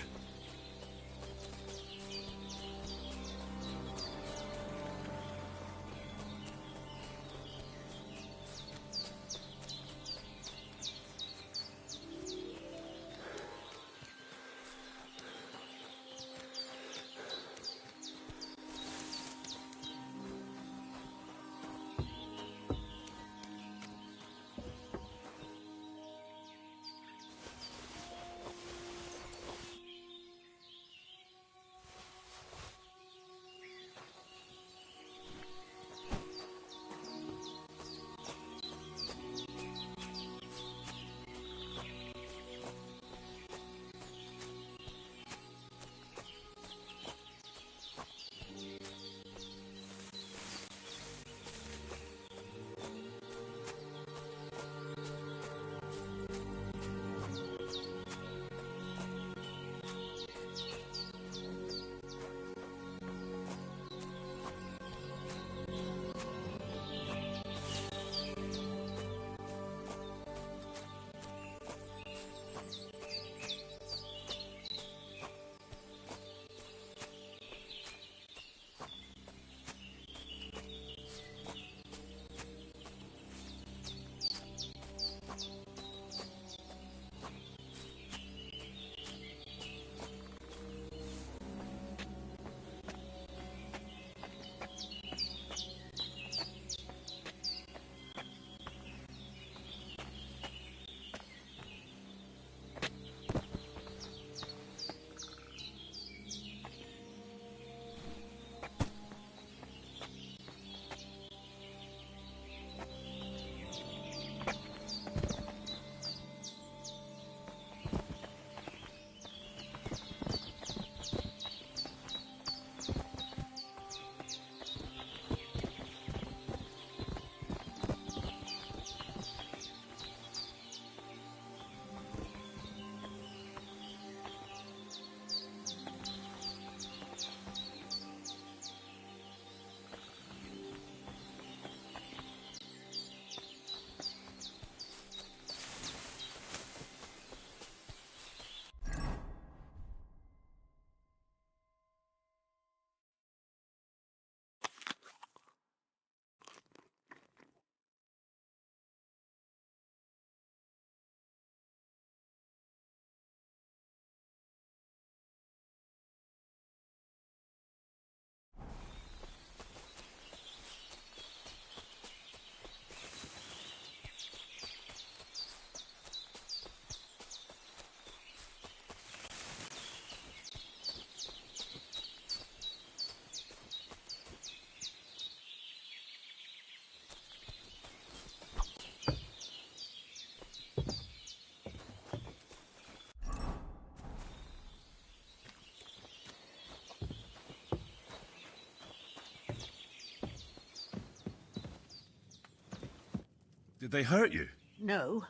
Did they hurt you? No,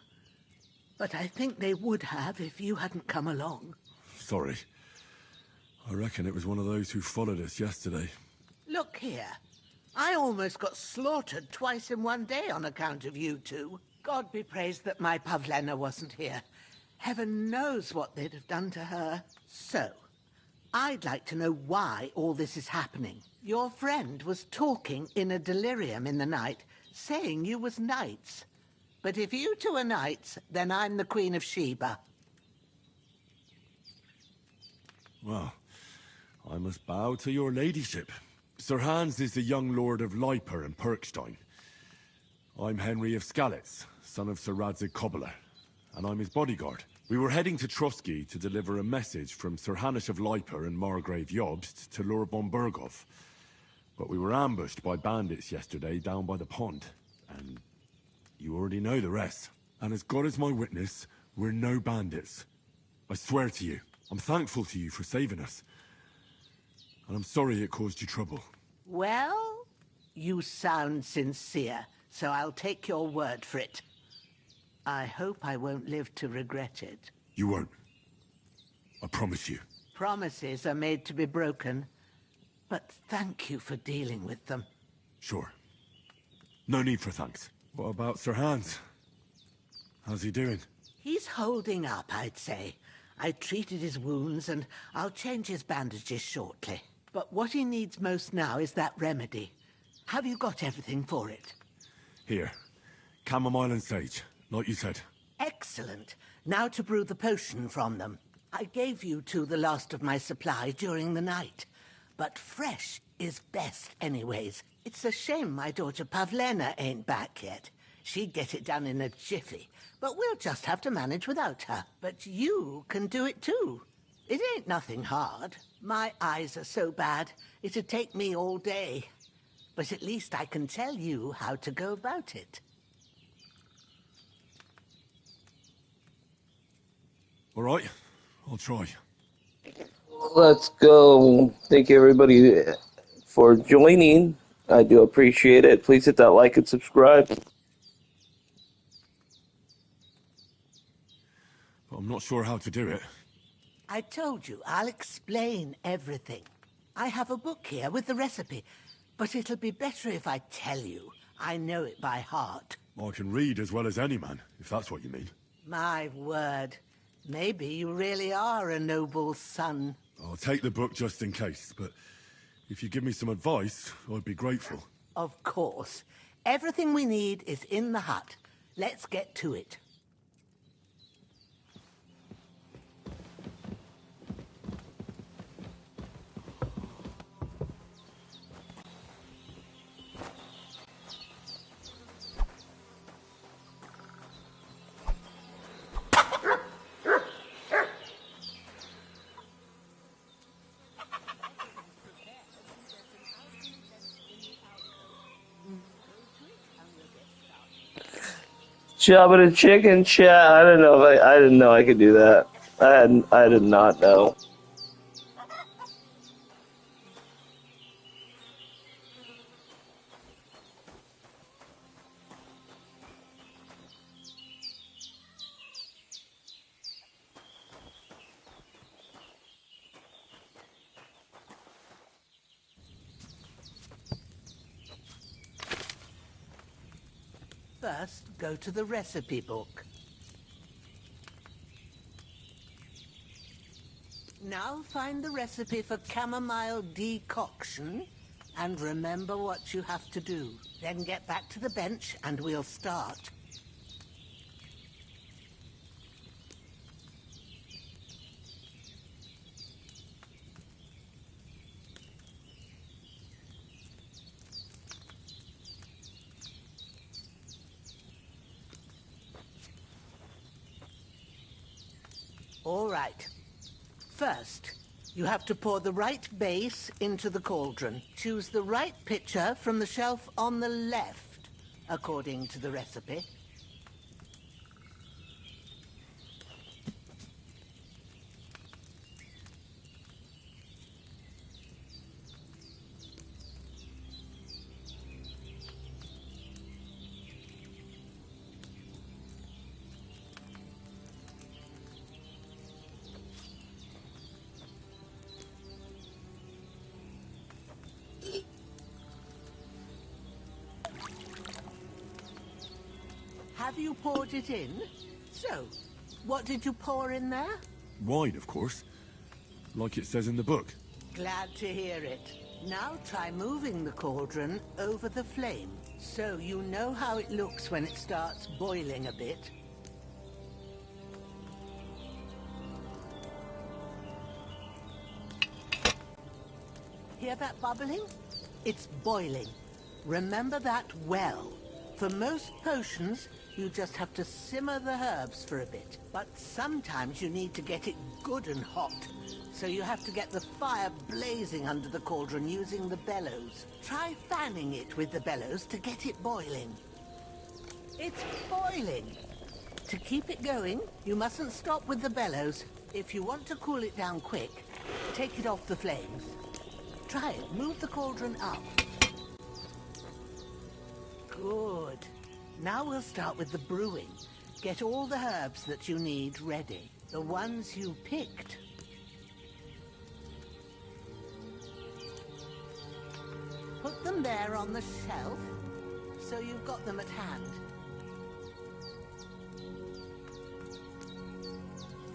but I think they would have if you hadn't come along. Sorry. I reckon it was one of those who followed us yesterday. Look here. I almost got slaughtered twice in one day on account of you two. God be praised that my Pavlena wasn't here. Heaven knows what they'd have done to her. So, I'd like to know why all this is happening. Your friend was talking in a delirium in the night, saying you was knights. But if you two are knights, then I'm the Queen of Sheba. Well, I must bow to your ladyship. Sir Hans is the young lord of Leiper and Perkstein. I'm Henry of Skalitz, son of Sir Radzig Kobyla, and I'm his bodyguard. We were heading to Trotsky to deliver a message from Sir Hanush of Leiper and Margrave Jobst to Lord von Bergov. But we were ambushed by bandits yesterday down by the pond, and you already know the rest. And as God is my witness, we're no bandits. I swear to you, I'm thankful to you for saving us. And I'm sorry it caused you trouble. Well, you sound sincere, so I'll take your word for it. I hope I won't live to regret it. You won't. I promise you. Promises are made to be broken, but thank you for dealing with them. Sure. No need for thanks. What about Sir Hans? How's he doing? He's holding up, I'd say. I treated his wounds, and I'll change his bandages shortly. But what he needs most now is that remedy. Have you got everything for it? Here. Chamomile and sage, like you said. Excellent. Now to brew the potion from them. I gave you two the last of my supply during the night. But fresh is best anyways. It's a shame my daughter Pavlena ain't back yet. She'd get it done in a jiffy. But we'll just have to manage without her. But you can do it too. It ain't nothing hard. My eyes are so bad, it'd take me all day. But at least I can tell you how to go about it. All right, I'll try. Let's go. Thank you, everybody, for joining. I do appreciate it. Please hit that like and subscribe. But I'm not sure how to do it. I told you, I'll explain everything. I have a book here with the recipe, but it'll be better if I tell you. I know it by heart. I can read as well as any man, if that's what you mean. My word. Maybe you really are a noble son. I'll take the book just in case, but if you give me some advice, I'd be grateful. Of course. Everything we need is in the hut. Let's get to it. Chopping a chicken, chat. I don't know if I didn't know I could do that. I did not know. First, go to the recipe book. Now find the recipe for chamomile decoction, and remember what you have to do. Then get back to the bench, and we'll start. All right. First, you have to pour the right base into the cauldron. Choose the right pitcher from the shelf on the left, according to the recipe. Have you poured it in? So, what did you pour in there? Wine, of course. Like it says in the book. Glad to hear it. Now try moving the cauldron over the flame, so you know how it looks when it starts boiling a bit. Hear that bubbling? It's boiling. Remember that well. For most potions, you just have to simmer the herbs for a bit. But sometimes you need to get it good and hot. So you have to get the fire blazing under the cauldron using the bellows. Try fanning it with the bellows to get it boiling. It's boiling. To keep it going, you mustn't stop with the bellows. If you want to cool it down quick, take it off the flames. Try it. Move the cauldron up. Good. Now we'll start with the brewing. Get all the herbs that you need ready. The ones you picked. Put them there on the shelf, so you've got them at hand.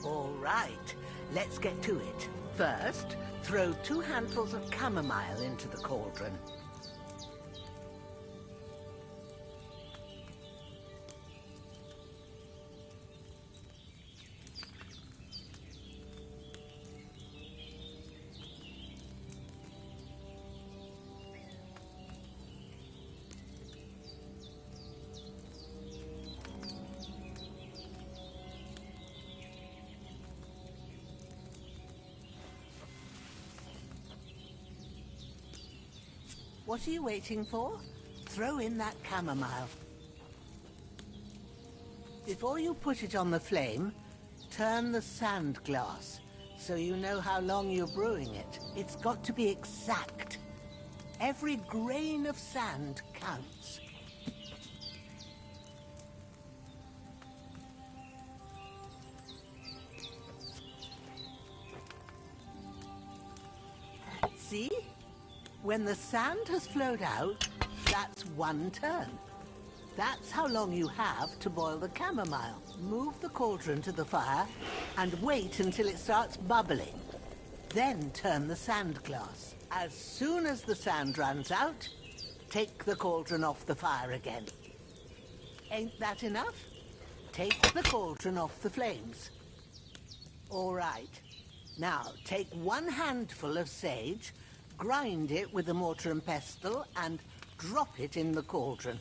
All right, let's get to it. First, throw 2 handfuls of chamomile into the cauldron. What are you waiting for? Throw in that chamomile. Before you put it on the flame, turn the sand glass so you know how long you're brewing it. It's got to be exact. Every grain of sand counts. See? When the sand has flowed out, that's 1 turn. That's how long you have to boil the chamomile. Move the cauldron to the fire and wait until it starts bubbling. Then turn the sand glass. As soon as the sand runs out, take the cauldron off the fire again. Ain't that enough? Take the cauldron off the flames. All right. Now, take 1 handful of sage, grind it with a mortar and pestle, and drop it in the cauldron.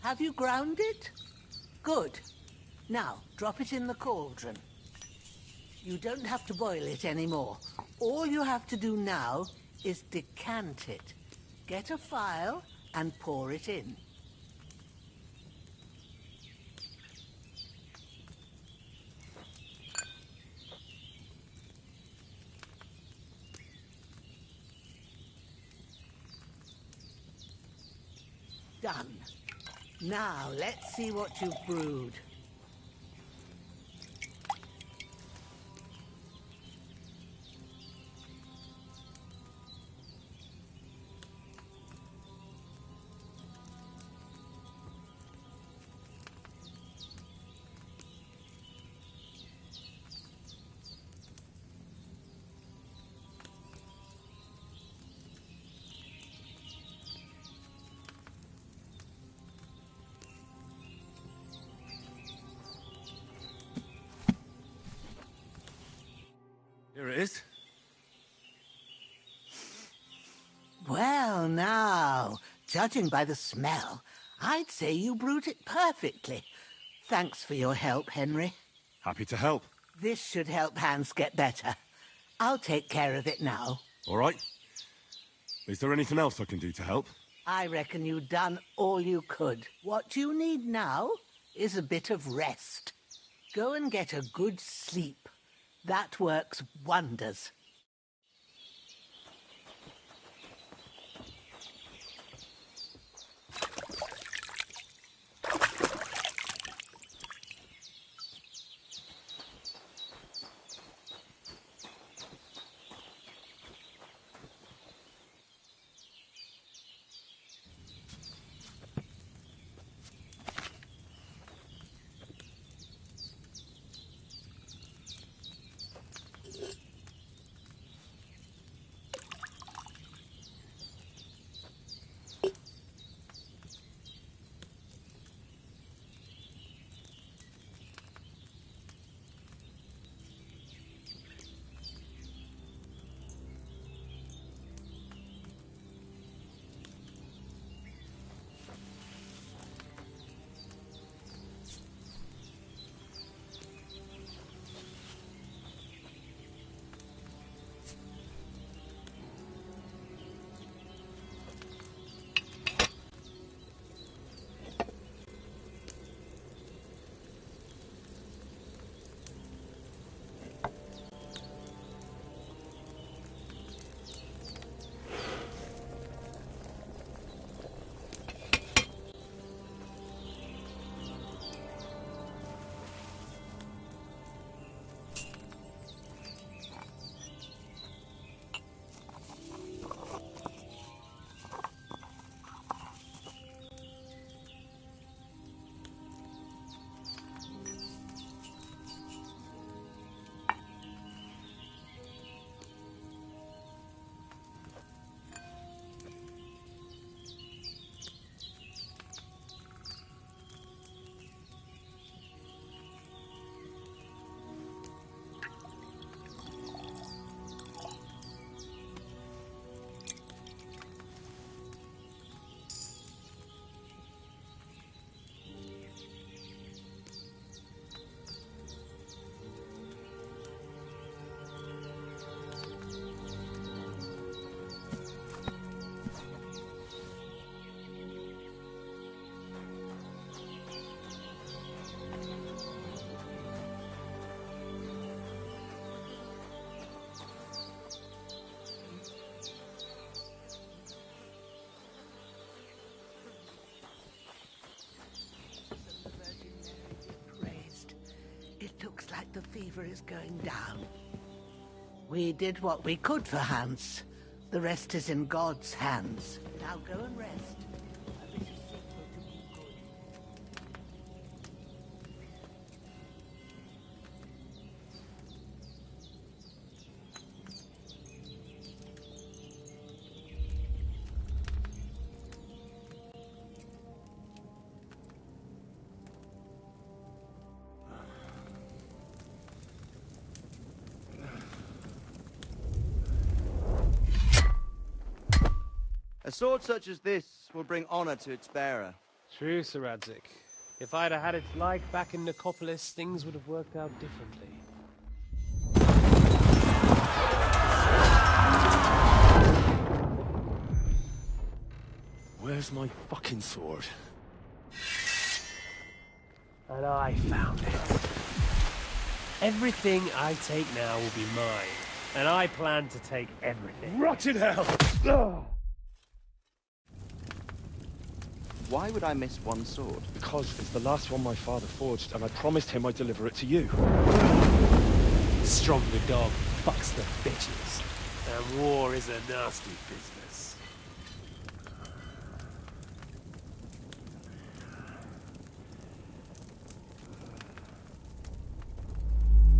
Have you ground it? Good. Now, drop it in the cauldron. You don't have to boil it anymore. All you have to do now is decant it. Get a phial and pour it in. Done. Now, let's see what you've brewed. Here it is. Well, now, judging by the smell, I'd say you brewed it perfectly. Thanks for your help, Henry. Happy to help. This should help Hans get better. I'll take care of it now. All right. Is there anything else I can do to help? I reckon you've done all you could. What you need now is a bit of rest. Go and get a good sleep. That works wonders. river is going down. We did what we could for Hans. The rest is in God's hands. Now go and rest. A bit of sleep will do you good. A sword such as this will bring honor to its bearer. True, Sir Radzik. If I'd have had its like back in Nicopolis, things would have worked out differently. Where's my fucking sword? And I found it. Everything I take now will be mine, and I plan to take everything. Rotted hell! Why would I miss one sword? Because it's the last one my father forged, and I promised him I'd deliver it to you. Stronger dog fucks the bitches, and war is a nasty business.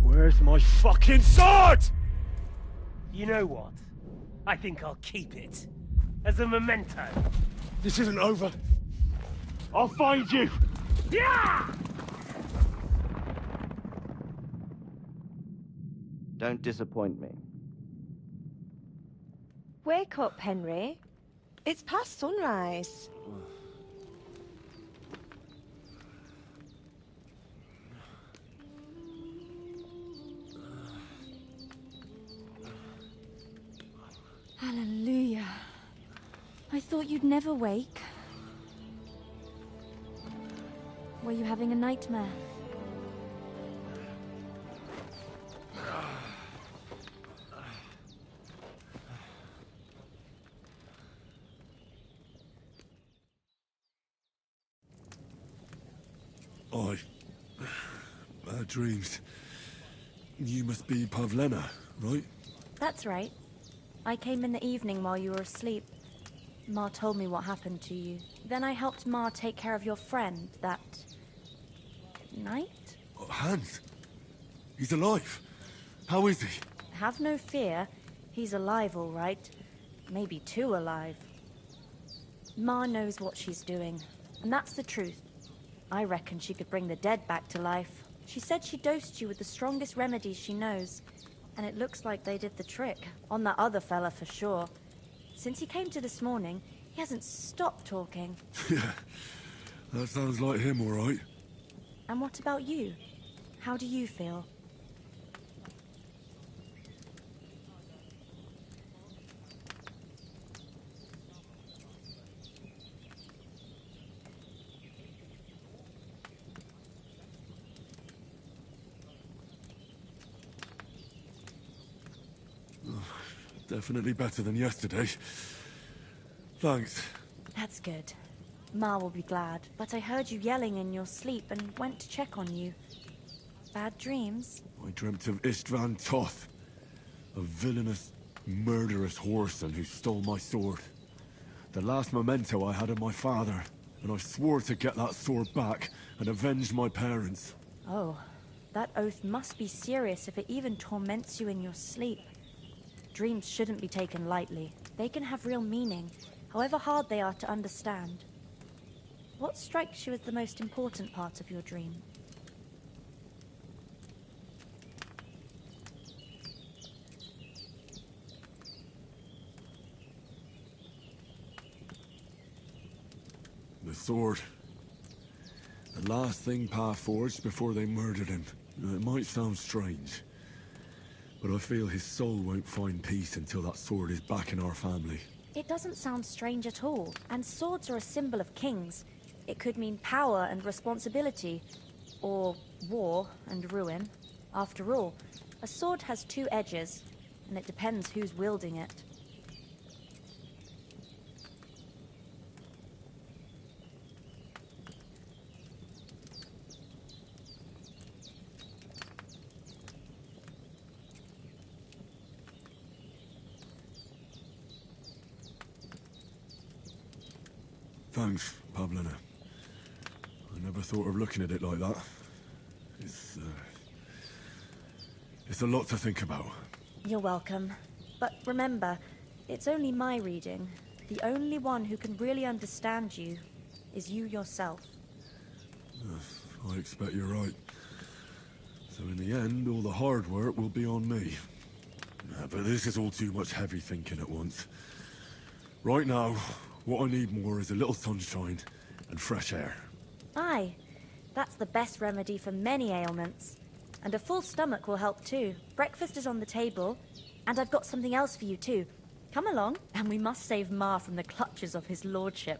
Where's my fucking sword? You know what? I think I'll keep it. As a memento. This isn't over. I'll find you! Yeah! Don't disappoint me. Wake up, Henry. It's past sunrise. Hallelujah. I thought you'd never wake. Were you having a nightmare? Bad dreams. You must be Pavlena, right? That's right. I came in the evening while you were asleep. Ma told me what happened to you. Then I helped Ma take care of your friend that night? Oh, Hans? He's alive. How is he? Have no fear. He's alive, all right. Maybe too alive. Ma knows what she's doing, and that's the truth. I reckon she could bring the dead back to life. She said she dosed you with the strongest remedies she knows, and it looks like they did the trick. On that other fella for sure. Since he came to this morning, he hasn't stopped talking. Yeah, that sounds like him, all right. And what about you? How do you feel? Definitely better than yesterday. Thanks. That's good. Ma will be glad, but I heard you yelling in your sleep and went to check on you. Bad dreams? I dreamt of Istvan Toth, a villainous, murderous whoreson who stole my sword. The last memento I had of my father, and I swore to get that sword back and avenge my parents. Oh, that oath must be serious if it even torments you in your sleep. Dreams shouldn't be taken lightly. They can have real meaning, however hard they are to understand. What strikes you as the most important part of your dream? The sword. The last thing Pa forged before they murdered him. It might sound strange, but I feel his soul won't find peace until that sword is back in our family. It doesn't sound strange at all, and swords are a symbol of kings. It could mean power and responsibility, or war and ruin. After all, a sword has two edges, and it depends who's wielding it. Thanks, Pavlina. I never thought of looking at it like that. It's a lot to think about. You're welcome. But remember, it's only my reading. The only one who can really understand you is you yourself. I expect you're right. So in the end, all the hard work will be on me. But this is all too much heavy thinking at once. Right now, what I need more is a little sunshine and fresh air. Aye, that's the best remedy for many ailments. And a full stomach will help too. Breakfast is on the table, and I've got something else for you too. Come along, and we must save Ma from the clutches of his lordship.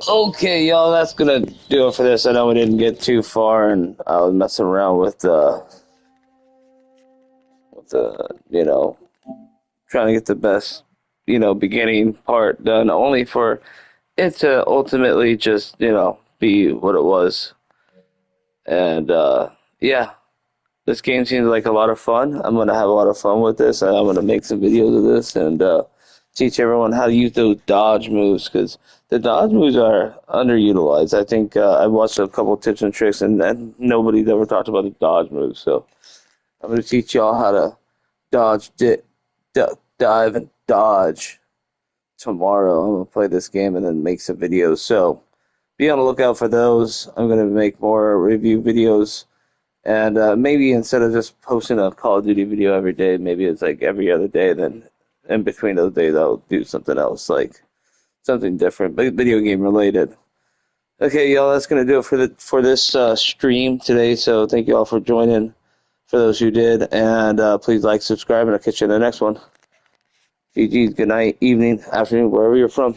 Okay, y'all, that's gonna do it for this. I know we didn't get too far, and I was messing around with trying to get the best, beginning part done, only for it to ultimately just, be what it was. And yeah, this game seems like a lot of fun. I'm gonna have a lot of fun with this, and I'm gonna make some videos of this and teach everyone how to use those dodge moves, because the dodge moves are underutilized. I think I watched a couple tips and tricks, and nobody's ever talked about the dodge moves. So I'm gonna teach y'all how to dodge, dive, and dodge tomorrow. I'm gonna play this game and then make some videos. So be on the lookout for those. I'm gonna make more review videos. And maybe instead of just posting a Call of Duty video every day, maybe it's like every other day. Then in between those days, I'll do something else, like something different, but video game related. Okay, y'all, that's gonna do it for this stream today. So thank you all for joining. For those who did, and please like, subscribe, and I'll catch you in the next one. GG's, good night, evening, afternoon, wherever you're from.